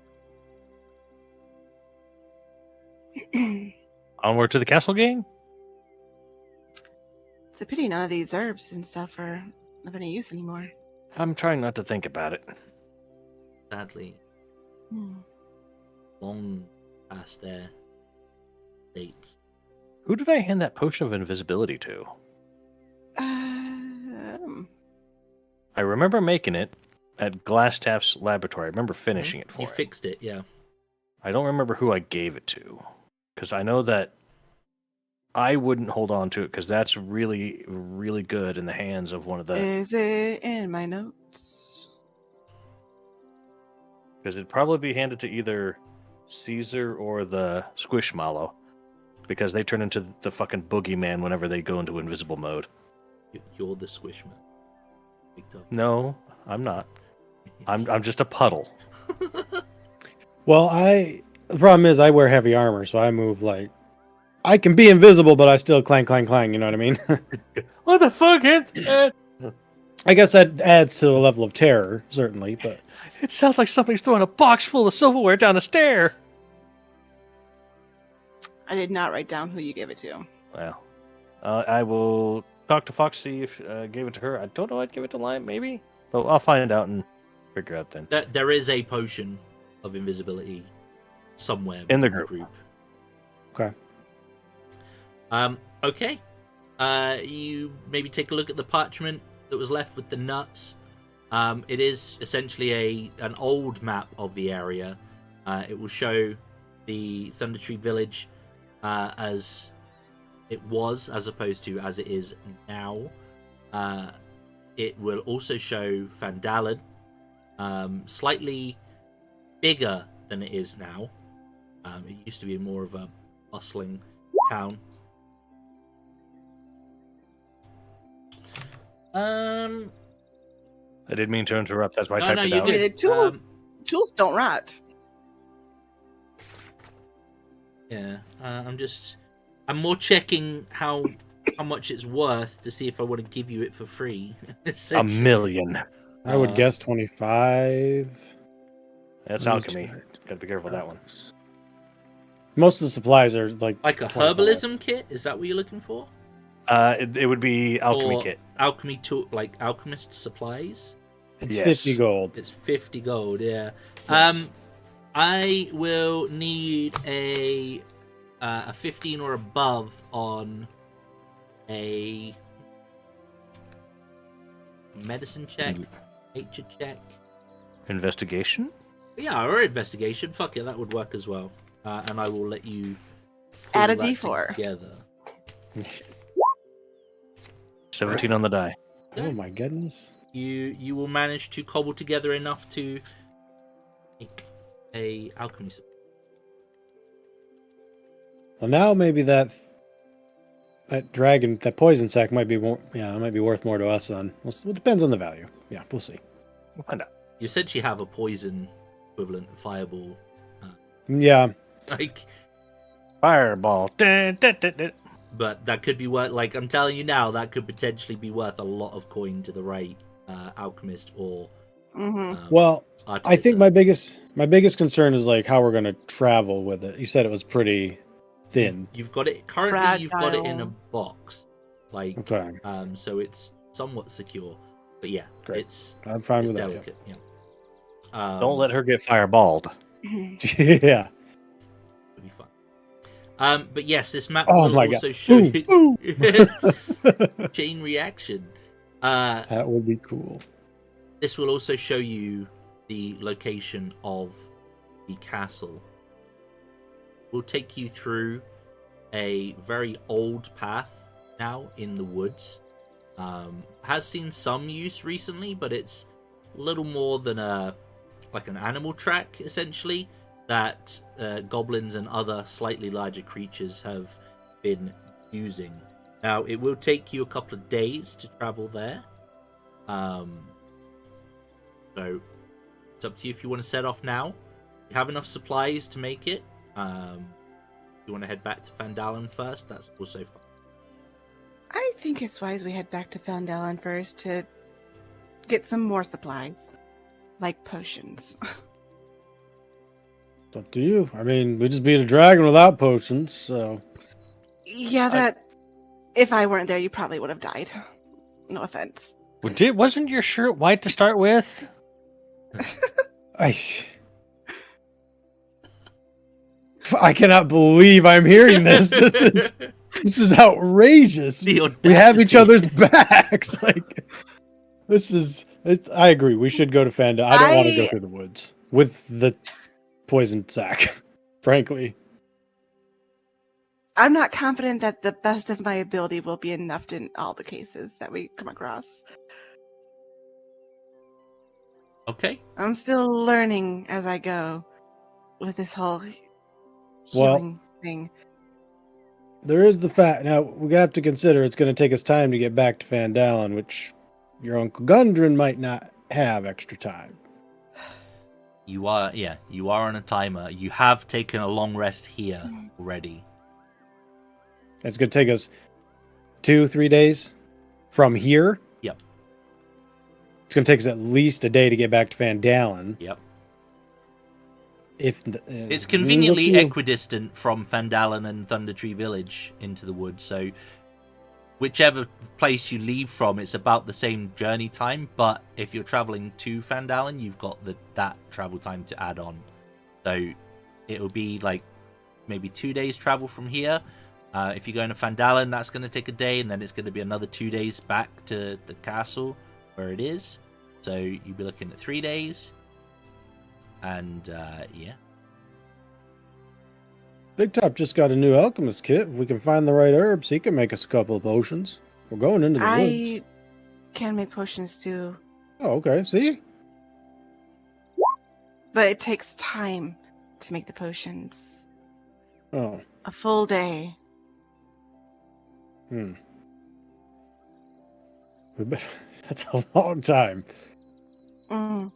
Onward to the castle gang. It's a pity none of these herbs and stuff are of any use anymore. I'm trying not to think about it. Sadly, long past their dates. Who did I hand that potion of invisibility to? I remember making it at Glasstaff's laboratory. I remember finishing it for You it. fixed it, yeah. I don't remember who I gave it to, because I know that I wouldn't hold on to it because that's really, really good in the hands of one of the. Is it in my notes? Because it'd probably be handed to either Caesar or the Squishmallow, because they turn into the fucking boogeyman whenever they go into invisible mode. You're the Squishman. Picked up. No, I'm not. I'm just a puddle. Well, the problem is I wear heavy armor, so I move like I can be invisible, but I still clang, clang, clang. You know what I mean? What the fuck? I guess that adds to the level of terror, certainly. But It sounds like somebody's throwing a box full of silverware down a stair. I did not write down who you gave it to. Well, I will talk to Fox, see if I gave it to her. I don't know. I'd give it to Lime, maybe. But I'll find out and figure out then. There is a potion of invisibility somewhere In the within group. okay. Okay. You maybe take a look at the parchment that was left with the nuts. It is essentially an old map of the area. It will show the Thundertree village as it was, as opposed to as it is now. It will also show Phandalin, slightly bigger than it is now. It used to be more of a bustling town. I didn't mean to interrupt. That's why I No, typed no, it you're out. good. Tools don't rot. Yeah, I'm more checking how much it's worth to see if I want to give you it for free. A million. I would guess 25. That's Let me alchemy. check. Gotta be careful with that one. Most of the supplies are like a 25. herbalism kit. Is that what you're looking for? It would be alchemy Or kit. Alchemy tool, like alchemist supplies. It's Yes. 50 gold. It's 50 gold. Yeah. Yes. I will need a 15 or above on a medicine check, nature check. Investigation? Yeah, or investigation. Fuck it, that would work as well. And I will let you Add a pull that D4. together. 17 on the die. Oh my goodness. You will manage to cobble together enough to make a alchemy. Well, now maybe that dragon, that poison sack might be more. Yeah, it might be worth more to us. It depends on the value. Yeah, we'll see. We'll find out. You essentially have a poison equivalent of fireball. Yeah. Like, Fireball. Dun, dun, dun, dun. but that could be worth. Like, I'm telling you now, that could potentially be worth a lot of coin to the right alchemist or. Well, I think artificer. my biggest concern is like how we're going to travel with it. You said it was pretty thin. You've got it currently. You've got it in a Fragile. box, like Okay. so it's somewhat secure. But yeah, Great. it's I'm fine with delicate. Yeah. Don't let her get fireballed. that. Yeah. It'll be fun. But yes, this map Oh will my also God. show Ooh, you chain reaction. That would be cool. This will also show you the location of the castle. We'll take you through a very old path now in the woods. Has seen some use recently, but it's little more than an animal track, essentially, that goblins and other slightly larger creatures have been using. Now, it will take you a couple of days to travel there. So, it's up to you if you want to set off now. You have enough supplies to make it. If you want to head back to Phandalin first, that's also fine. I think it's wise we head back to Phandalin first to get some more supplies, like potions. It's up to you. I mean, we just beat a dragon without potions, so. Yeah, if I weren't there, you probably would have died. No offense. Wasn't your shirt white to start with? I cannot believe I'm hearing this. This is outrageous. The We have each audacity. other's backs. Like, I agree. We should go to Fanda. I don't want to go through the woods with the poison sack. frankly. I'm not confident that the best of my ability will be enough in all the cases that we come across. Okay. I'm still learning as I go with this whole Well, healing thing. there is the fact. Now, we have to consider it's going to take us time to get back to Phandalin, which your Uncle Gundren might not have extra time. You are on a timer. You have taken a long rest here already. It's going to take us 2-3 days from here. Yep. It's going to take us at least a day to get back to Phandalin. Yep. It's conveniently equidistant from Phandalin and Thundertree Village into the woods, so whichever place you leave from, it's about the same journey time, but if you're traveling to Phandalin, you've got that travel time to add on. So it'll be like maybe 2 days travel from here. If you're going to Phandalin, that's going to take a day, and then it's going to be another 2 days back to the castle where it is. So you'll be looking at 3 days. And, yeah. Big Top just got a new alchemist kit. If we can find the right herbs, he can make us a couple of potions. We're going into the woods. I can make potions too. Oh, okay. See? But it takes time to make the potions. Oh. A full day. That's a long time. Mm.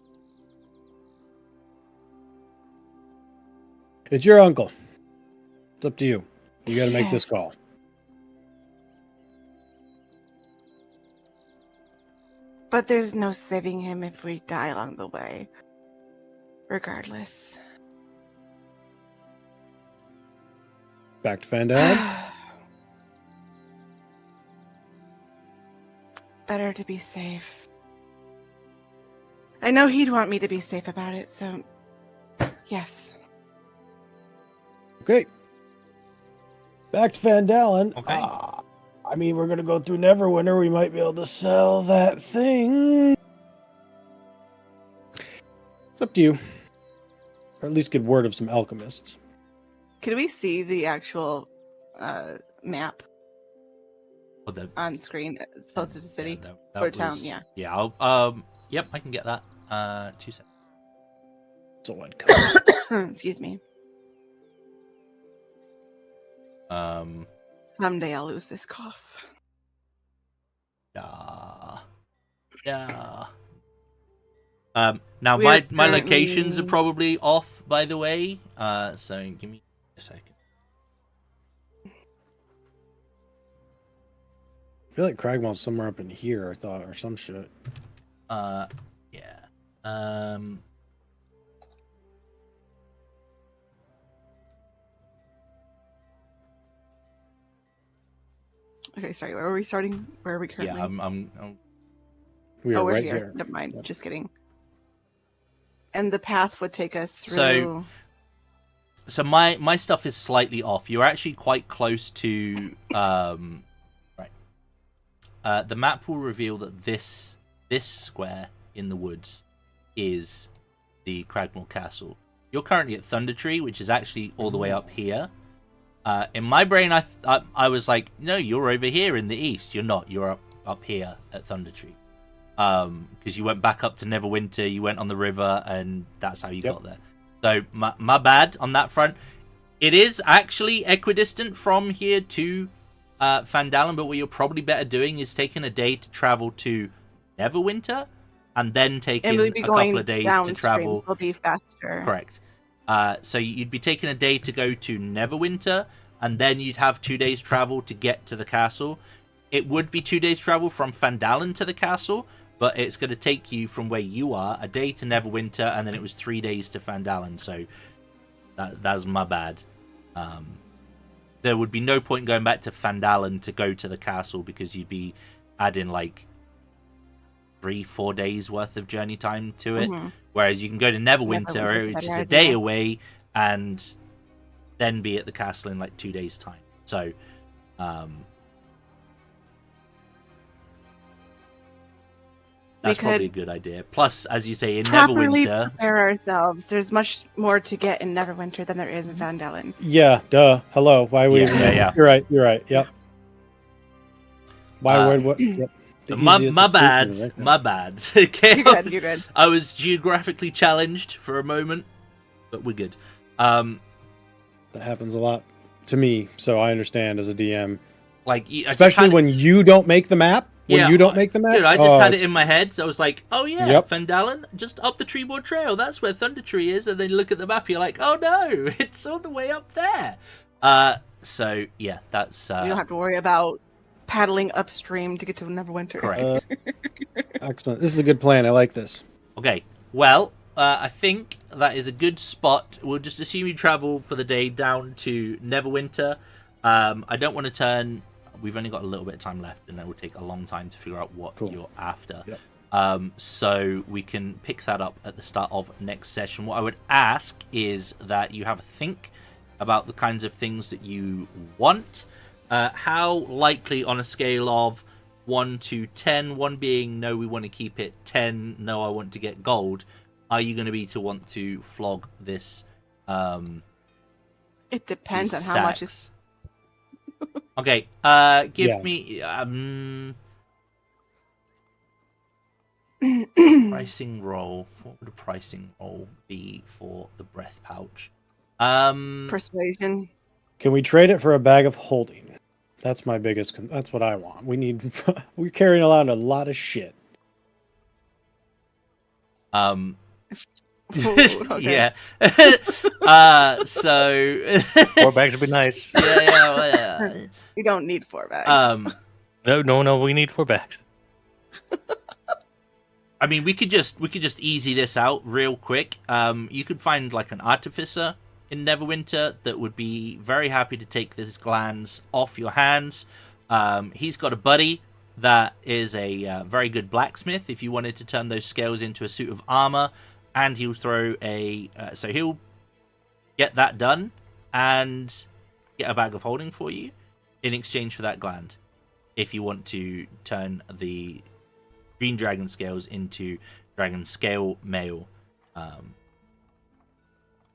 It's your uncle. It's up to you. You got to make this Yes. call. But there's no saving him if we die along the way. Regardless. Back to Phandalin? Better to be safe. I know he'd want me to be safe about it, so yes. Okay. Back to Phandalin. Okay. I mean, we're going to go through Neverwinter. We might be able to sell that thing. It's up to you. Or at least get word of some alchemists. Can we see the actual map on screen as opposed to the city? that or town, yeah. Yeah, I'll, yep, I can get that. 2 seconds. So what comes? Excuse me. Um, Someday I'll lose this cough. yeah. Now We are my locations are currently- probably off, by the way. So give me a second. I feel like Cragmall's somewhere up in here, I thought, or some shit. Yeah. Okay, sorry. Where are we starting? Where are we currently? Yeah, I'm We are we're right here. here. Never mind. Yep. Just kidding. And the path would take us through. So my stuff is slightly off. You're actually quite close to right. The map will reveal that this square in the woods is the Cragmore Castle. You're currently at Thundertree, which is actually all the way up here. In my brain, I was like, no, you're over here in the east. You're not. You're up here at Thundertree. Because you went back up to Neverwinter, you went on the river, and that's how you got there. So my bad on that front. It is actually equidistant from here to Phandalin, but what you're probably better doing is taking a day to travel to Neverwinter, and then taking and we'd a be couple going of days to downstream, travel. so it'll be faster. Correct. So you'd be taking a day to go to Neverwinter, and then you'd have 2 days travel to get to the castle. It would be 2 days travel from Phandalin to the castle, but it's going to take you from where you are a day to Neverwinter, and then it was 3 days to Phandalin. So that's my bad. There would be no point going back to Phandalin to go to the castle, because you'd be adding like 3-4 days worth of journey time to it. Mhm. Whereas you can go to Neverwinter, Neverwinter's which is better a day idea. away, and then be at the castle in like 2 days' time. So, That's we probably a could good idea. Plus, as you say, in properly Neverwinter, prepare ourselves. There's much more to get in Neverwinter than there is in Phandalin. Yeah, duh. Hello. Why would even? yeah. You're right. You're right. Yep. Why would what? Yep. My bad. Right My bad. You're good. You're good. I was geographically challenged for a moment, but we're good. That happens a lot to me, so I understand as a DM. Like, Especially when you don't make the map. When you don't make the map. Dude, I just had it in my head, so I was like, oh yeah, Yep. Phandalin, just up the Treeboard Trail, that's where Thundertree is, and then you look at the map, you're like, oh no, it's all the way up there. So, yeah, that's... You don't have to worry about paddling upstream to get to Neverwinter. Correct. Excellent. This is a good plan. I like this. Okay, well, I think that is a good spot. We'll just assume you travel for the day down to Neverwinter. I don't want to turn... We've only got a little bit of time left, and it will take a long time to figure out what you're after. Yep. So we can pick that up at the start of next session. What I would ask is that you have a think about the kinds of things that you want. How likely on a scale of 1 to 10, 1 being no, we want to keep it, 10, no, I want to get gold, are you going to be to want to flog this? It depends on how much is... Okay, give me pricing roll. What would a pricing roll be for the breath pouch? Persuasion. Can we trade it for a bag of holding? That's my biggest. That's what I want. We need. We're carrying around a lot of shit. Ooh, okay. Yeah. So 4 bags would be nice. Yeah. We don't need 4 bags. No. We need 4 bags. I mean, we could just easy this out real quick. You could find like an artificer in Neverwinter that would be very happy to take this glands off your hands. He's got a buddy that is a very good blacksmith. If you wanted to turn those scales into a suit of armor. And he'll throw so he'll get that done and get a bag of holding for you in exchange for that gland. If you want to turn the green dragon scales into dragon scale mail.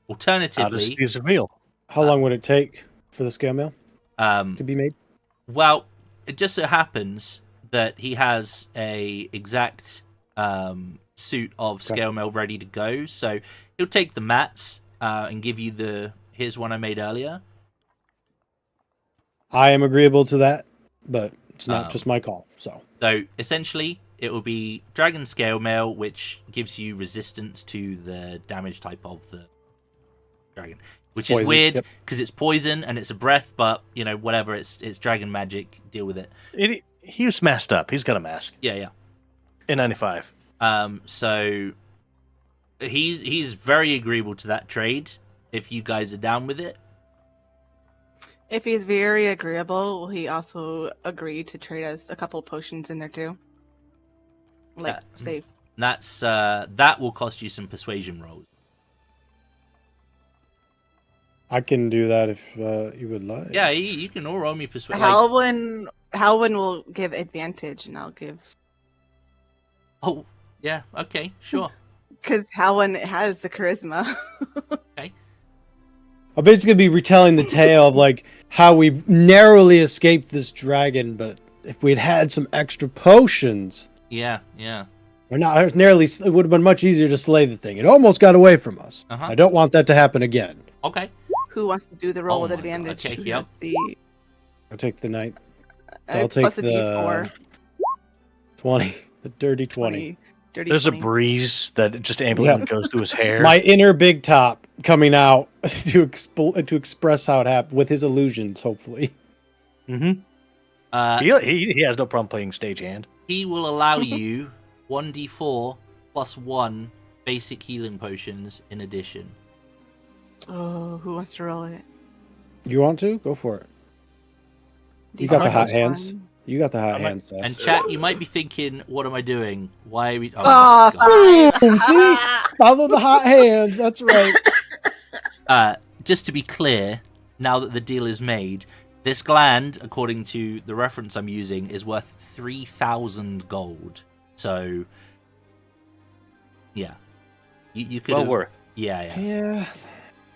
Alternatively, Is real. How long would it take for the scale mail to be made? Well, it just so happens that he has a exact suit of scale mail ready to go, so he'll take the mats and give you here's one I made earlier. I am agreeable to that, but it's not just my call. So essentially it will be dragon scale mail, which gives you resistance to the damage type of the dragon, which is weird because it's poison and it's a breath, but you know, whatever, it's dragon magic, deal with it. He was masked up. He's got a mask. Yeah In 95. So he's very agreeable to that trade if you guys are down with it. If he's very agreeable, will he also agree to trade us a couple potions in there too? Like safe. That's that will cost you some persuasion rolls. I can do that if you would like. Yeah, you can all roll me persuasion. Halwin will give advantage, and I'll give. Oh. Yeah, okay, sure. Because Halwin has the charisma. Okay. I'll basically be retelling the tale of like how we've narrowly escaped this dragon, but if we'd had some extra potions. Yeah. Or not nearly, it would have been much easier to slay the thing. It almost got away from us. I don't want that to happen again. Okay. Who wants to do the roll with advantage? Okay, yep. I'll take the night. I'll take plus the D4. 20. The dirty 20. There's 20. A breeze that just ambient goes through his hair. My inner big top coming out to express how it happened with his illusions, hopefully. Mm-hmm. He has no problem playing stagehand. He will allow you 1d4 plus 1 basic healing potions in addition. Oh, who wants to roll it? You want to? Go for it. You got the hot hands. You got the hot hands, Tess. And chat, you might be thinking, what am I doing? Why are we... See? Follow the hot hands. That's right. Just to be clear, now that the deal is made, this gland, according to the reference I'm using, is worth 3,000 gold. So Yeah. You could. Well worth. Yeah. Yeah.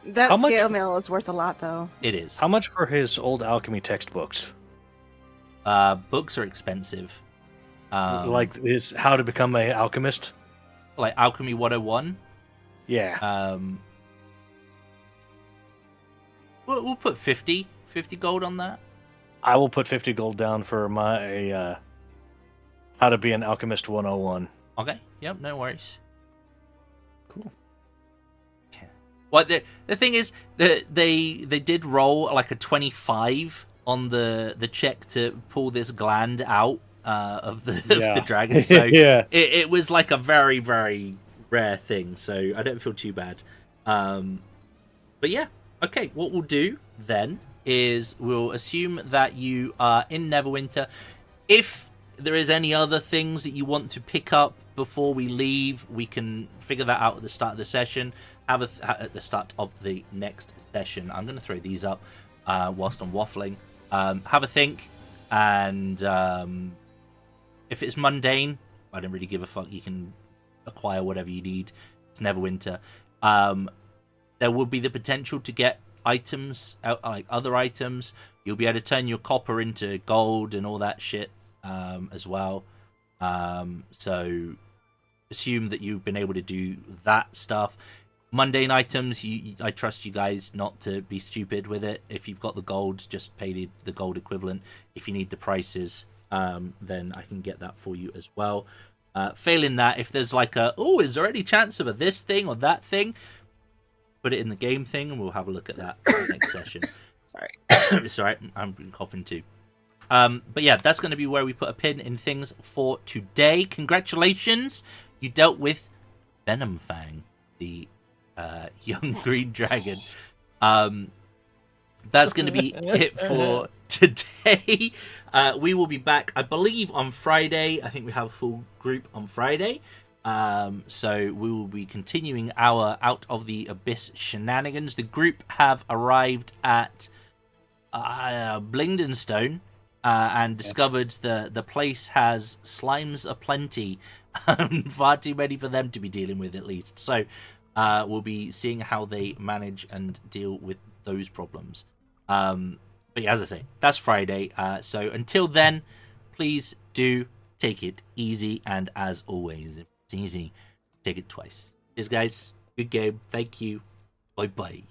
That How much- scale mail is worth a lot, though. It is. How much for his old alchemy textbooks? Books are expensive. Like his How to Become an Alchemist? Like Alchemy 101. Yeah. We'll put 50 gold on that. I will put 50 gold down for my How to Be an Alchemist 101. Okay. Yep. No worries. Cool. Yeah. Well, the thing is that they did roll like a 25 on the check to pull this gland out of the dragon. So Yeah. it was like a very, very rare thing. So I don't feel too bad. But yeah. Okay. What we'll do then is we'll assume that you are in Neverwinter. If there is any other things that you want to pick up before we leave, we can figure that out at the start of the session. At the start of the next session. I'm going to throw these up whilst I'm waffling. Have a think, and if it's mundane, I don't really give a fuck. You can acquire whatever you need. It's Neverwinter. There will be the potential to get items, like other items. You'll be able to turn your copper into gold and all that shit as well. So assume that you've been able to do that stuff. Mundane items, I trust you guys not to be stupid with it. If you've got the gold, just pay the gold equivalent. If you need the prices, then I can get that for you as well. Failing that, if there's like is there any chance of this thing or that thing? Put it in the game thing, and we'll have a look at that next session. Sorry. It's alright, I'm coughing too. But yeah, that's going to be where we put a pin in things for today. Congratulations, you dealt with Venom Fang, the young green dragon. That's going to be it for today. We will be back, I believe, on Friday. I think we have a full group on Friday. So we will be continuing our Out of the Abyss shenanigans. The group have arrived at Blingdenstone and discovered the place has slimes aplenty. Far too many for them to be dealing with, at least. So we'll be seeing how they manage and deal with those problems. But yeah, as I say, that's Friday. So until then, please do take it easy. And as always, if it's easy, take it twice. Cheers, guys. Good game. Thank you. Bye-bye.